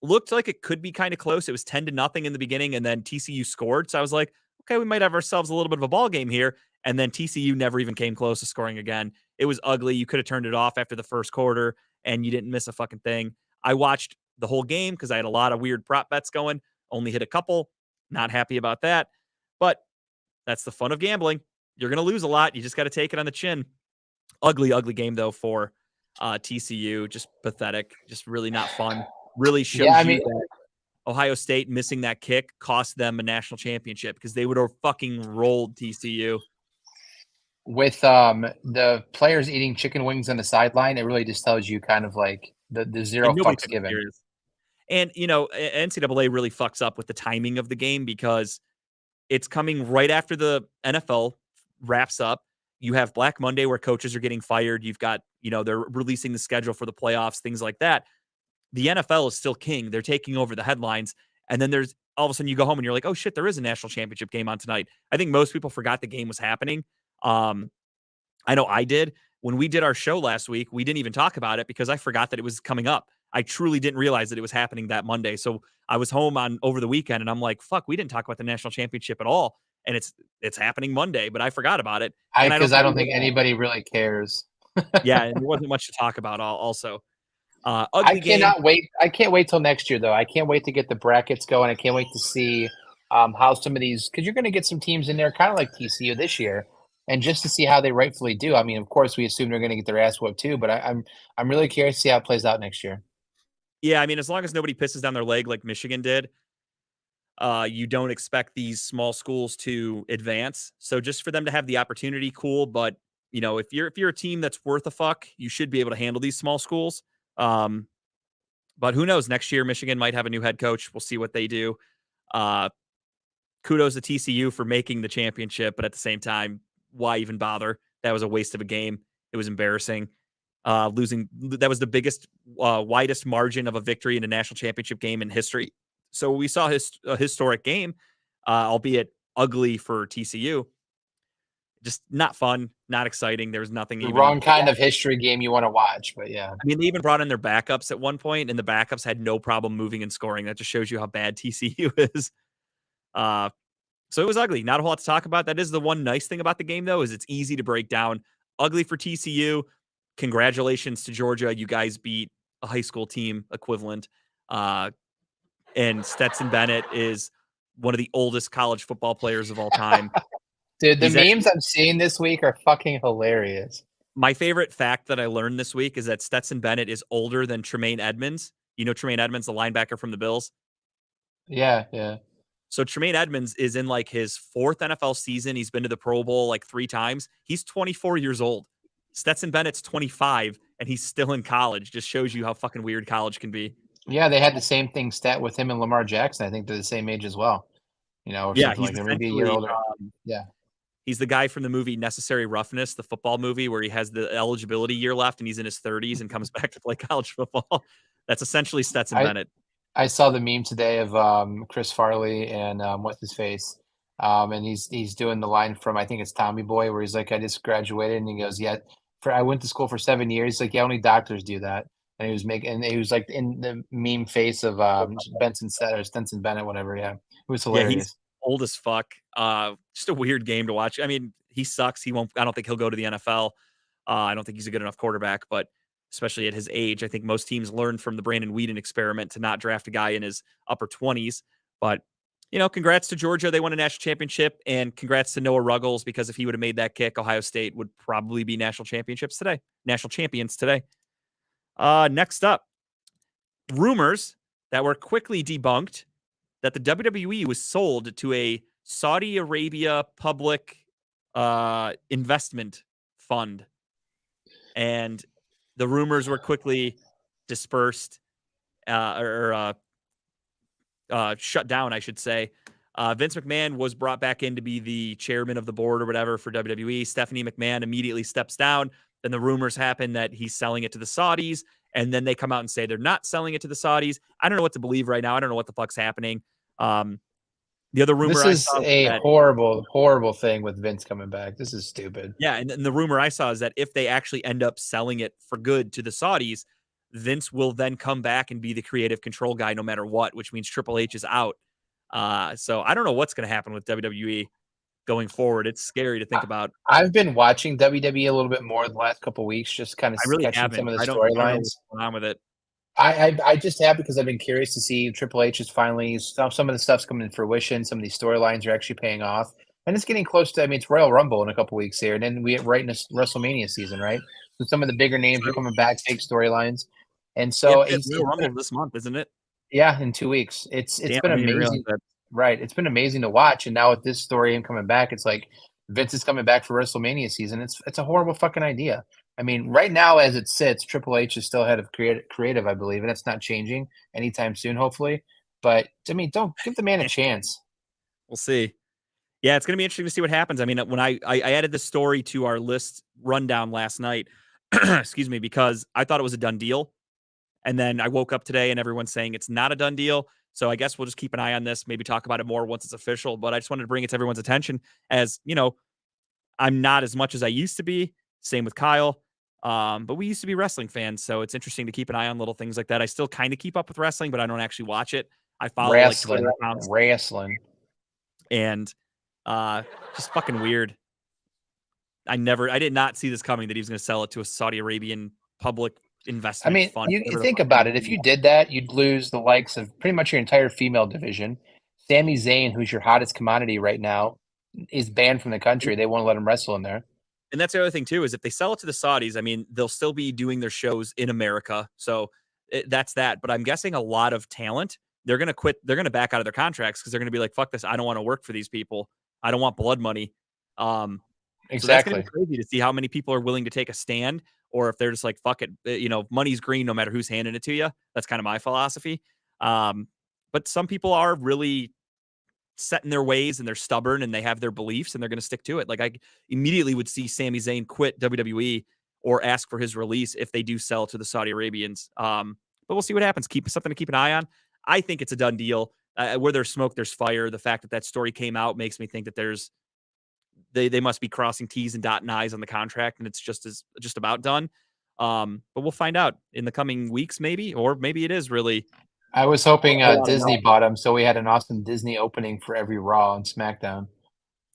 Looked like it could be kind of close. It was 10-0 in the beginning, and then TCU scored. So I was like, okay, we might have ourselves a little bit of a ball game here. And then TCU never even came close to scoring again. It was ugly. You could have turned it off after the first quarter, and you didn't miss a fucking thing. I watched the whole game because I had a lot of weird prop bets going. Only hit a couple. Not happy about that. But that's the fun of gambling. You're going to lose a lot. You just got to take it on the chin. Ugly game, though, for TCU. Just pathetic. Just really not fun. Really shows that Ohio State missing that kick cost them a national championship because they would have fucking rolled TCU. With the players eating chicken wings on the sideline, it really just tells you kind of like the zero fucks given. And, NCAA really fucks up with the timing of the game because it's coming right after the NFL wraps up. You have Black Monday where coaches are getting fired. You've got, they're releasing the schedule for the playoffs, things like that. The NFL is still king. They're taking over the headlines. And then there's all of a sudden you go home and you're like, oh shit, there is a national championship game on tonight. I think most people forgot the game was happening. I know I did. When we did our show last week, we didn't even talk about it because I forgot that it was coming up. I truly didn't realize that it was happening that Monday. So I was home over the weekend and I'm like, fuck, we didn't talk about the national championship at all. And it's happening Monday, but I forgot about it. Because I don't think anybody really cares. Yeah, and there wasn't much to talk about also. I cannot wait. I can't wait till next year, though. I can't wait to get the brackets going. I can't wait to see how some of these, because you're going to get some teams in there kind of like TCU this year, and just to see how they rightfully do. I mean, of course, we assume they're going to get their ass whooped too, but I'm really curious to see how it plays out next year. Yeah, I mean, as long as nobody pisses down their leg like Michigan did, you don't expect these small schools to advance. So just for them to have the opportunity, cool. But if you're a team that's worth a fuck, you should be able to handle these small schools. But who knows? Next year, Michigan might have a new head coach. We'll see what they do. Kudos to TCU for making the championship, but at the same time, why even bother? That was a waste of a game. It was embarrassing. Losing, that was the biggest, widest margin of a victory in a national championship game in history. So we saw a historic game, albeit ugly for TCU. Just not fun, not exciting. There was nothing. The wrong kind of history game you want to watch, but yeah. I mean, they even brought in their backups at one point, and the backups had no problem moving and scoring. That just shows you how bad TCU is. So it was ugly. Not a whole lot to talk about. That is the one nice thing about the game, though, is it's easy to break down. Ugly for TCU. Congratulations to Georgia. You guys beat a high school team equivalent. And Stetson Bennett is one of the oldest college football players of all time. Dude, the memes I'm seeing this week are fucking hilarious. My favorite fact that I learned this week is that Stetson Bennett is older than Tremaine Edmonds. You know Tremaine Edmonds, the linebacker from the Bills? Yeah. So Tremaine Edmonds is in like his 4th NFL season. He's been to the Pro Bowl like 3 times. He's 24 years old. Stetson Bennett's 25 and he's still in college. Just shows you how fucking weird college can be. Yeah, they had the same thing stat with him and Lamar Jackson. I think they're the same age as well. Or Yeah, something he's like that. Maybe a year essentially, older. Yeah. He's the guy from the movie Necessary Roughness, the football movie where he has the eligibility year left and he's in his 30s and comes back to play college football. That's essentially Stetson Bennett. I saw the meme today of Chris Farley and what's his face, and he's doing the line from, I think it's Tommy Boy, where he's like, I just graduated, and he goes, yeah, I went to school for 7 years. He's like, yeah, only doctors do that. And he was like in the meme face of Stenson Bennett, whatever. Yeah, it was hilarious. Yeah, he's old as fuck. Just a weird game to watch. I mean, he sucks. I don't think he'll go to the NFL. I don't think he's a good enough quarterback, but especially at his age, I think most teams learned from the Brandon Weeden experiment to not draft a guy in his upper 20s. But, congrats to Georgia. They won a national championship, and congrats to Noah Ruggles, because if he would have made that kick, Ohio State would probably be national champions today. Next up, rumors that were quickly debunked that the WWE was sold to a Saudi Arabia public investment fund. And the rumors were quickly dispersed or shut down, I should say. Vince McMahon was brought back in to be the chairman of the board or whatever for WWE. Stephanie McMahon immediately steps down. Then the rumors happen that he's selling it to the Saudis. And then they come out and say they're not selling it to the Saudis. I don't know what to believe right now. I don't know what the fuck's happening. The other rumor this is a horrible, horrible thing with Vince coming back. This is stupid. Yeah, and the rumor I saw is that if they actually end up selling it for good to the Saudis, Vince will then come back and be the creative control guy no matter what, which means Triple H is out. So I don't know what's going to happen with WWE going forward. It's scary to think about. I've been watching WWE a little bit more the last couple of weeks, just kind of catching some of the storylines. I don't know what's going on with it. I just have, because I've been curious to see Triple H is finally some of the stuff's coming to fruition. Some of these storylines are actually paying off, and it's getting close to. I mean, it's Royal Rumble in a couple weeks here, and then we get right into WrestleMania season, right? So some of the bigger names are coming back, big storylines, and so it's Royal Rumble this month, isn't it? Yeah, in 2 weeks. It's been amazing, right? It's been amazing to watch, and now with this story and coming back, it's like Vince is coming back for WrestleMania season. It's a horrible fucking idea. I mean, right now as it sits, Triple H is still head of creative, I believe, and that's not changing anytime soon, hopefully. But I mean, don't give the man a chance. We'll see. Yeah, it's going to be interesting to see what happens. I mean, when I added this story to our list rundown last night, excuse me, because I thought it was a done deal. And then I woke up today and everyone's saying it's not a done deal. So I guess we'll just keep an eye on this, maybe talk about it more once it's official. But I just wanted to bring it to everyone's attention as, I'm not as much as I used to be. Same with Kyle. But we used to be wrestling fans, so it's interesting to keep an eye on little things like that. I still kind of keep up with wrestling, but I don't actually watch it. I follow wrestling, like Twitter accounts. And just fucking weird. I did not see this coming, that he was going to sell it to a Saudi Arabian public investment fund. You think about it. If you did that, you'd lose the likes of pretty much your entire female division. Sami Zayn, who's your hottest commodity right now, is banned from the country. They won't let him wrestle in there. And that's the other thing, too, is if they sell it to the Saudis, I mean, they'll still be doing their shows in America. So that's that. But I'm guessing a lot of talent, they're going to quit. They're going to back out of their contracts because they're going to be like, fuck this. I don't want to work for these people. I don't want blood money. Exactly. So that's going to be crazy to see how many people are willing to take a stand, or if they're just like, fuck it. Money's green no matter who's handing it to you. That's kind of my philosophy. But some people are really set in their ways and they're stubborn and they have their beliefs and they're going to stick to it. Like I immediately would see Sami Zayn quit WWE or ask for his release if they do sell to the Saudi Arabians. But we'll see what happens. Something to keep an eye on. I think it's a done deal. Where there's smoke, there's fire. The fact that story came out makes me think that they must be crossing T's and dotting I's on the contract, and it's just about done. But we'll find out in the coming weeks, maybe, or maybe it is really. I was hoping Disney bought him, so we had an awesome Disney opening for every Raw and SmackDown.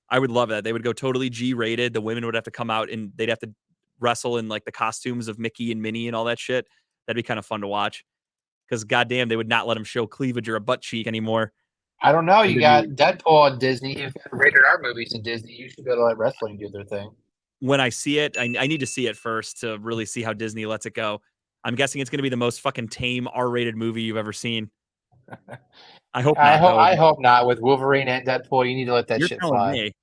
I would love that. They would go totally G-rated. The women would have to come out and they'd have to wrestle in like the costumes of Mickey and Minnie and all that shit. That'd be kind of fun to watch. Because goddamn, they would not let them show cleavage or a butt cheek anymore. I don't know. You got Deadpool on Disney. You've got rated R movies in Disney. You should be able to let wrestling do their thing. When I see it, I need to see it first to really see how Disney lets it go. I'm guessing it's going to be the most fucking tame R-rated movie you've ever seen. I hope not. I hope not. With Wolverine and Deadpool, you need to let that You're shit telling fly. me.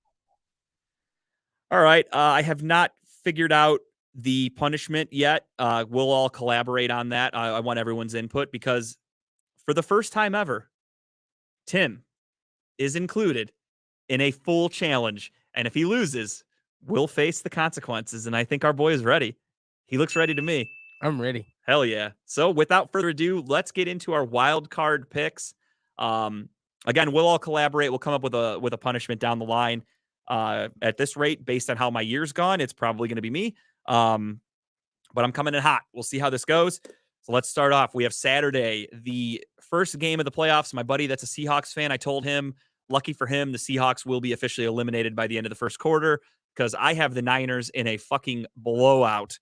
All right. I have not figured out the punishment yet. We'll all collaborate on that. I want everyone's input because for the first time ever, Tim is included in a full challenge. And if he loses, we'll face the consequences. And I think our boy is ready. He looks ready to me. I'm ready. Hell yeah. So without further ado, let's get into our wild card picks. Again, we'll all collaborate. We'll come up with a punishment down the line. At this rate, based on how my year's gone, it's probably going to be me. But I'm coming in hot. We'll see how this goes. So let's start off. We have Saturday, the first game of the playoffs. My buddy that's a Seahawks fan, I told him, lucky for him, the Seahawks will be officially eliminated by the end of the first quarter because I have the Niners in a fucking blowout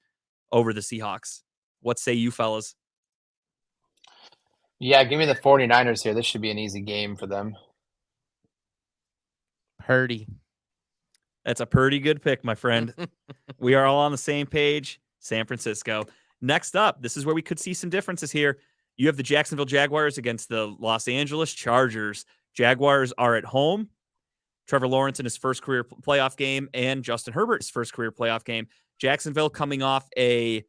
over the Seahawks. What say you fellas? Yeah, give me the 49ers here. This should be an easy game for them. Purdy. That's a pretty good pick, my friend. We are all on the same page. San Francisco. Next up, this is where we could see some differences here. You have the Jacksonville Jaguars against the Los Angeles Chargers. Jaguars are at home. Trevor Lawrence in his first career playoff game and Justin Herbert's first career playoff game. Jacksonville coming off a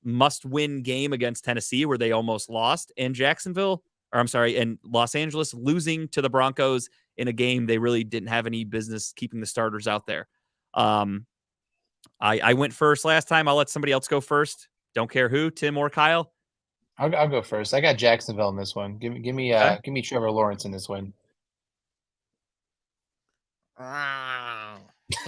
must-win game against Tennessee where they almost lost, and and Los Angeles losing to the Broncos in a game they really didn't have any business keeping the starters out there. I went first last time. I'll let somebody else go first. Don't care who, Tim or Kyle. I'll go first. I got Jacksonville in this one. Give me Trevor Lawrence in this one.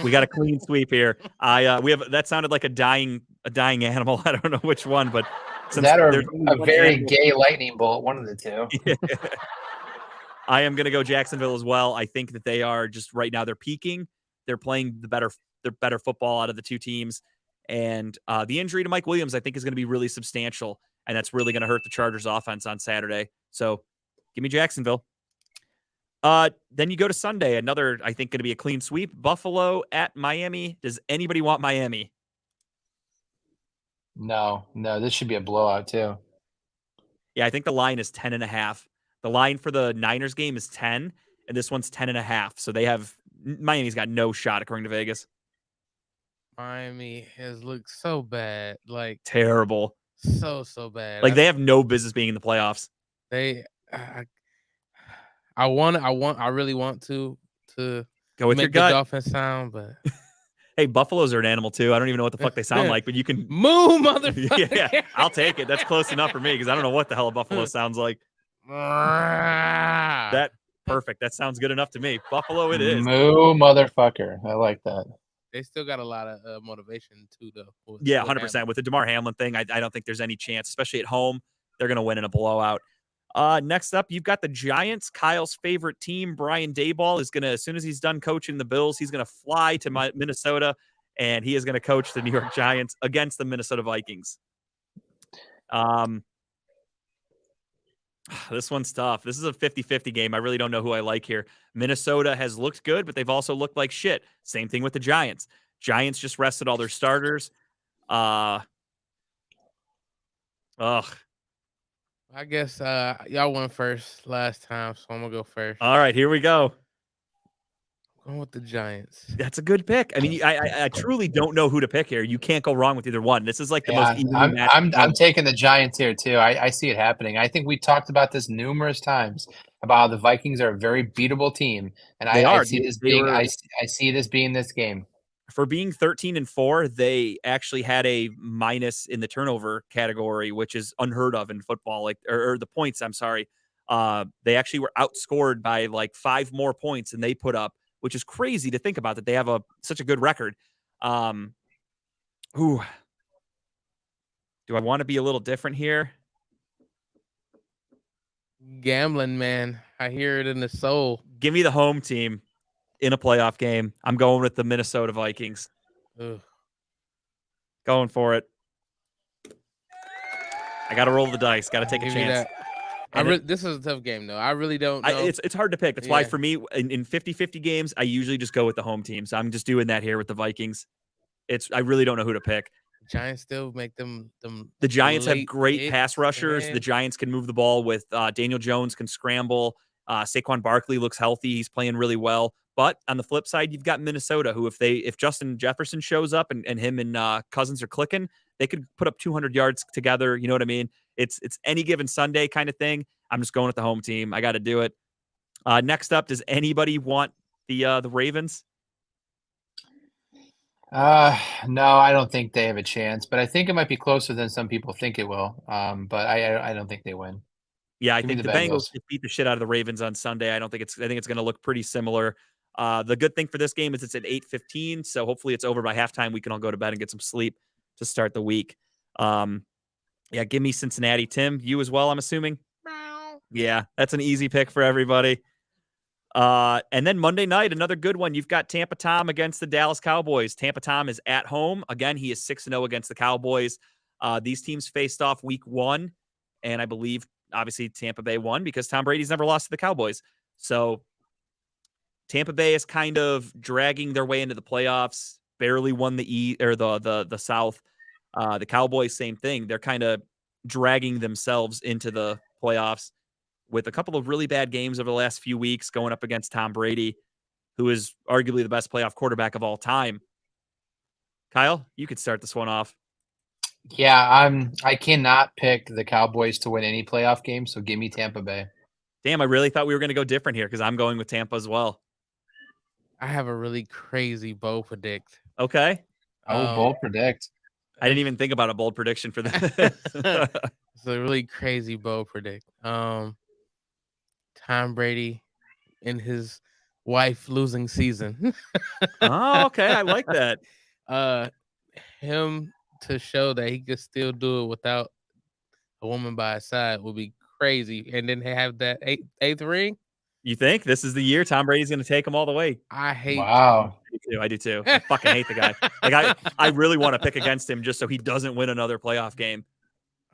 We got a clean sweep here. We have that sounded like a dying animal. I don't know which one, but since that or a very gay lightning bolt, one of the two. Yeah. I am going to go Jacksonville as well. I think that they are just right now they're peaking. They're playing the better football out of the two teams, and the injury to Mike Williams I think is going to be really substantial, and that's really going to hurt the Chargers offense on Saturday. So, give me Jacksonville. Then you go to Sunday, another, I think, going to be a clean sweep. Buffalo at Miami. Does anybody want Miami? No, this should be a blowout too. Yeah, I think the line is 10.5. The line for the Niners game is 10, and this one's 10.5. So Miami's got no shot according to Vegas. Miami has looked so bad, like terrible, so bad. Like they have no business being in the playoffs. I really want to go with your gut. The Dolphins sound, but hey, buffaloes are an animal too. I don't even know what the fuck they sound like, but you can moo, motherfucker. Yeah, I'll take it. That's close enough for me because I don't know what the hell a buffalo sounds like. That perfect. That sounds good enough to me. Buffalo, it is. Moo, motherfucker. I like that. They still got a lot of motivation too, though. Yeah, 100%. With the DeMar Hamlin thing, I don't think there's any chance, especially at home. They're going to win in a blowout. Next up, you've got the Giants. Kyle's favorite team, Brian Daboll, is going to, as soon as he's done coaching the Bills, he's going to fly to Minnesota, and he is going to coach the New York Giants against the Minnesota Vikings. This one's tough. This is a 50-50 game. I really don't know who I like here. Minnesota has looked good, but they've also looked like shit. Same thing with the Giants. Giants just rested all their starters. I guess y'all went first last time, so I'm going to go first. All right, here we go. I'm going with the Giants. That's a good pick. I mean, I truly don't know who to pick here. You can't go wrong with either one. This is like the most evenly matched. I'm taking the Giants here too. I see it happening. I think we talked about this numerous times about how the Vikings are a very beatable team, and I see this being this game. For being 13-4, they actually had a minus in the turnover category, which is unheard of in football. Like, or the points. I'm sorry. They actually were outscored by like 5 more points than they put up, which is crazy to think about that they have such a good record. Do I want to be a little different here? Gambling, man. I hear it in the soul. Give me the home team in a playoff game. I'm going with the Minnesota Vikings. Ugh. Going for it. I got to roll the dice. Got to take a chance. This is a tough game, though. I really don't know. It's hard to pick. That's why, for me, in 50-50 games, I usually just go with the home team. So I'm just doing that here with the Vikings. I really don't know who to pick. Giants still make them The Giants have late great hits, pass rushers. The man. Giants can move the ball with Daniel Jones can scramble. Saquon Barkley looks healthy. He's playing really well. But on the flip side, you've got Minnesota, who if Justin Jefferson shows up and him and Cousins are clicking, they could put up 200 yards together. You know what I mean? It's any given Sunday kind of thing. I'm just going with the home team. I got to do it. Next up, does anybody want the Ravens? No, I don't think they have a chance, but I think it might be closer than some people think it will. But I don't think they win. Yeah, I Give me think the the Bengals Bengals. could beat the shit out of the Ravens on Sunday. I think it's going to look pretty similar. The good thing for this game is it's at 8:15, so hopefully it's over by halftime. We can all go to bed and get some sleep to start the week. Yeah, give me Cincinnati. Tim, you as well, I'm assuming? Yeah, that's an easy pick for everybody. And then Monday night, another good one. You've got Tampa Tom against the Dallas Cowboys. Tampa Tom is at home. Again, he is 6-0 against the Cowboys. These teams faced off week 1, and I believe, obviously, Tampa Bay won because Tom Brady's never lost to the Cowboys. So Tampa Bay is kind of dragging their way into the playoffs, barely won the South. The Cowboys, same thing. They're kind of dragging themselves into the playoffs with a couple of really bad games over the last few weeks going up against Tom Brady, who is arguably the best playoff quarterback of all time. Kyle, you could start this one off. Yeah, I cannot pick the Cowboys to win any playoff game, so give me Tampa Bay. Damn, I really thought we were going to go different here because I'm going with Tampa as well. I have a really crazy bold predict. Okay. Bold predict. I didn't even think about a bold prediction for this. It's a really crazy bold predict. Tom Brady in his wife losing season. Oh, okay. I like that. Him to show that he could still do it without a woman by his side would be crazy. And then have that eighth ring. You think this is the year Tom Brady's going to take him all the way? I hate. Wow. I do too. I fucking hate the guy. Like I really want to pick against him just so he doesn't win another playoff game.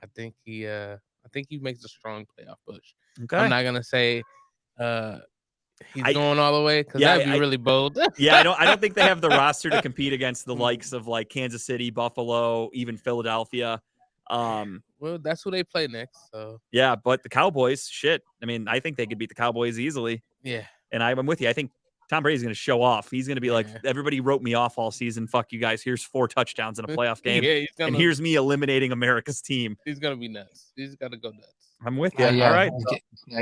I think he makes a strong playoff push. Okay. I'm not gonna say he's going all the way because that'd be really bold. Yeah, I don't think they have the roster to compete against the likes of like Kansas City, Buffalo, even Philadelphia. Well, that's who they play next. So yeah, but the Cowboys, shit. I mean, I think they could beat the Cowboys easily. Yeah. And I'm with you. I think Tom Brady's going to show off. He's going to be like, everybody wrote me off all season. Fuck you guys. Here's 4 touchdowns in a playoff game. And here's me eliminating America's team. He's going to be nuts. He's got to go nuts. I'm with you. Yeah. All right.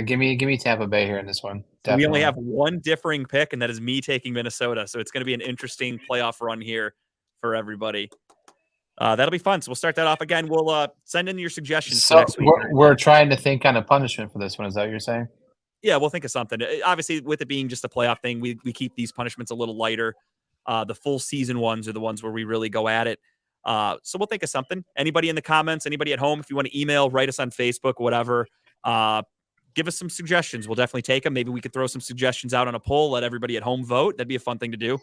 Give me Tampa Bay here in this one. So we only have one differing pick, and that is me taking Minnesota. So it's going to be an interesting playoff run here for everybody. That'll be fun. So we'll start that off again. We'll send in your suggestions for next week. We're trying to think on a punishment for this one. Is that what you're saying? Yeah, we'll think of something. Obviously, with it being just a playoff thing, we keep these punishments a little lighter. The full season ones are the ones where we really go at it. So we'll think of something. Anybody in the comments, anybody at home, if you want to email, write us on Facebook, whatever. Give us some suggestions. We'll definitely take them. Maybe we could throw some suggestions out on a poll. Let everybody at home vote. That'd be a fun thing to do.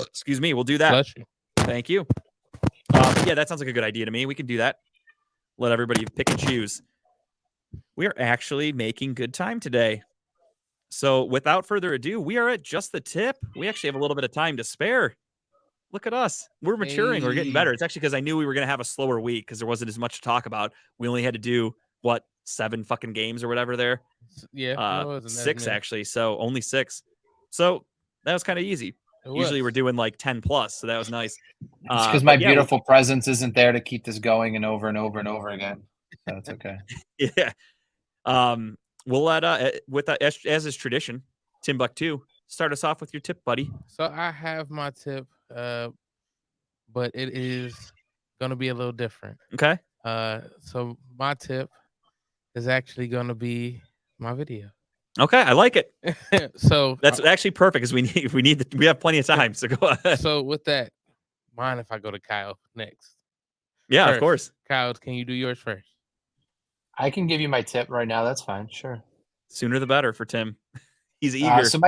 Excuse me. We'll do that. Bless you. Thank you. Yeah, that sounds like a good idea to me. We can do that. Let everybody pick and choose. We are actually making good time today. So without further ado, we are at just the tip. We actually have a little bit of time to spare. Look at us. We're maturing. We're getting better. It's actually because I knew we were going to have a slower week because there wasn't as much to talk about. We only had to do, 7 fucking games or whatever there? Yeah. 6 actually. So only 6. So that was kind of easy. Usually we're doing like 10 plus. So that was nice. It's because my beautiful presence isn't there to keep this going and over and over and over again. So that's okay. Yeah. We'll let as is tradition, Timbuktu, start us off with your tip, buddy. So I have my tip, but it is gonna be a little different. Okay. So my tip is actually gonna be my video. Okay, I like it. So that's actually perfect because we have plenty of time. So go ahead. So with that, mind if I go to Kyle next? Yeah, first. Of course. Kyle, can you do yours first? I can give you my tip right now. That's fine. Sure. Sooner the better for Tim. He's eager. So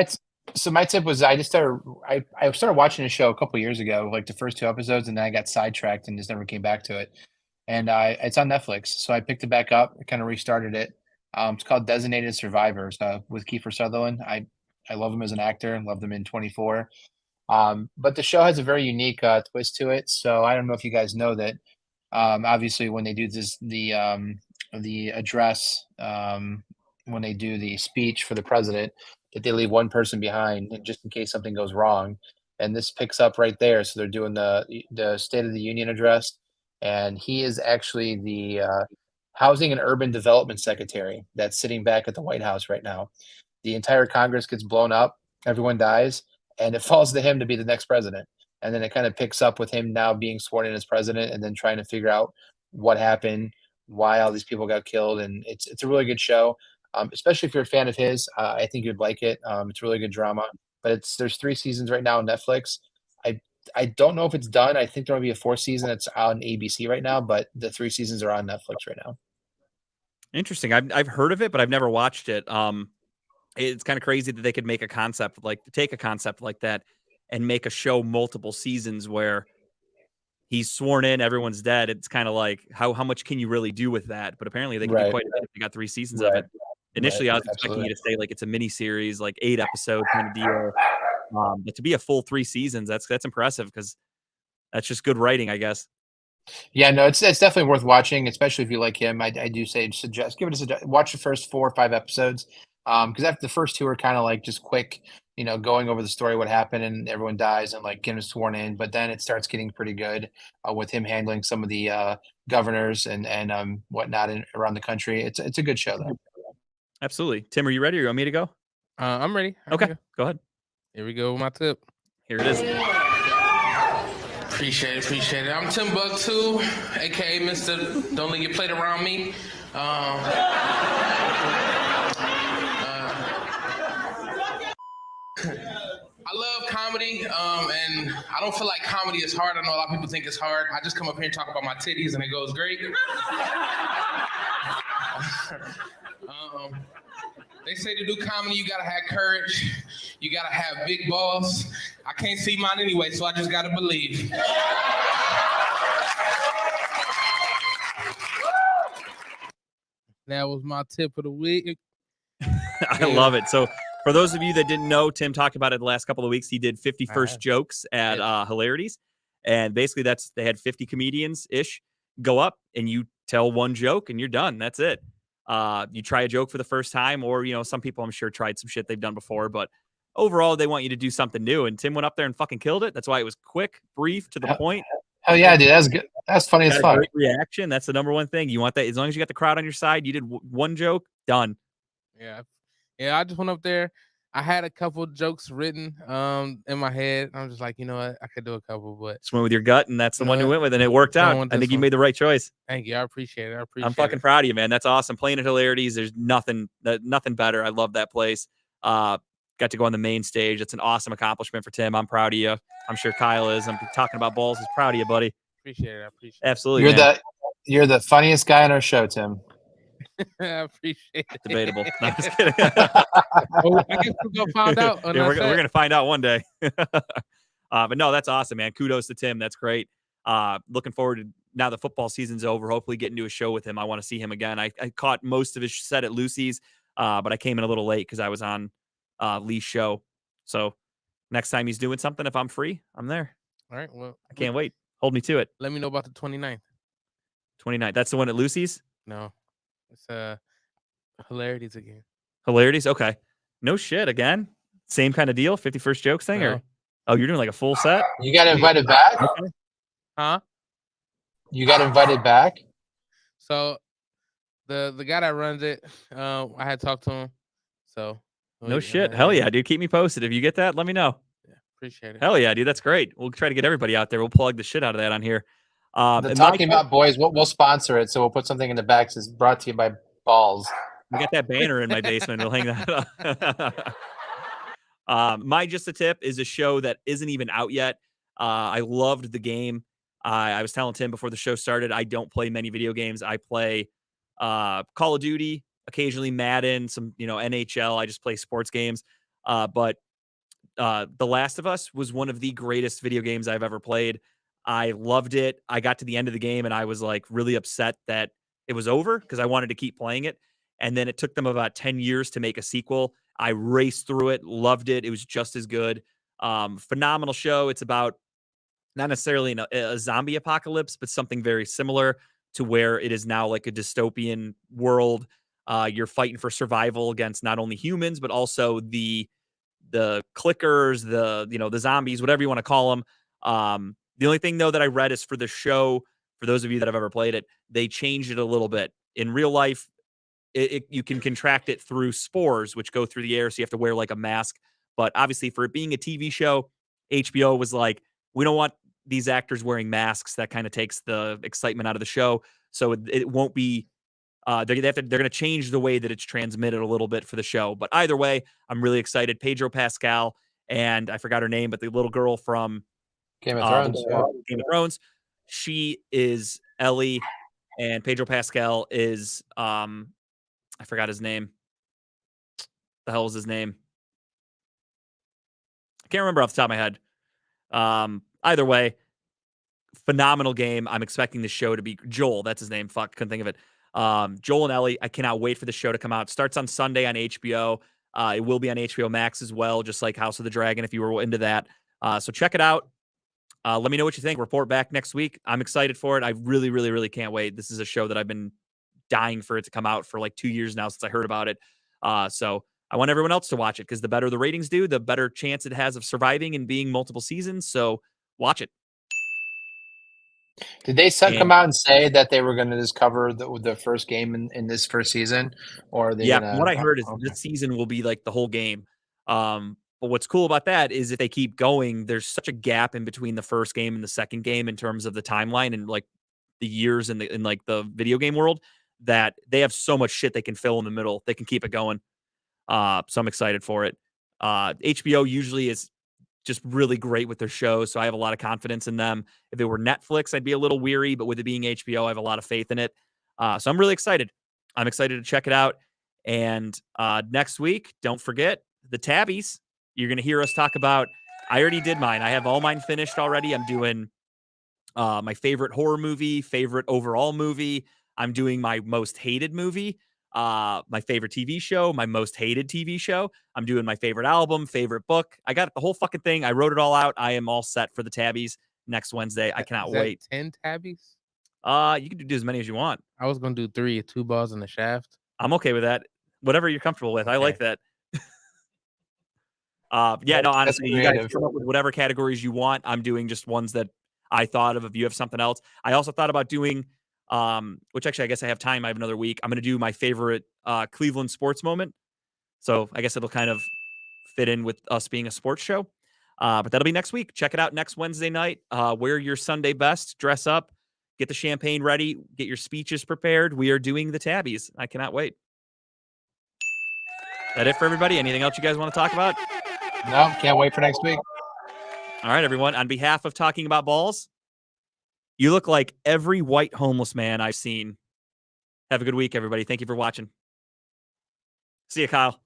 my tip was I started watching a show a couple years ago, like the first 2 episodes, and then I got sidetracked and just never came back to it. And it's on Netflix, so I picked it back up, kind of restarted it. It's called Designated Survivors with Kiefer Sutherland. I love him as an actor and loved him in 24. But the show has a very unique twist to it. So I don't know if you guys know that. Obviously, when they do the address, when they do the speech for the president, that they leave one person behind, and just in case something goes wrong. And this picks up right there. So they're doing the State of the Union address, and he is actually the Housing and Urban Development Secretary that's sitting back at the White House right now. The entire Congress gets blown up, everyone dies, and it falls to him to be the next president. And then it kind of picks up with him now being sworn in as president, and then trying to figure out what happened, why all these people got killed, and it's a really good show. Especially if you're a fan of his, I think you'd like it. It's really good drama, but there's 3 seasons right now on Netflix. I don't know if it's done. I think there will be a 4th season. It's on ABC right now, but the 3 seasons are on Netflix right now. Interesting. I've heard of it, but I've never watched it. It's kind of crazy that they could make a concept take a concept like that and make a show multiple seasons where he's sworn in, everyone's dead. It's kind of like how much can you really do with that? But apparently they can do quite a bit if you got 3 seasons of it. Initially, I was expecting you to say like it's a mini series, like 8 episode kind of deal. But to be a full 3 seasons, that's impressive because that's just good writing, I guess. Yeah, no, it's definitely worth watching, especially if you like him. I do suggest give it a suggest. Watch the first 4 or 5 episodes, because after the first 2 are kind of like just quick, going over the story, what happened, and everyone dies, and like getting sworn in. But then it starts getting pretty good with him handling some of the governors and whatnot around the country. It's a good show though. Absolutely, Tim. Are you ready? Or you want me to go? I'm ready. Okay, go ahead. Here we go with my tip. Here it is. Appreciate it. I'm Tim Buck 2, aka Mr. Don't Let Your Plate Around Me. I love comedy, and I don't feel like comedy is hard. I know a lot of people think it's hard. I just come up here and talk about my titties, and it goes great. They say to do comedy, you gotta have courage. You gotta have big balls. I can't see mine anyway, so I just gotta believe. That was my tip of the week. I love it. So for those of you that didn't know, Tim talked about it the last couple of weeks. He did 50 first jokes at Hilarities. And basically they had 50 comedians-ish go up and you tell one joke and you're done. That's it. You try a joke for the first time, or, some people I'm sure tried some shit they've done before, but overall they want you to do something new. And Tim went up there and fucking killed it. That's why it was quick, brief, to the point. Hell yeah, dude. That's good. That's funny as fuck. Great reaction. That's the number one thing. You want that. As long as you got the crowd on your side, you did one joke, done. Yeah. I just went up there. I had a couple jokes written in my head. I'm just like, you know what? I could do a couple, but just went with your gut, and that's the one you went with, and it worked out. I think you made the right choice. Thank you. I appreciate it. I'm fucking proud of you, man. That's awesome. Playing at Hilarities, there's nothing better. I love that place. Got to go on the main stage. It's an awesome accomplishment for Tim. I'm proud of you. I'm sure Kyle is. I'm talking about balls. He's proud of you, buddy. Appreciate it. I appreciate it. Absolutely. You're the funniest guy on our show, Tim. I appreciate it. Debatable. No, I'm just kidding. I guess we're gonna find out. Yeah, we're gonna find out one day. But no, that's awesome, man. Kudos to Tim. That's great. Looking forward to now the football season's over. Hopefully, getting to a show with him. I want to see him again. I caught most of his set at Lucy's, but I came in a little late because I was on Lee's show. So next time he's doing something, if I'm free, I'm there. All right. Well, I can't wait. Hold me to it. Let me know about the 29th. 29th. That's the one at Lucy's? No. It's Hilarities again. Hilarities? Okay. No shit. Again? Same kind of deal? 51st jokes thing? No. Or you're doing like a full set? You got invited back? Okay. Huh? You got invited back? So the guy that runs it, I had talked to him. So no shit. Hell yeah, dude. Keep me posted. If you get that, let me know. Yeah, appreciate it. Hell yeah, dude. That's great. We'll try to get everybody out there. We'll plug the shit out of that on here. The Talking About Boys, we'll sponsor it. So we'll put something in the back that says brought to you by Balls. We got that banner in my basement. We'll hang that up. My Just a Tip is a show that isn't even out yet. I loved the game. I was telling Tim before the show started, I don't play many video games. I play Call of Duty, occasionally Madden, some NHL. I just play sports games. But The Last of Us was one of the greatest video games I've ever played. I loved it. I got to the end of the game and I was like really upset that it was over because I wanted to keep playing it. And then it took them about 10 years to make a sequel. I raced through it, loved it. It was just as good. Phenomenal show. It's about not necessarily a zombie apocalypse, but something very similar to where it is now like a dystopian world. You're fighting for survival against not only humans, but also the clickers, the zombies, whatever you want to call them. The only thing though that I read is for the show, for those of you that have ever played it, they changed it a little bit. In real life, you can contract it through spores, which go through the air, so you have to wear like a mask. But obviously, for it being a TV show, HBO was like, we don't want these actors wearing masks. That kind of takes the excitement out of the show. So it won't be. They're going to change the way that it's transmitted a little bit for the show. But either way, I'm really excited. Pedro Pascal and I forgot her name, but the little girl from Game of Thrones. Game of Thrones. She is Ellie, and Pedro Pascal is I forgot his name. The hell is his name? I can't remember off the top of my head. Either way, phenomenal game. I'm expecting the show to be Joel. That's his name. Fuck, couldn't think of it. Joel and Ellie. I cannot wait for the show to come out. It starts on Sunday on HBO. It will be on HBO Max as well, just like House of the Dragon, if you were into that. So check it out. Let me know what you think. Report back next week. I'm excited for it. I really, really, really can't wait. This is a show that I've been dying for it to come out for like 2 years now since I heard about it. So I want everyone else to watch it because the better the ratings do, the better chance it has of surviving and being multiple seasons. So watch it. Did they come out and say that they were going to just cover the first game in this first season? Or are they from what I heard is this season will be like the whole game. But what's cool about that is if they keep going, there's such a gap in between the first game and the second game in terms of the timeline and like the years in like the video game world, that they have so much shit they can fill in the middle. They can keep it going. So I'm excited for it. HBO usually is just really great with their shows, so I have a lot of confidence in them. If it were Netflix, I'd be a little weary, but with it being HBO, I have a lot of faith in it. So I'm really excited. I'm excited to check it out. And next week, don't forget the Tabbies. You're going to hear us talk about, I already did mine. I have all mine finished already. I'm doing my favorite horror movie, favorite overall movie. I'm doing my most hated movie, my favorite TV show, my most hated TV show. I'm doing my favorite album, favorite book. I got the whole fucking thing. I wrote it all out. I am all set for the Tabbies next Wednesday. I cannot wait. 10 Tabbies? You can do as many as you want. I was going to do 3, 2 balls in the shaft. I'm okay with that. Whatever you're comfortable with. I like that. Yeah, no, honestly, you guys come up with whatever categories you want. I'm doing just ones that I thought of. If you have something else, I also thought about doing, which actually I guess I have time. I have another week. I'm going to do my favorite Cleveland sports moment. So I guess it'll kind of fit in with us being a sports show. But that'll be next week. Check it out next Wednesday night. Wear your Sunday best, dress up, get the champagne ready, get your speeches prepared. We are doing the Tabbies. I cannot wait. That it for everybody? Anything else you guys want to talk about? No, can't wait for next week. All right, everyone. On behalf of Talking About Balls, you look like every white homeless man I've seen. Have a good week, everybody. Thank you for watching. See you, Kyle.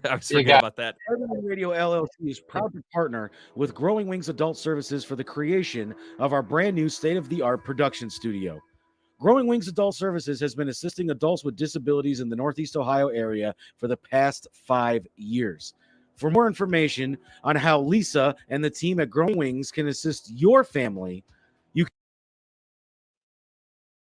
I was forgetting about that. Urban Radio LLC is proud to partner with Growing Wings Adult Services for the creation of our brand new state-of-the-art production studio. Growing Wings Adult Services has been assisting adults with disabilities in the Northeast Ohio area for the past 5 years. For more information on how Lisa and the team at Growing Wings can assist your family,